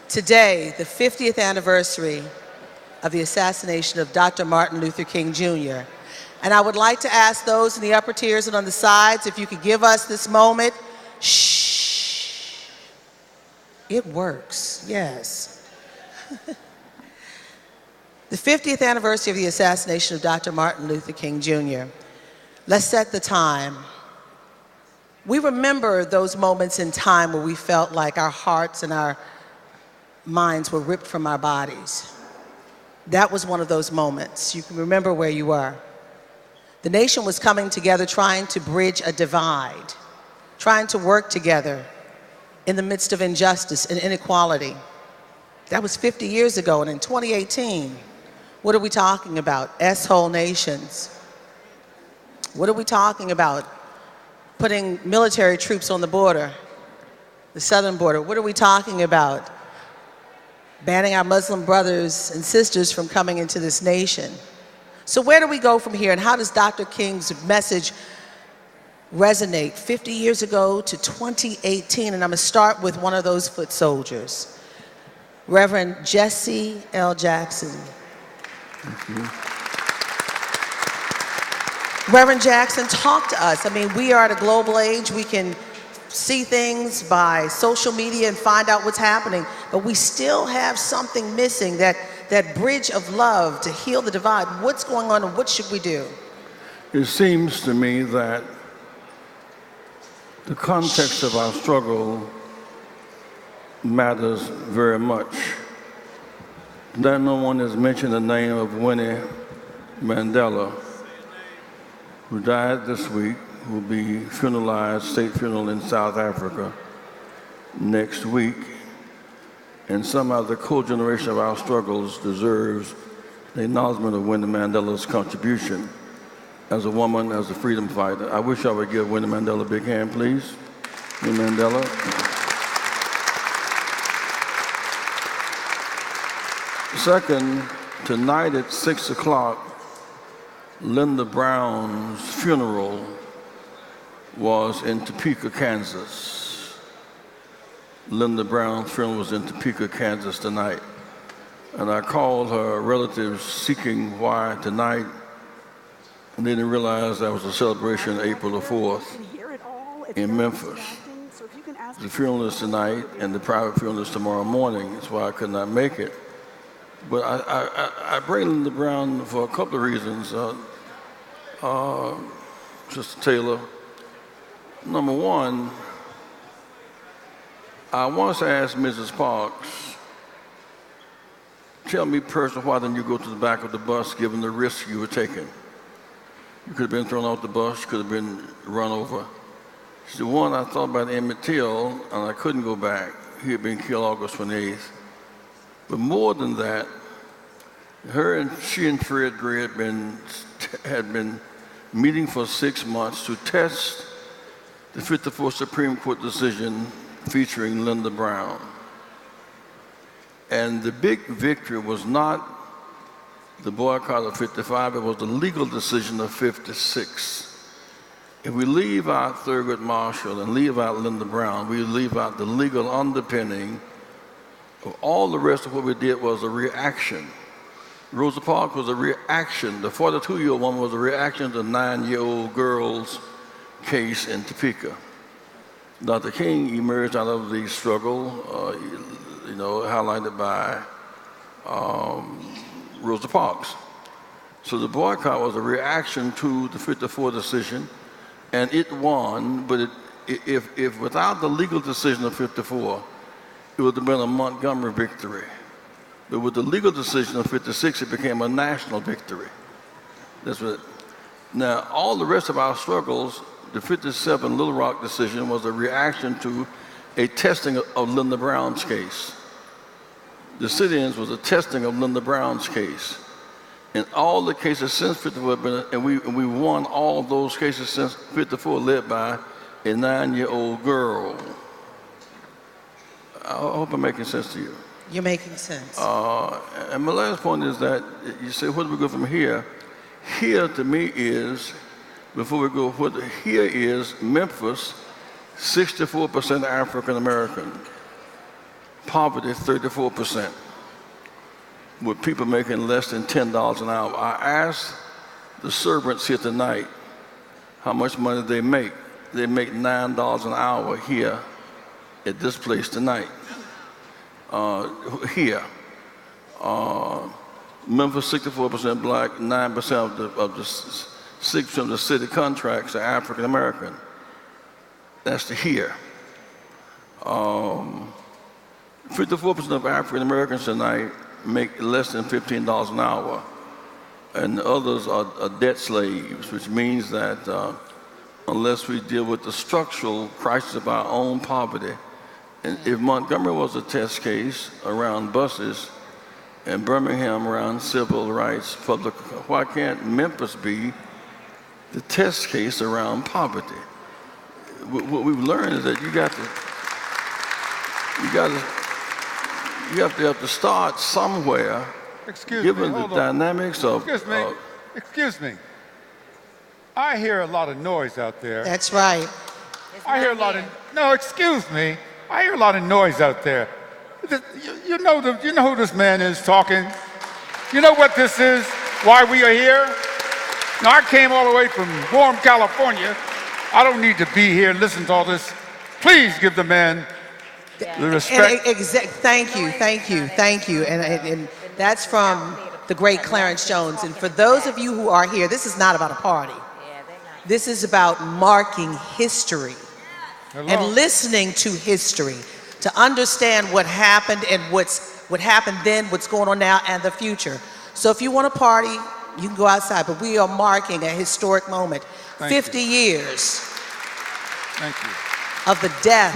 today, the 50th anniversary of the assassination of Dr. Martin Luther King Jr. And I would like to ask those in the upper tiers and on the sides if you could give us this moment. Shh. It works, yes. The 50th anniversary of the assassination of Dr. Martin Luther King Jr. Let's set the time. We remember those moments in time where we felt like our hearts and our minds were ripped from our bodies. That was one of those moments. You can remember where you were. The nation was coming together, trying to bridge a divide, trying to work together in the midst of injustice and inequality. That was 50 years ago, and in 2018, what are we talking about? S-hole nations. What are we talking about? Putting military troops on the border, the southern border. What are we talking about? Banning our Muslim brothers and sisters from coming into this nation. So where do we go from here, and how does Dr. King's message resonate 50 years ago to 2018? And I'm gonna start with one of those foot soldiers, Reverend Jesse L. Jackson. Thank you. Reverend Jackson, talk to us. I mean, we are at a global age. We can see things by social media and find out what's happening, but we still have something missing, that bridge of love to heal the divide. What's going on, and what should we do? It seems to me that the context of our struggle matters very much. That no one has mentioned the name of Winnie Mandela, who died this week, will be funeralized, state funeral in South Africa next week. And somehow the co-generation of our struggles deserves the acknowledgement of Winnie Mandela's contribution as a woman, as a freedom fighter. I wish I would give Winnie Mandela a big hand, please. Winnie Mandela. Second, tonight at 6 o'clock, Linda Brown's funeral was in Topeka, Kansas. Linda Brown's funeral was in Topeka, Kansas tonight. And I called her relatives seeking why tonight, and they didn't realize that was a celebration April the 4th in Memphis. The funeral is tonight, and the private funeral is tomorrow morning. That's why I could not make it. But I bring Linda Brown for a couple of reasons. Sister Taylor, number one, I once asked Mrs. Parks, tell me personally, why didn't you go to the back of the bus given the risk you were taking? You could have been thrown off the bus, you could have been run over. She said, one, I thought about Emmett Till, and I couldn't go back. He had been killed August 28th. But more than that, she and Fred Gray had been meeting for 6 months to test the 54th Supreme Court decision featuring Linda Brown. And the big victory was not the boycott of 55, it was the legal decision of 56. If we leave out Thurgood Marshall and leave out Linda Brown, we leave out the legal underpinning of all the rest of what we did was a reaction. Rosa Parks was a reaction. The 42-year-old woman was a reaction to the 9-year-old girl's case in Topeka. Dr. King emerged out of the struggle, highlighted by Rosa Parks. So the boycott was a reaction to the 54 decision, and it won, but if without the legal decision of 54, it would have been a Montgomery victory. But with the legal decision of 56, it became a national victory. That's what. Now, all the rest of our struggles, the 57 Little Rock decision was a reaction to a testing of Linda Brown's case. The sit-ins was a testing of Linda Brown's case. And all the cases since 54 have been, and we won all those cases since 54 led by a 9-year-old girl. I hope I'm making sense to you. You're making sense. And my last point is that you say, where do we go from here? Here to me is, before we go, here is Memphis, 64% African American, poverty 34%, with people making less than $10 an hour. I asked the servants here tonight how much money they make. They make $9 an hour here at this place tonight. Here. Memphis, 64% black, 9% of the 6% of the city contracts are African American. That's the here. 54% of African Americans tonight make less than $15 an hour, and the others are debt slaves, which means that unless we deal with the structural crisis of our own poverty, and if Montgomery was a test case around buses and Birmingham around civil rights, public, why can't Memphis be the test case around poverty? What we've learned is that you have to start somewhere. Given the dynamics of. Excuse me. I hear a lot of noise out there. That's right. I hear a lot of. No, excuse me. I hear a lot of noise out there. You know who this man is talking? You know what this is? Why we are here? Now, I came all the way from warm California. I don't need to be here and listen to all this. Please give the man the respect. Thank you. And that's from the great Clarence Jones. And for those of you who are here, this is not about a party. This is about marking history and listening to history to understand what happened and what happened then, what's going on now, and the future. So if you want to party, you can go outside, but we are marking a historic moment. 50 years of the death,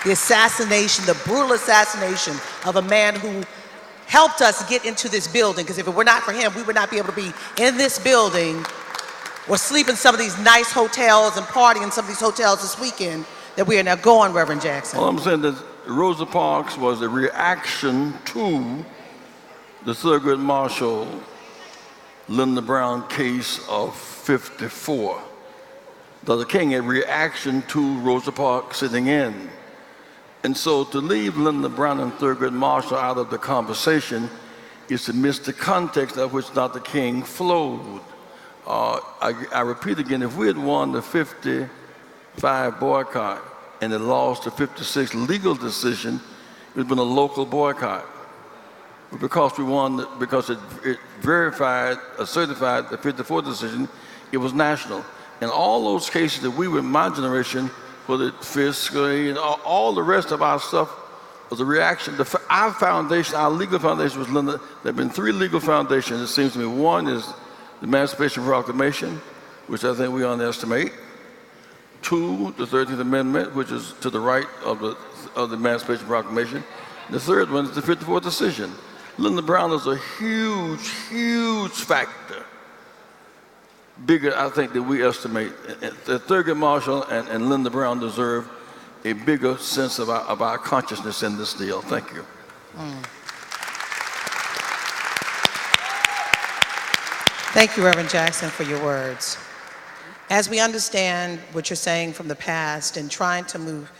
the assassination, the brutal assassination of a man who helped us get into this building, because if it were not for him, we would not be able to be in this building or sleep in some of these nice hotels and party in some of these hotels this weekend that we are now going, Reverend Jackson. Well, I'm saying that Rosa Parks was a reaction to the Thurgood Marshall, Linda Brown case of 54. Dr. King, a reaction to Rosa Parks sitting in. And so to leave Linda Brown and Thurgood Marshall out of the conversation is to miss the context of which Dr. King flowed. I repeat again, if we had won the 55 boycott and had lost the 56 legal decision, it would have been a local boycott. But because we won, because it verified, certified the 54 decision, it was national. And all those cases that we were in my generation, whether fiscally and all the rest of our stuff, was a reaction. Our foundation, our legal foundation was Linda. There have been 3 legal foundations, it seems to me. One is the Emancipation Proclamation. which I think we underestimate. 2, the 13th Amendment, which is to the right of the Emancipation Proclamation. The third one is the 54th decision. Lyndon Brown is a huge, huge factor. Bigger, I think, than we estimate. Thurgood Marshall and Lyndon Brown deserve a bigger sense of our consciousness in this deal. Thank you. Thank you, Reverend Jackson, for your words. As we understand what you're saying from the past and trying to move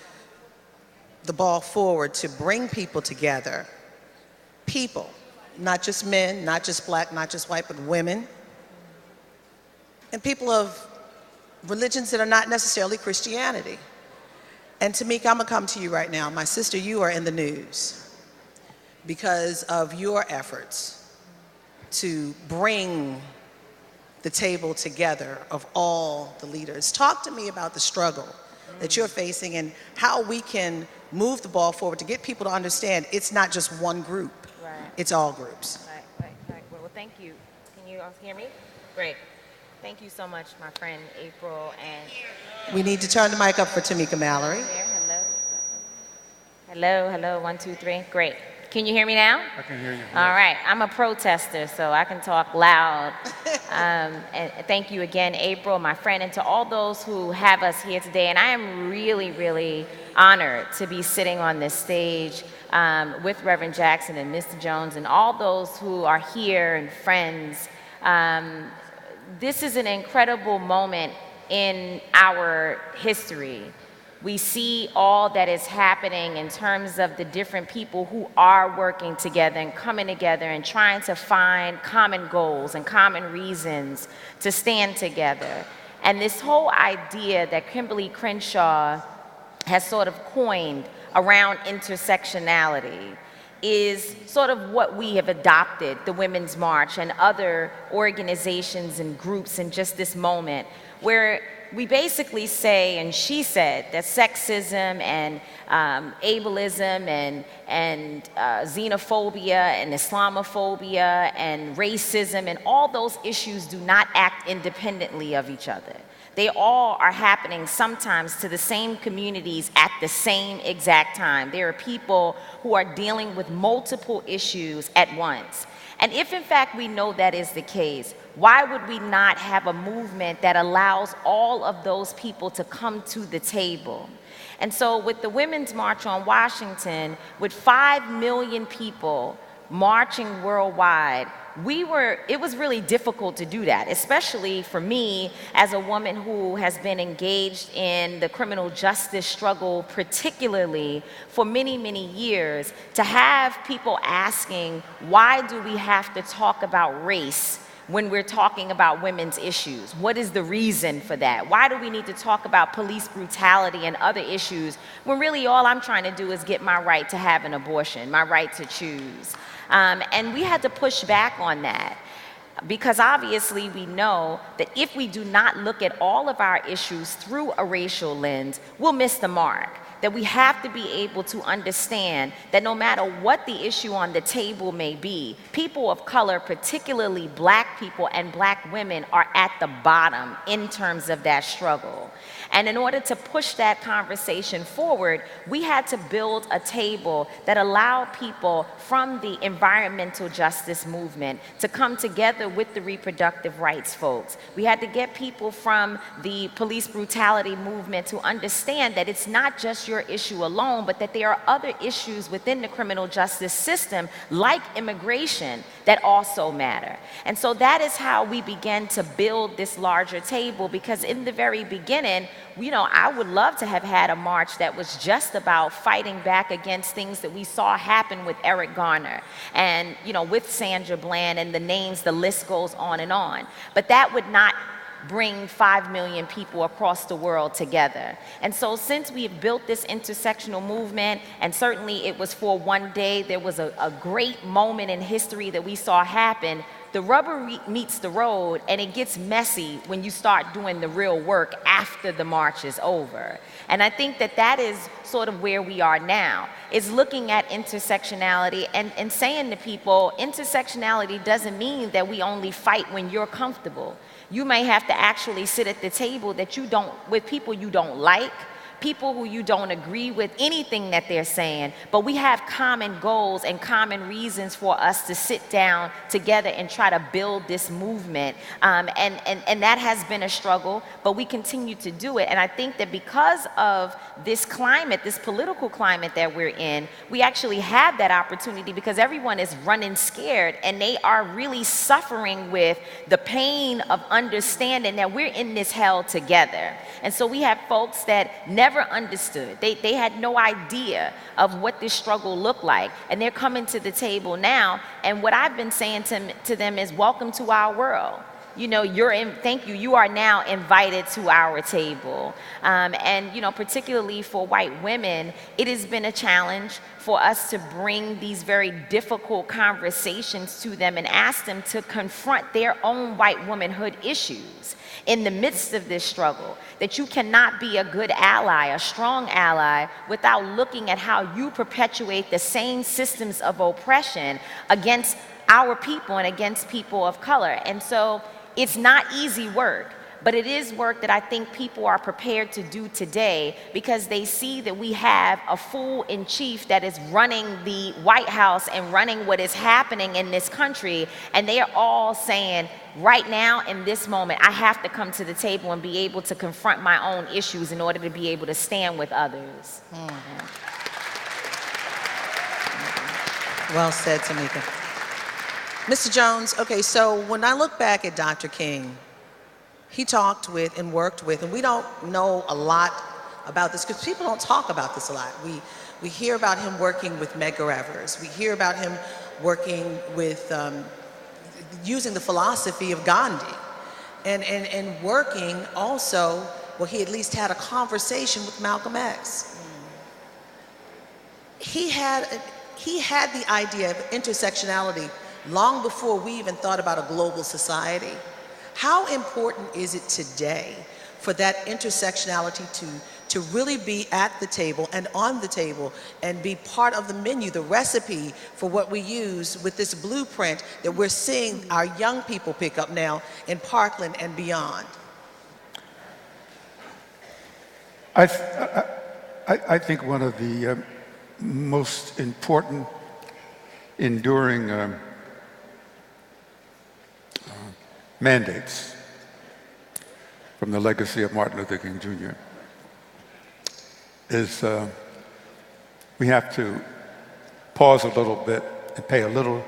the ball forward to bring people together, people, not just men, not just black, not just white, but women, and people of religions that are not necessarily Christianity. And Tamika, I'm gonna come to you right now. My sister, you are in the news because of your efforts to bring the table together of all the leaders. Talk to me about the struggle that you're facing and how we can move the ball forward to get people to understand it's not just one group, it's all groups. Right. Well, thank you. Can you all hear me? Great. Thank you so much, my friend April. And We need to turn the mic up for Tamika Mallory. Hello, 1, 2, 3. Great. Can you hear me now? I can hear you. All right. I'm a protester, so I can talk loud. And thank you again, April, my friend, and to all those who have us here today. And I am really, really honored to be sitting on this stage with Reverend Jackson and Mr. Jones and all those who are here and friends. This is an incredible moment in our history. We see all that is happening in terms of the different people who are working together and coming together and trying to find common goals and common reasons to stand together. And this whole idea that Kimberly Crenshaw has sort of coined around intersectionality is sort of what we have adopted, the Women's March and other organizations and groups in just this moment, where we basically say, and she said, that sexism and ableism and xenophobia and Islamophobia and racism and all those issues do not act independently of each other. They all are happening sometimes to the same communities at the same exact time. There are people who are dealing with multiple issues at once. And if in fact we know that is the case, why would we not have a movement that allows all of those people to come to the table? And so with the Women's March on Washington, with 5 million people marching worldwide, it was really difficult to do that, especially for me as a woman who has been engaged in the criminal justice struggle, particularly for many, many years, to have people asking, why do we have to talk about race when we're talking about women's issues? What is the reason for that? Why do we need to talk about police brutality and other issues when really all I'm trying to do is get my right to have an abortion, my right to choose? And we had to push back on that because obviously we know that if we do not look at all of our issues through a racial lens, we'll miss the mark. That we have to be able to understand that no matter what the issue on the table may be, people of color, particularly black people and black women, are at the bottom in terms of that struggle. And in order to push that conversation forward, we had to build a table that allowed people from the environmental justice movement to come together with the reproductive rights folks. We had to get people from the police brutality movement to understand that it's not just your issue alone, but that there are other issues within the criminal justice system, like immigration, that also matter. And so that is how we began to build this larger table, because in the very beginning, I would love to have had a march that was just about fighting back against things that we saw happen with Eric Garner and, with Sandra Bland and the names, the list goes on and on. But that would not bring 5 million people across the world together. And so since we have built this intersectional movement, and certainly it was for one day, there was a great moment in history that we saw happen, the rubber meets the road, and it gets messy when you start doing the real work after the march is over. And I think that that is sort of where we are now, is looking at intersectionality and saying to people, intersectionality doesn't mean that we only fight when you're comfortable. You may have to actually sit at the table with people you don't like, people who you don't agree with anything that they're saying, but we have common goals and common reasons for us to sit down together and try to build this movement. And that has been a struggle, but we continue to do it. And I think that because of this climate, this political climate that we're in, we actually have that opportunity because everyone is running scared and they are really suffering with the pain of understanding that we're in this hell together. And so we have folks that never understood. They had no idea of what this struggle looked like. And they're coming to the table now. And what I've been saying to them is, welcome to our world. You know, thank you. You are now invited to our table. And, you know, particularly for white women, it has been a challenge for us to bring these very difficult conversations to them and ask them to confront their own white womanhood issues in the midst of this struggle. That you cannot be a good ally, a strong ally, without looking at how you perpetuate the same systems of oppression against our people and against people of color. And so it's not easy work, but it is work that I think people are prepared to do today because they see that we have a fool in chief that is running the White House and running what is happening in this country. And they are all saying, right now, in this moment, I have to come to the table and be able to confront my own issues in order to be able to stand with others. Well said, Tamika. Mr. Jones, okay, so when I look back at Dr. King, he talked with and worked with, and we don't know a lot about this because people don't talk about this a lot. We hear about him working with Medgar Evers. We hear about him working with, using the philosophy of Gandhi and working also, well, he at least had a conversation with Malcolm X. He had the idea of intersectionality long before we even thought about a global society. How important is it today for that intersectionality to really be at the table and on the table and be part of the menu, the recipe for what we use with this blueprint that we're seeing our young people pick up now in Parkland and beyond? I think one of the most important enduring mandates from the legacy of Martin Luther King Jr. is we have to pause a little bit and pay a little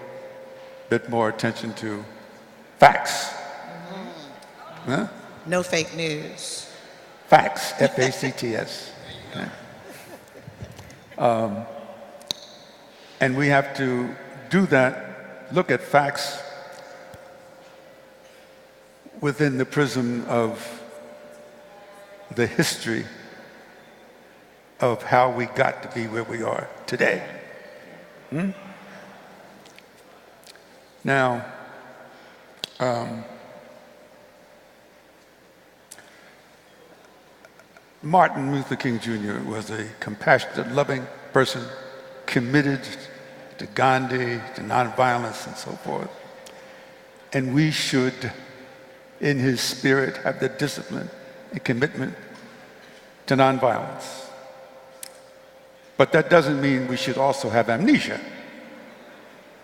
bit more attention to facts. Huh? No fake news. Facts, F-A-C-T-S. Okay. And we have to do that, look at facts within the prism of the history of how we got to be where we are today. Now, Martin Luther King Jr. was a compassionate, loving person, committed to Gandhi, to nonviolence and so forth. And we should, in his spirit, have the discipline and commitment to nonviolence. But that doesn't mean we should also have amnesia,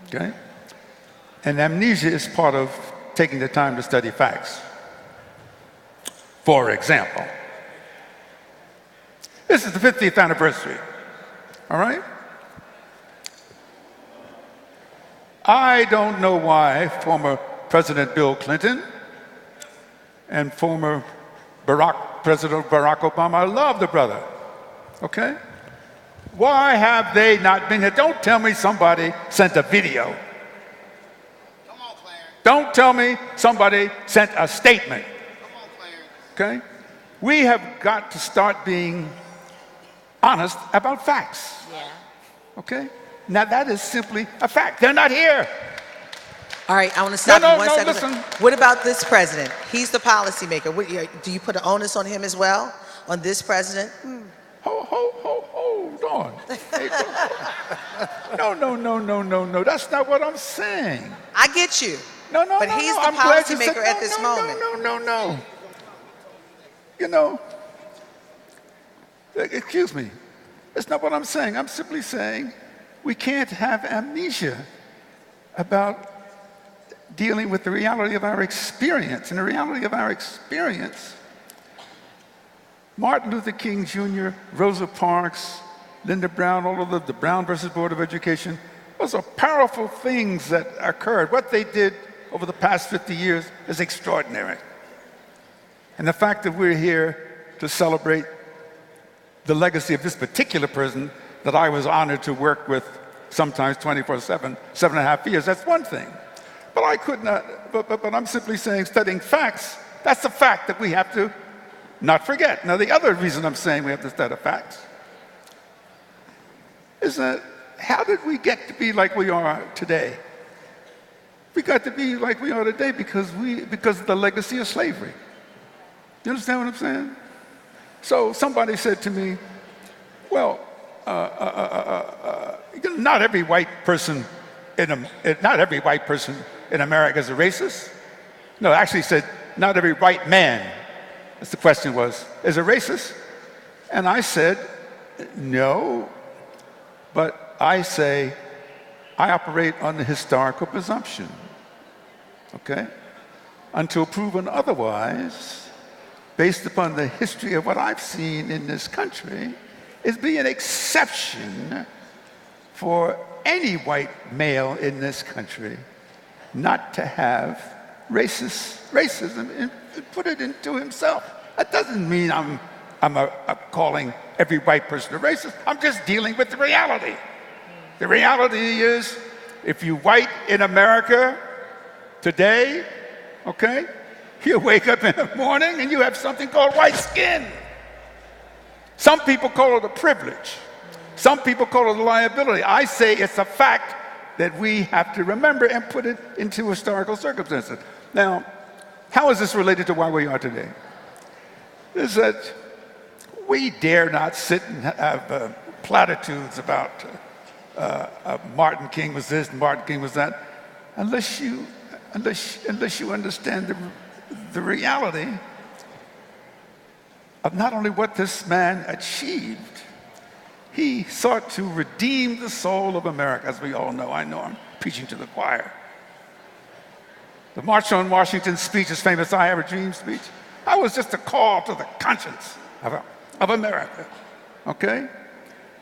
okay? And amnesia is part of taking the time to study facts. For example, this is the 50th anniversary, all right? I don't know why former President Bill Clinton and former President Barack Obama, I love the brother, okay? Why have they not been here? Don't tell me somebody sent a video. Come on, Clarence. Don't tell me somebody sent a statement. Come on, Clarence. Okay? We have got to start being honest about facts. Yeah. Okay? Now that is simply a fact. They're not here. All right, I want to stop No, you one no, second. listen. What about this president? He's the policymaker. Do you put an onus on him as well, on this president? Hold on. No. That's not what I'm saying. I get you. No. But he's the I'm glad you said policymaker at this moment. No. You know, excuse me. That's not what I'm saying. I'm simply saying we can't have amnesia about dealing with the reality of our experience. And the reality of our experience, Martin Luther King Jr., Rosa Parks, Linda Brown, all of the Brown versus Board of Education, those are powerful things that occurred. What they did over the past 50 years is extraordinary. And the fact that we're here to celebrate the legacy of this particular person that I was honored to work with sometimes 24/7, 7.5 years, that's one thing. But I could not, but I'm simply saying studying facts, that's a fact that we have to not forget. Now, the other reason I'm saying we have to study facts is that how did we get to be like we are today? We got to be like we are today because of the legacy of slavery. You understand what I'm saying? So somebody said to me, well, not every white person in America is a racist. No, actually said, not every white man, as the question was, is a racist. And I said, no, but I say, I operate on the historical presumption, okay? Until proven otherwise, based upon the history of what I've seen in this country, is be an exception for any white male in this country not to have racism and put it into himself. That doesn't mean I'm calling every white person a racist. I'm just dealing with the reality. The reality is, if you're white in America today, okay, you wake up in the morning and you have something called white skin. Some people call it a privilege. Some people call it a liability. I say it's a fact that we have to remember and put it into historical circumstances. Now, how is this related to why we are today? Is that we dare not sit and have platitudes about Martin King was this, Martin King was that, unless you understand the reality of not only what this man achieved. He sought to redeem the soul of America, as we all know. I know I'm preaching to the choir. The March on Washington speech, his famous I Have a Dream speech, that was just a call to the conscience of America, okay?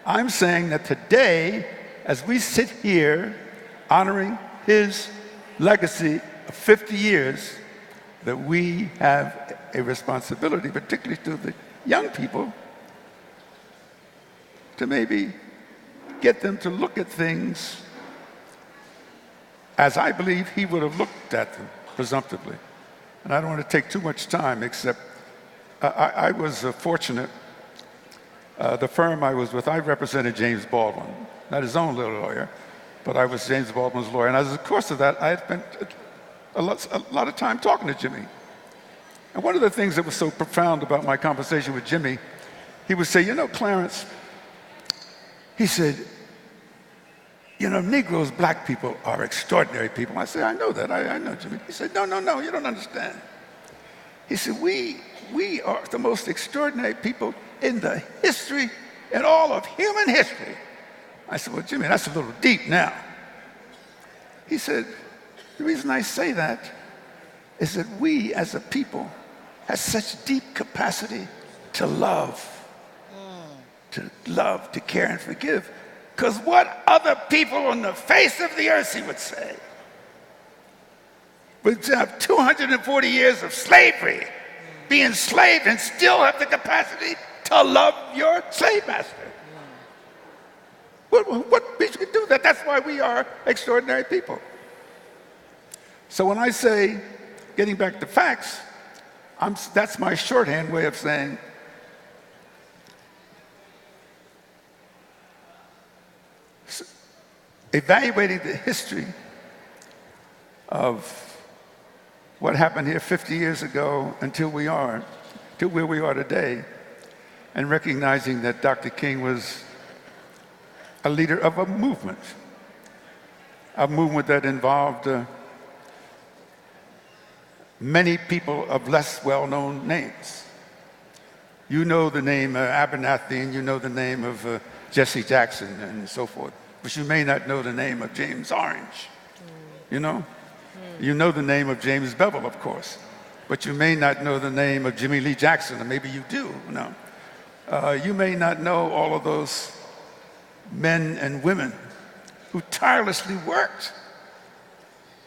I'm saying that today, as we sit here honoring his legacy of 50 years, that we have a responsibility, particularly to the young people, to maybe get them to look at things as I believe he would have looked at them, presumptively. And I don't want to take too much time, except I was fortunate. The firm I was with, I represented James Baldwin, not his own little lawyer, but I was James Baldwin's lawyer. And as a course of that, I had spent a lot of time talking to Jimmy. And one of the things that was so profound about my conversation with Jimmy, he would say, you know, Clarence, he said, you know, Negroes, black people are extraordinary people. I said, I know that, I know, Jimmy. He said, no, you don't understand. He said, we are the most extraordinary people in the history, in all of human history. I said, well, Jimmy, that's a little deep now. He said, the reason I say that is that we as a people have such deep capacity to love, to care and forgive. Because what other people on the face of the earth, he would say, would have 240 years of slavery, be enslaved and still have the capacity to love your slave master. What we should do that? That's why we are extraordinary people. So when I say, getting back to facts, that's my shorthand way of saying, evaluating the history of what happened here 50 years ago until where we are today, and recognizing that Dr. King was a leader of a movement that involved many people of less well-known names. You know the name Abernathy, and you know the name of Jesse Jackson and so forth, but you may not know the name of James Orange, you know? You know the name of James Bevel, of course, but you may not know the name of Jimmy Lee Jackson, or maybe you do, no. You may not know all of those men and women who tirelessly worked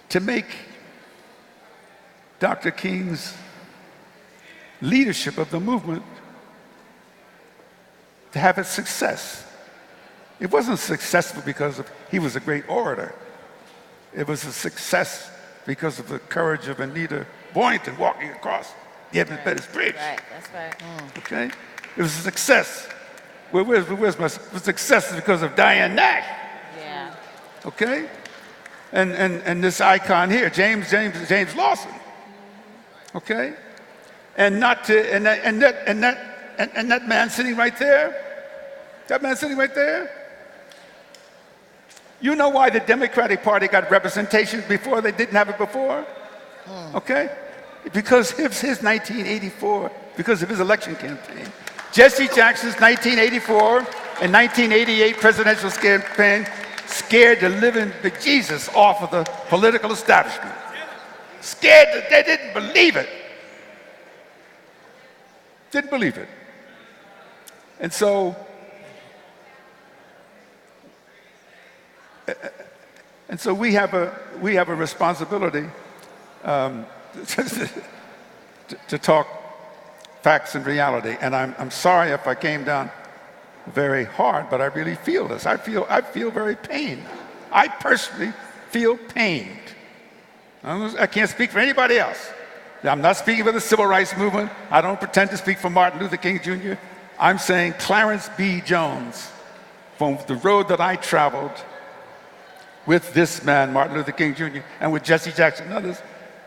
to make Dr. King's leadership of the movement to have its success. It wasn't successful because he was a great orator. It was a success because of the courage of Anita Boynton walking across the Edmund Pettus Bridge. Right, that's right. Okay? It was a success. Where's my success? Is because of Diane Nash. Yeah. Okay? And this icon here, James Lawson. Okay? And that man sitting right there, you know why the Democratic Party got representation before they didn't have it before? Okay? Because of his 1984, because of his election campaign. Jesse Jackson's 1984 and 1988 presidential campaign scared the living bejesus off of the political establishment. Scared that they didn't believe it. Didn't believe it. And so we have a responsibility to talk facts and reality. And I'm sorry if I came down very hard, but I really feel this. I feel very pained. I personally feel pained. I can't speak for anybody else. I'm not speaking for the civil rights movement. I don't pretend to speak for Martin Luther King Jr. I'm saying Clarence B. Jones, from the road that I traveled with this man, Martin Luther King Jr., and with Jesse Jackson and others,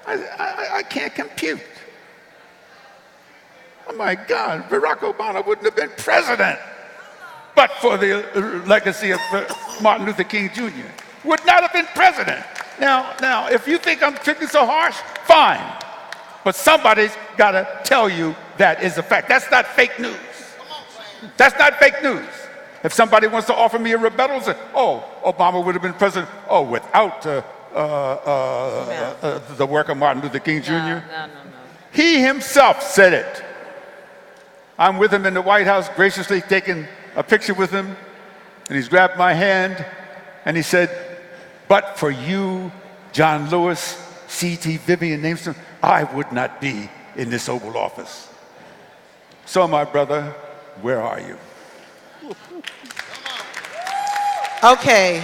I can't compute. Oh my God, Barack Obama wouldn't have been president but for the legacy of Martin Luther King Jr. Would not have been president. Now, if you think I'm picking so harsh, fine. But somebody's got to tell you that is a fact. That's not fake news. That's not fake news. If somebody wants to offer me a rebuttal, say, oh, Obama would have been president, without the work of Martin Luther King Jr. No. He himself said it. I'm with him in the White House, graciously taking a picture with him, and he's grabbed my hand, and he said, but for you, John Lewis, C.T. Vivian Nameston, I would not be in this Oval Office. So, my brother, where are you? Okay,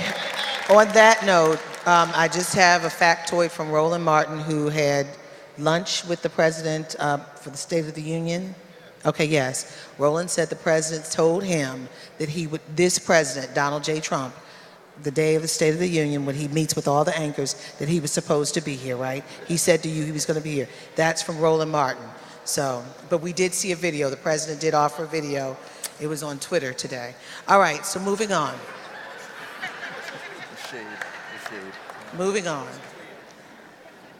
on that note, I just have a factoid from Roland Martin, who had lunch with the president for the State of the Union. Okay, yes. Roland said the president told him that this president, Donald J. Trump, the day of the State of the Union, when he meets with all the anchors, that he was supposed to be here, right? He said to you he was going to be here. That's from Roland Martin. So, but we did see a video. The president did offer a video. It was on Twitter today. All right, so moving on. Moving on.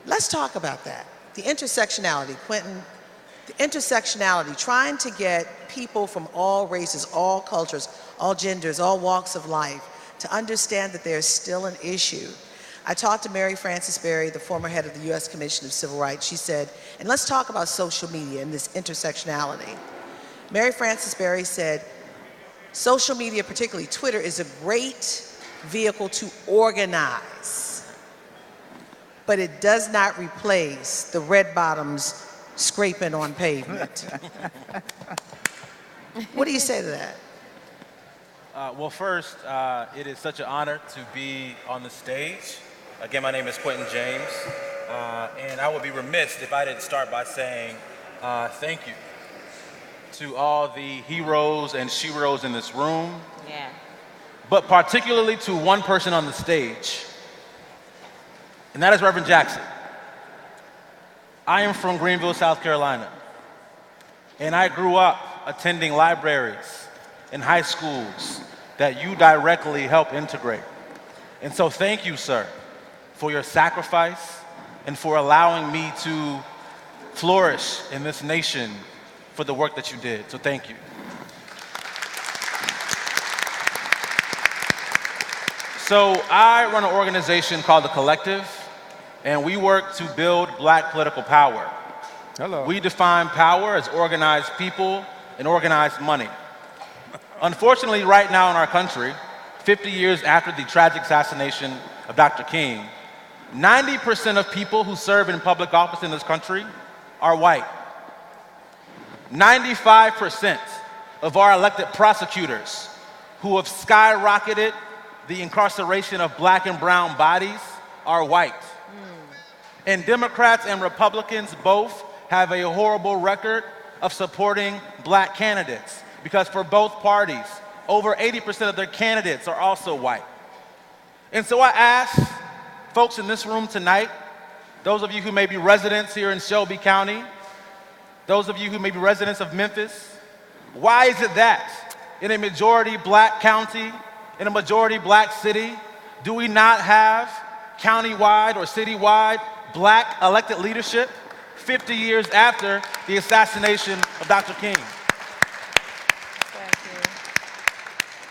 Let's talk about that. The intersectionality, Quentin. The intersectionality, trying to get people from all races, all cultures, all genders, all walks of life to understand that there's still an issue. I talked to Mary Frances Berry, the former head of the U.S. Commission of Civil Rights. She said, and let's talk about social media and this intersectionality. Mary Frances Berry said, social media, particularly Twitter, is a great vehicle to organize, but it does not replace the red bottoms scraping on pavement. What do you say to that? Well, first, it is such an honor to be on the stage. Again, my name is Quentin James, and I would be remiss if I didn't start by saying thank you to all the heroes and sheroes in this room, but particularly to one person on the stage. and that is Reverend Jackson. I am from Greenville, South Carolina, and I grew up attending libraries and high schools that you directly help integrate. And so thank you, sir, for your sacrifice and for allowing me to flourish in this nation for the work that you did. So thank you. So I run an organization called The Collective, and we work to build Black political power. Hello. We define power as organized people and organized money. Unfortunately, right now in our country, 50 years after the tragic assassination of Dr. King, 90% of people who serve in public office in this country are white. 95% of our elected prosecutors who have skyrocketed the incarceration of Black and brown bodies are white. And Democrats and Republicans both have a horrible record of supporting Black candidates, because for both parties, over 80% of their candidates are also white. And so I ask folks in this room tonight, those of you who may be residents here in Shelby County, those of you who may be residents of Memphis, why is it that in a majority Black county, in a majority Black city, do we not have countywide or citywide Black elected leadership 50 years after the assassination of Dr. King?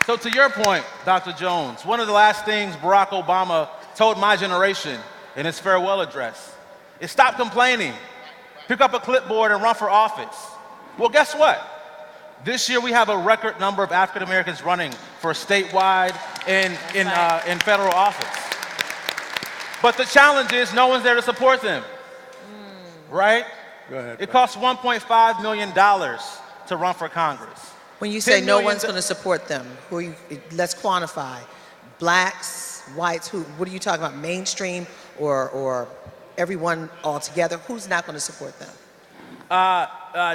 So to your point, Dr. Jones, one of the last things Barack Obama told my generation in his farewell address is stop complaining, pick up a clipboard and run for office. Well, guess what? This year we have a record number of African Americans running for statewide and federal office. But the challenge is no one's there to support them, right? Go ahead. It costs $1.5 million to run for Congress. When you say no one's going to support them, let's quantify. Blacks, whites, what are you talking about? Mainstream or everyone altogether? Who's not going to support them?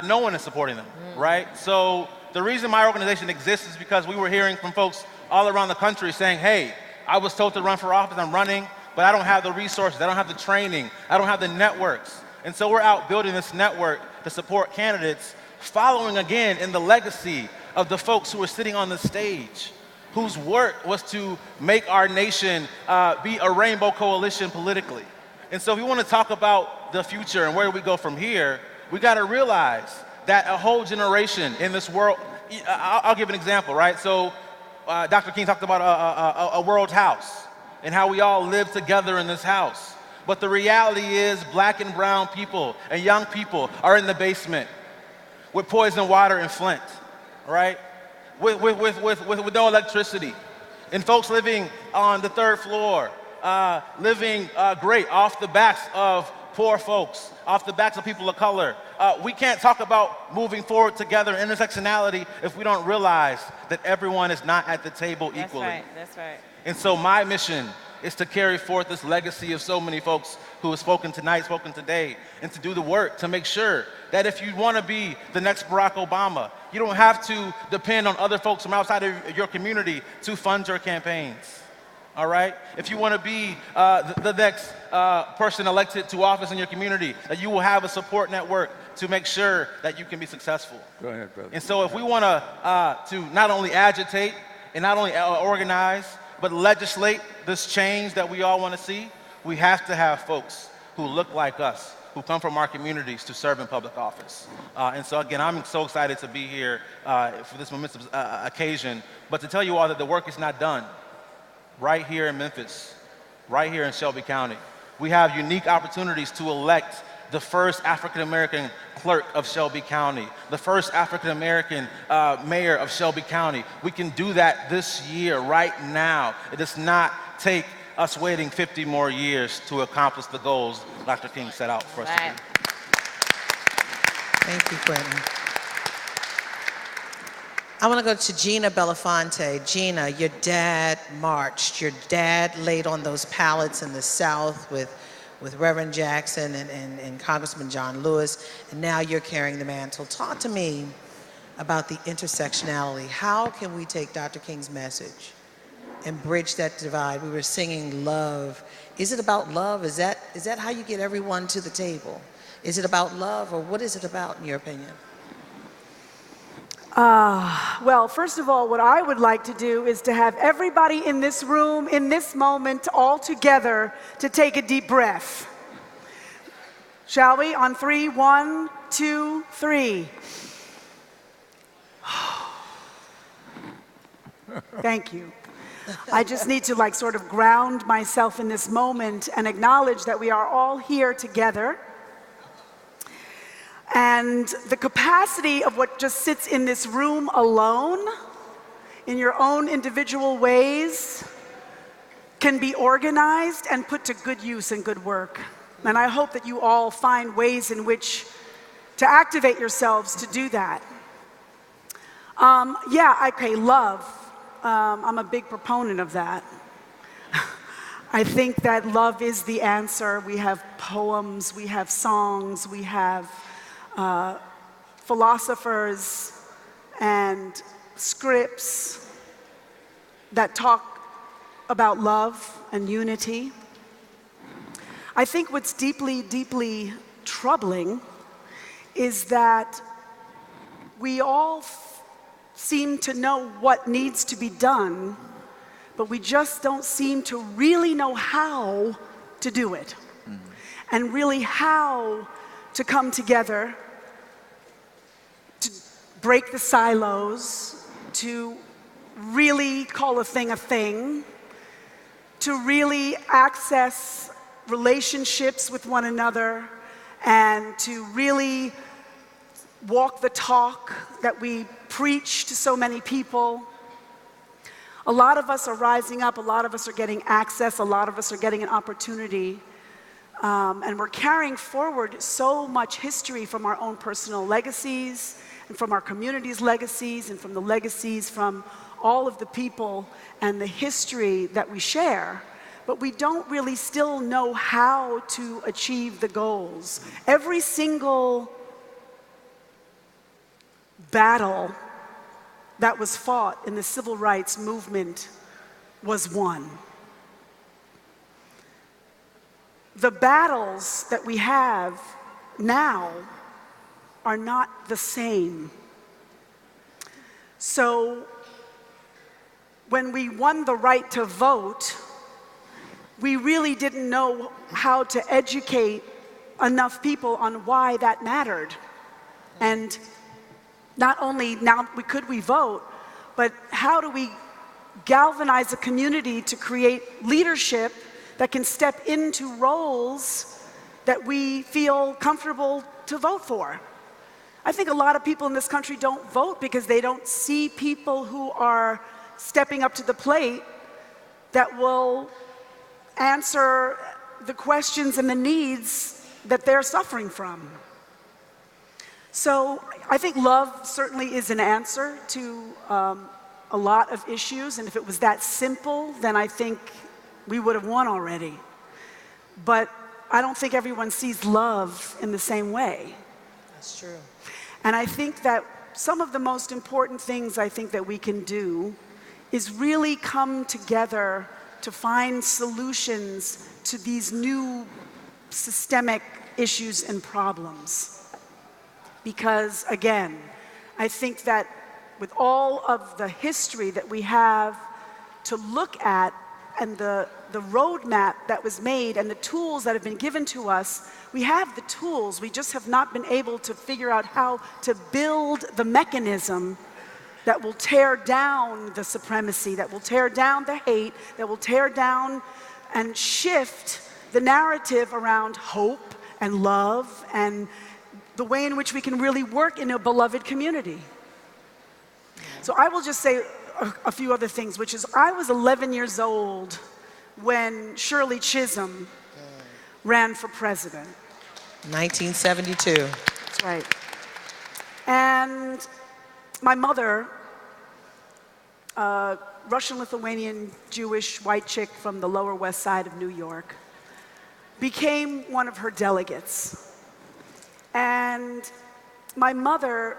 No one is supporting them, right? So the reason my organization exists is because we were hearing from folks all around the country saying, hey, I was told to run for office, I'm running, but I don't have the resources, I don't have the training, I don't have the networks. And so we're out building this network to support candidates, following again in the legacy of the folks who are sitting on the stage, whose work was to make our nation be a rainbow coalition politically. And so if we want to talk about the future and where we go from here, we got to realize that a whole generation in this world, I'll give an example, right? So Dr. King talked about a world house and how we all live together in this house. But the reality is Black and brown people and young people are in the basement with poison water and Flint, right? With no electricity. And folks living on the third floor, living great off the backs of poor folks, off the backs of people of color. We can't talk about moving forward together, intersectionality, if we don't realize that everyone is not at the table equally. That's right. And so my mission is to carry forth this legacy of so many folks who have spoken tonight, spoken today, and to do the work to make sure that if you want to be the next Barack Obama, you don't have to depend on other folks from outside of your community to fund your campaigns. All right? If you want to be the next person elected to office in your community, that you will have a support network to make sure that you can be successful. Go ahead, brother. And so if we want to not only agitate and not only organize, but legislate this change that we all want to see, we have to have folks who look like us, who come from our communities to serve in public office. And so again, I'm so excited to be here for this momentous occasion, but to tell you all that the work is not done. Right here in Memphis, right here in Shelby County, we have unique opportunities to elect the first African-American clerk of Shelby County, the first African-American mayor of Shelby County. We can do that this year, right now. It does not take us waiting 50 more years to accomplish the goals Dr. King set out for us to do. Thank you, Quentin. I want to go to Gina Belafonte. Gina, your dad marched. Your dad laid on those pallets in the South with Reverend Jackson and Congressman John Lewis, and now you're carrying the mantle. Talk to me about the intersectionality. How can we take Dr. King's message and bridge that divide. We were singing love. Is it about love? Is that how you get everyone to the table? Is it about love, or what is it about, in your opinion? Well, first of all, what I would like to do is to have everybody in this room, in this moment, all together, to take a deep breath. Shall we? On 3, 1, 2, 3. Thank you. I just need to sort of ground myself in this moment and acknowledge that we are all here together. And the capacity of what just sits in this room alone, in your own individual ways, can be organized and put to good use and good work. And I hope that you all find ways in which to activate yourselves to do that. Love. I'm a big proponent of that. I think that love is the answer. We have poems, we have songs, we have philosophers and scripts that talk about love and unity. I think what's deeply, deeply troubling is that we all seem to know what needs to be done, but we just don't seem to really know how to do it. And really how to come together, to break the silos, to really call a thing, to really access relationships with one another, and to really walk the talk that we preach to so many people. A lot of us are rising up, a lot of us are getting access, a lot of us are getting an opportunity, and we're carrying forward so much history from our own personal legacies, and from our community's legacies, and from the legacies from all of the people and the history that we share. But we don't really still know how to achieve the goals. Every single battle that was fought in the civil rights movement was won. The battles that we have now are not the same. So when we won the right to vote, we really didn't know how to educate enough people on why that mattered. And not only now could we vote, but how do we galvanize a community to create leadership that can step into roles that we feel comfortable to vote for? I think a lot of people in this country don't vote because they don't see people who are stepping up to the plate that will answer the questions and the needs that they're suffering from. So I think love certainly is an answer to a lot of issues, and if it was that simple, then I think we would have won already. But I don't think everyone sees love in the same way. That's true. And I think that some of the most important things I think that we can do is really come together to find solutions to these new systemic issues and problems. Because again, I think that with all of the history that we have to look at and the roadmap that was made and the tools that have been given to us, we have the tools, we just have not been able to figure out how to build the mechanism that will tear down the supremacy, that will tear down the hate, that will tear down and shift the narrative around hope and love and the way in which we can really work in a beloved community. So I will just say a few other things, which is I was 11 years old when Shirley Chisholm ran for president. 1972. That's right. And my mother, Russian-Lithuanian Jewish white chick from the Lower West Side of New York, became one of her delegates. And my mother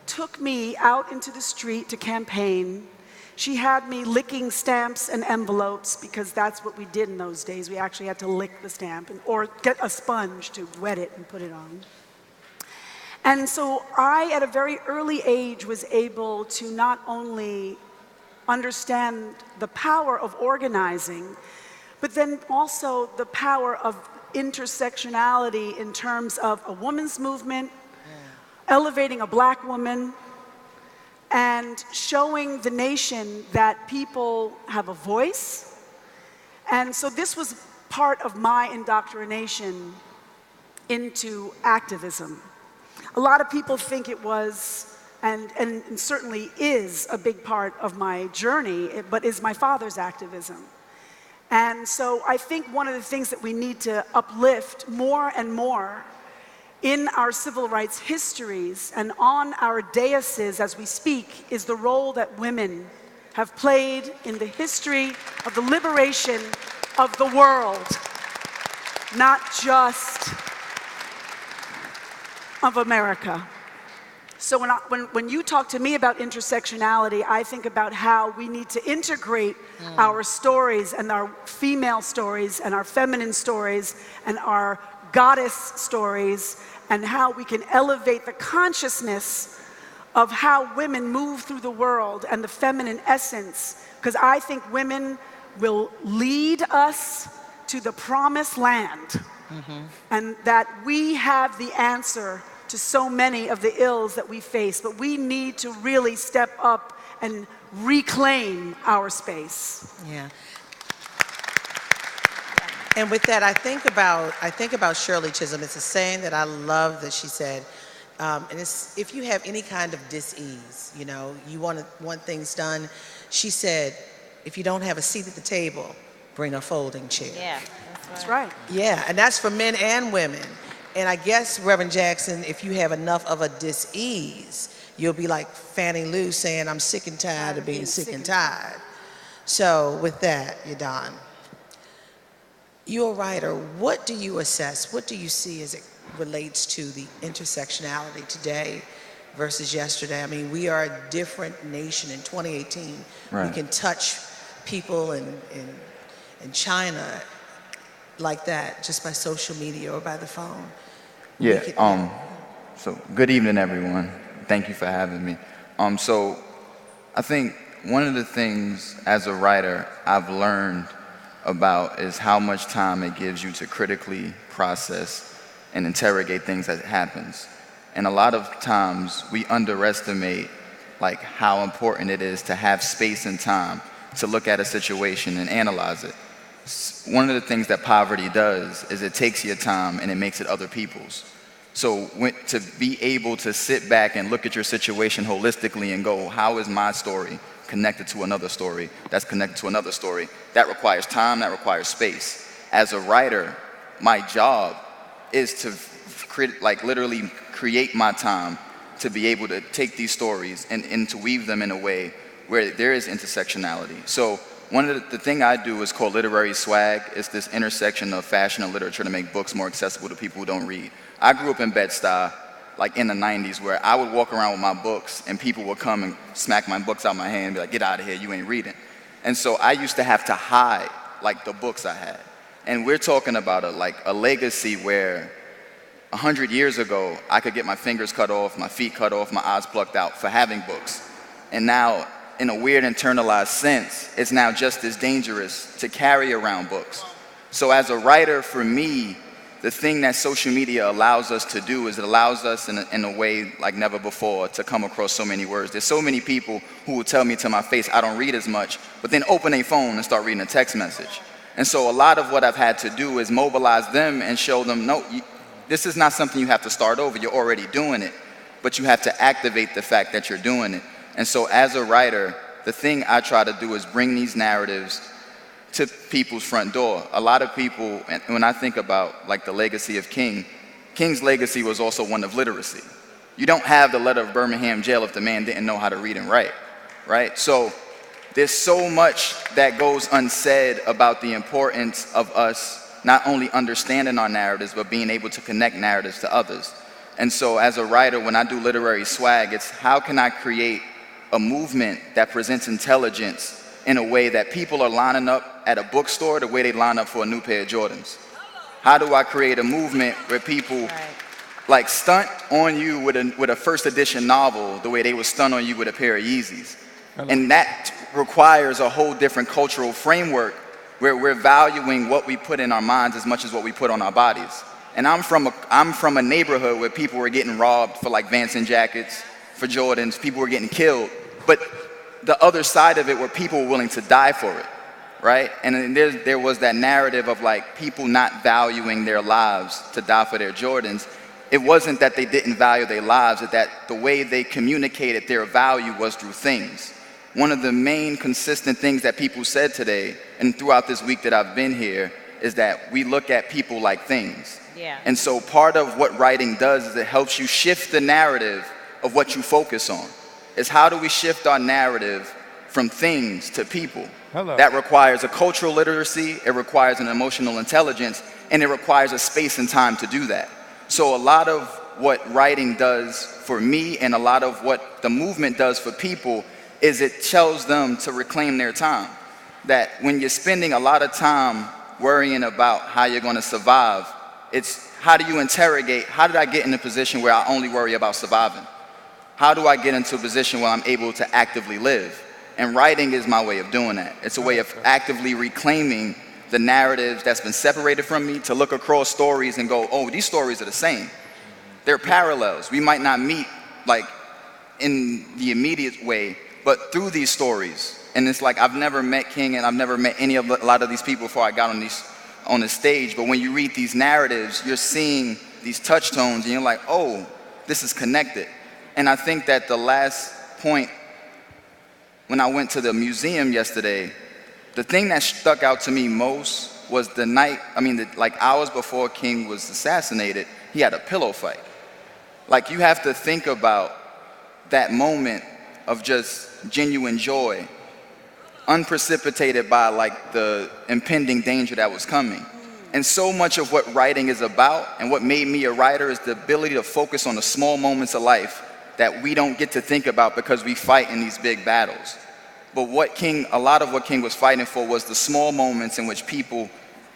took me out into the street to campaign. She had me licking stamps and envelopes because that's what we did in those days. We actually had to lick the stamp or get a sponge to wet it and put it on. And so I, at a very early age, was able to not only understand the power of organizing, but then also the power of intersectionality in terms of a women's movement, elevating a black woman, and showing the nation that people have a voice. And so this was part of my indoctrination into activism. A lot of people think it was, and certainly is, a big part of my journey, but is my father's activism. And so I think one of the things that we need to uplift more and more in our civil rights histories and on our daises as we speak is the role that women have played in the history of the liberation of the world, not just of America. So when you talk to me about intersectionality, I think about how we need to integrate our stories and our female stories and our feminine stories and our goddess stories, and how we can elevate the consciousness of how women move through the world and the feminine essence, because I think women will lead us to the promised land, and that we have the answer to so many of the ills that we face, but we need to really step up and reclaim our space. Yeah. And with that, I think about Shirley Chisholm. It's a saying that I love that she said, and it's, if you have any kind of dis-ease, you know, you want things done, she said, if you don't have a seat at the table, bring a folding chair. Yeah, that's right. Yeah, and that's for men and women. And I guess, Reverend Jackson, if you have enough of a dis-ease, you'll be like Fannie Lou saying, I'm sick and tired of being sick and tired. So with that, Yadon, you're a writer. What do you assess? What do you see as it relates to the intersectionality today versus yesterday? I mean, we are a different nation in 2018. Right. We can touch people in China like that just by social media or by the phone. Yeah, so good evening, everyone. Thank you for having me. So I think one of the things as a writer I've learned about is how much time it gives you to critically process and interrogate things that happens. And a lot of times we underestimate like how important it is to have space and time to look at a situation and analyze it. One of the things that poverty does is it takes your time and it makes it other people's. So to be able to sit back and look at your situation holistically and go, how is my story connected to another story that's connected to another story? That requires time, that requires space. As a writer, my job is to literally create my time to be able to take these stories and to weave them in a way where there is intersectionality. So one of the thing I do is called literary swag. It's this intersection of fashion and literature to make books more accessible to people who don't read. I grew up in Bed-Stuy, like in the 90s, where I would walk around with my books and people would come and smack my books out of my hand and be like, get out of here, you ain't reading. And so I used to have to hide like the books I had. And we're talking about a legacy where 100 years ago, I could get my fingers cut off, my feet cut off, my eyes plucked out for having books. And now, in a weird internalized sense, it's now just as dangerous to carry around books. So as a writer, for me, the thing that social media allows us to do is it allows us in a way like never before to come across so many words. There's so many people who will tell me to my face, I don't read as much, but then open a phone and start reading a text message. And so a lot of what I've had to do is mobilize them and show them, no, this is not something you have to start over, you're already doing it, but you have to activate the fact that you're doing it. And so as a writer, the thing I try to do is bring these narratives to people's front door. A lot of people, when I think about like the legacy of King, King's legacy was also one of literacy. You don't have the letter of Birmingham jail if the man didn't know how to read and write, right? So there's so much that goes unsaid about the importance of us not only understanding our narratives, but being able to connect narratives to others. And so as a writer, when I do literary swag, it's how can I create a movement that presents intelligence in a way that people are lining up at a bookstore the way they line up for a new pair of Jordans? How do I create a movement where people like stunt on you with a first edition novel the way they would stunt on you with a pair of Yeezys? And that requires a whole different cultural framework where we're valuing what we put in our minds as much as what we put on our bodies. And I'm from a neighborhood where people were getting robbed for like Vans and jackets, for Jordans, people were getting killed. But the other side of it were people were willing to die for it, right? And then there was that narrative of like people not valuing their lives to die for their Jordans. It wasn't that they didn't value their lives, it's that the way they communicated their value was through things. One of the main consistent things that people said today and throughout this week that I've been here is that we look at people like things. Yeah. And so part of what writing does is it helps you shift the narrative of what you focus on. Is how do we shift our narrative from things to people? Hello. That requires a cultural literacy, it requires an emotional intelligence, and it requires a space and time to do that. So a lot of what writing does for me and a lot of what the movement does for people is it tells them to reclaim their time. That when you're spending a lot of time worrying about how you're going to survive, it's how do you interrogate, how did I get in a position where I only worry about surviving? How do I get into a position where I'm able to actively live? And writing is my way of doing that. It's a way of actively reclaiming the narratives that's been separated from me, to look across stories and go, oh, these stories are the same. They're parallels. We might not meet like in the immediate way, but through these stories. And it's like I've never met King and I've never met a lot of these people before I got on the stage. But when you read these narratives, you're seeing these touchstones and you're like, oh, this is connected. And I think that the last point, when I went to the museum yesterday, the thing that stuck out to me most was the night, like hours before King was assassinated, he had a pillow fight. Like you have to think about that moment of just genuine joy, unprecipitated by like the impending danger that was coming. And so much of what writing is about and what made me a writer is the ability to focus on the small moments of life that we don't get to think about because we fight in these big battles. But a lot of what King was fighting for was the small moments in which people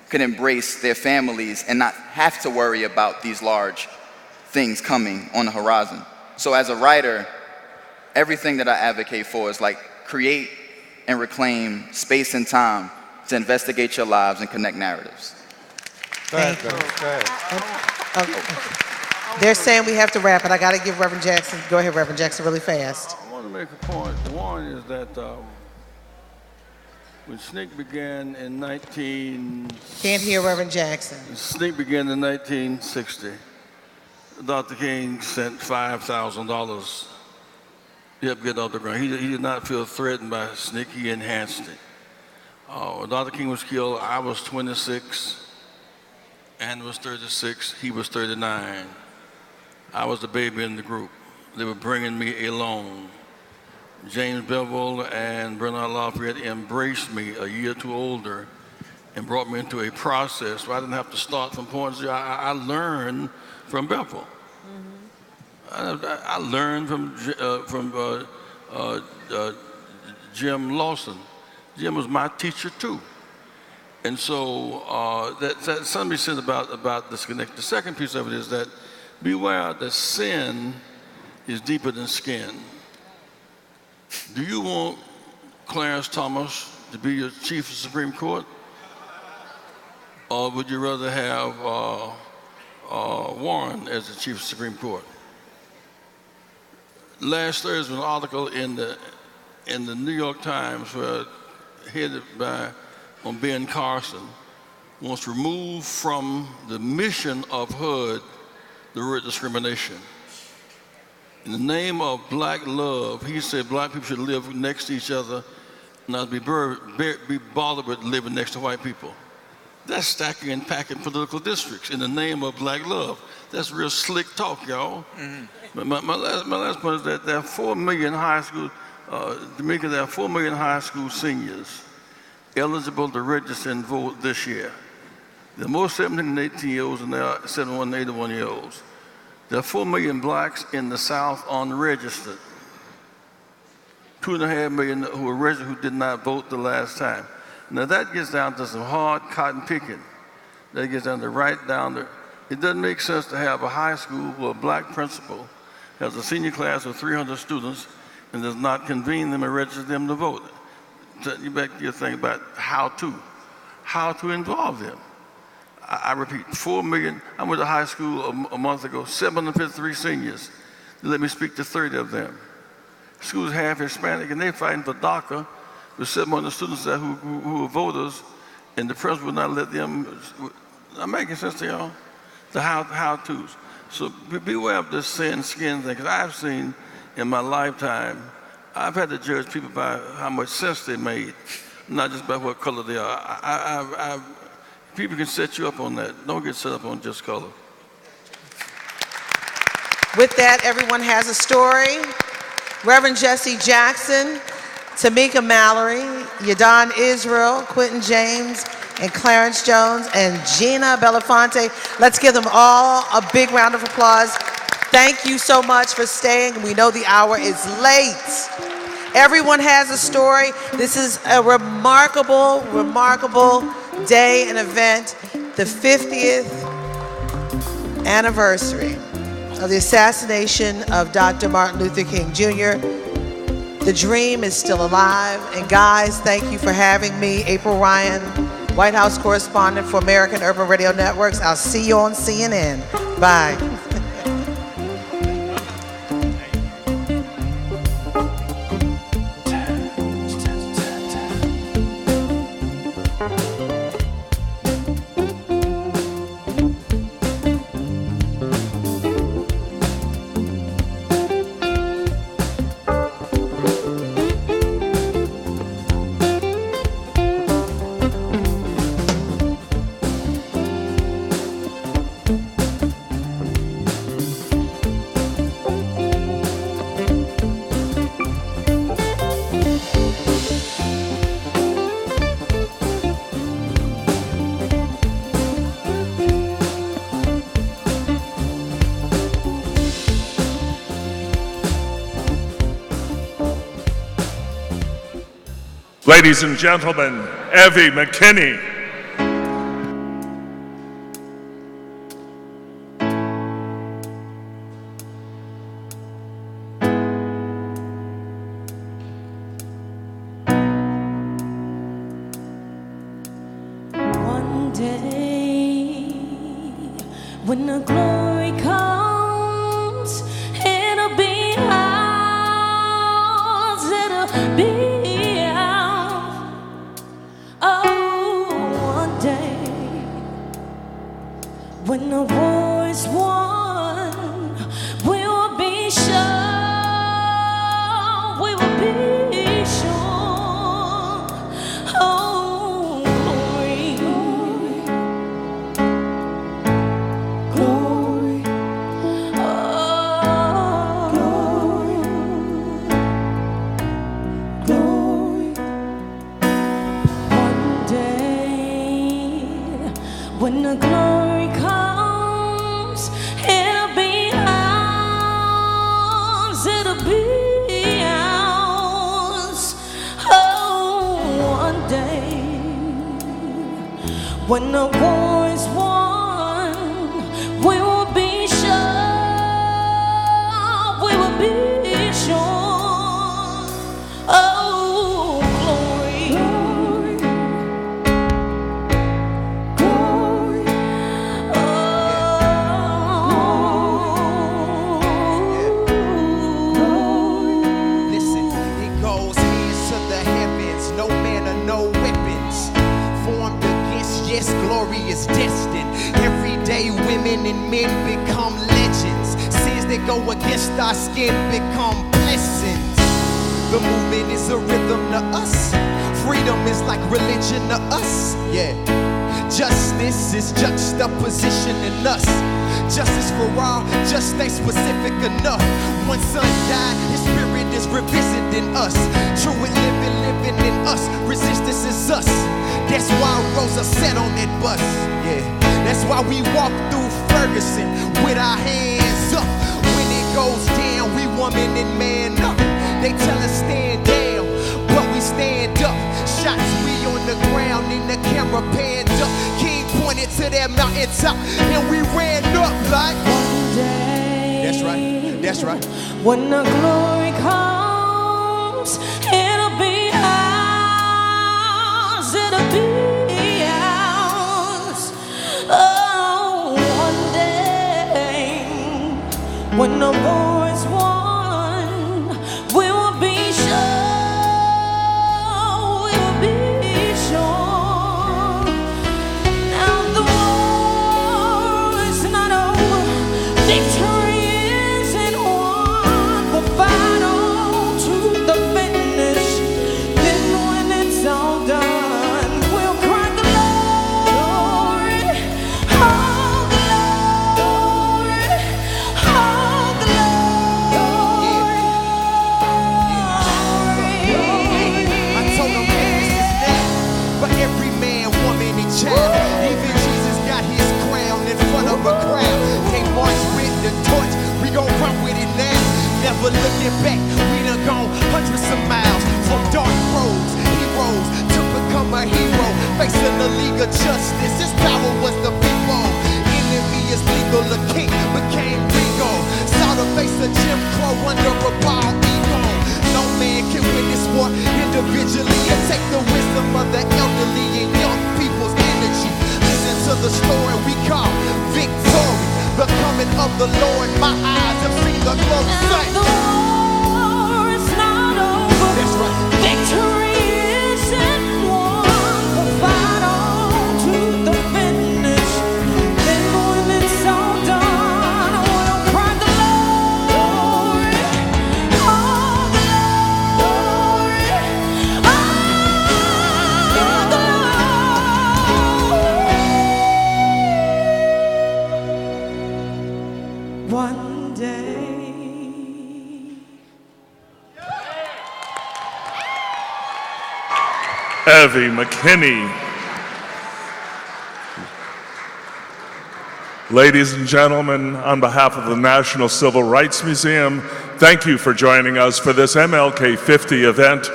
could embrace their families and not have to worry about these large things coming on the horizon. So as a writer, everything that I advocate for is like create and reclaim space and time to investigate your lives and connect narratives. Thank you. They're saying we have to wrap it. I got to give Reverend Jackson. Go ahead, Reverend Jackson, really fast. I want to make a point. One is that when SNCC began in Can't hear Reverend Jackson. SNCC began in 1960. Dr. King sent $5,000 to help get off the ground. He did not feel threatened by SNCC. He enhanced it. When Dr. King was killed, I was 26. Ann was 36. He was 39. I was the baby in the group. They were bringing me along. James Bevel and Bernard Lafayette embraced me a year or two older and brought me into a process where I didn't have to start from point zero. I learned from Bevel. I learned from Jim Lawson. Jim was my teacher too. And so that's something said about disconnect. The second piece of it is that beware that sin is deeper than skin. Do you want Clarence Thomas to be your chief of Supreme Court? Or would you rather have Warren as the chief of Supreme Court? Last Thursday, an article in the New York Times, headed by Ben Carson, wants to remove from the mission of HUD the word discrimination. In the name of black love, he said black people should live next to each other, not be bothered with living next to white people. That's stacking and packing political districts in the name of black love. That's real slick talk, y'all. But my last point is that there are 4 million high school, Jamaica, there are 4 million high school seniors eligible to register and vote this year. There are more 17 and 18-year-olds than there are 71 and 81-year-olds. There are 4 million blacks in the South unregistered. 2.5 million who were registered who did not vote the last time. Now that gets down to some hard cotton picking. That gets down to right down there. It doesn't make sense to have a high school where a black principal has a senior class of 300 students and does not convene them and register them to vote. So you back to your thing about how to involve them. I repeat, 4 million. I went to high school a month ago, 753 seniors. They let me speak to 30 of them. School's half Hispanic, and they're fighting for DACA with 700 students there who are voters, and the principal would not let them. I'm making sense to y'all? The how-tos. So beware of this sin skin thing, because I've seen in my lifetime, I've had to judge people by how much sense they made, not just by what color they are. People can set you up on that. Don't get set up on just color. With that, everyone has a story. Reverend Jesse Jackson, Tamika Mallory, Yadon Israel, Quentin James, and Clarence Jones, and Gina Belafonte. Let's give them all a big round of applause. Thank you so much for staying. We know the hour is late. Everyone has a story. This is a remarkable, remarkable day and event, the 50th anniversary of the assassination of Dr. Martin Luther King Jr. The dream is still alive. And guys, thank you for having me. April Ryan, White House correspondent for American Urban Radio Networks. I'll see you on CNN. Bye. Ladies and gentlemen, Evie McKinney. One day, when the glory comes, it'll be ours, it'll be when the war is won, we will be sure, we will be sure. Oh, glory, glory, oh, glory, glory. One day, when the glory comes, it'll be ours, it'll be ours. Oh, one day, when the war is won, we will be sure, we will be sure. Oh, glory, glory, glory. Listen, it goes hands to the heavens, no man or no weapons formed against. Yes, glory is destined. Every day, women and men become legends. Sins that go against our skin become blessings. The movement is a rhythm to us. Freedom is like religion to us. Yeah. Justice is juxtaposition in us. Justice for all, just ain't specific enough. One son died, his spirit is revisiting us. True and living in us. Resistance is us. That's why Rosa sat on that bus. Yeah. That's why we walk through Ferguson with our hands up. When it goes down, we woman and man up. They tell us stand down. stand up. Shots we on the ground and the camera panned up. King pointed to that mountaintop and we ran up like one day. That's right, that's right. When the glory comes, it'll be ours, it'll be ours. Oh, one day, when the boys won, we will be sure, we will be sure. Now the war is not over, victory isn't won, we'll fight on to the finish. Then when it's all done, we'll cry glory, oh glory, oh I told them this is that for every man, woman, and child. Even Jesus got his crown in front of a crowd. Can't march with the torch, we gon' run with it now. Never looking back, we done gone hundreds of miles from dark roads, heroes to become a hero. Facing the League of Justice, his power was the people. Enemy is legal, the king became legal. Saw the face of Jim Crow under a bald eagle. No man can win this war individually. It take the wisdom of the elderly and young people's energy. Listen to the story we call victory. The coming of the Lord, my eyes have seen the glory. Say. the war is not over. That's right. Victory isn't won. We'll fight on to the finish. Then when it's all done, we'll cry glory, oh glory, oh glory. One day. Evie McKinney. Ladies and gentlemen, on behalf of the National Civil Rights Museum, thank you for joining us for this MLK50 event.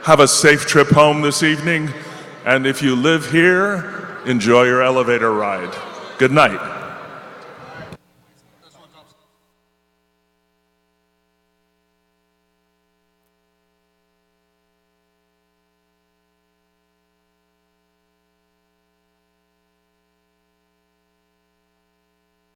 Have a safe trip home this evening, and if you live here, enjoy your elevator ride. Good night.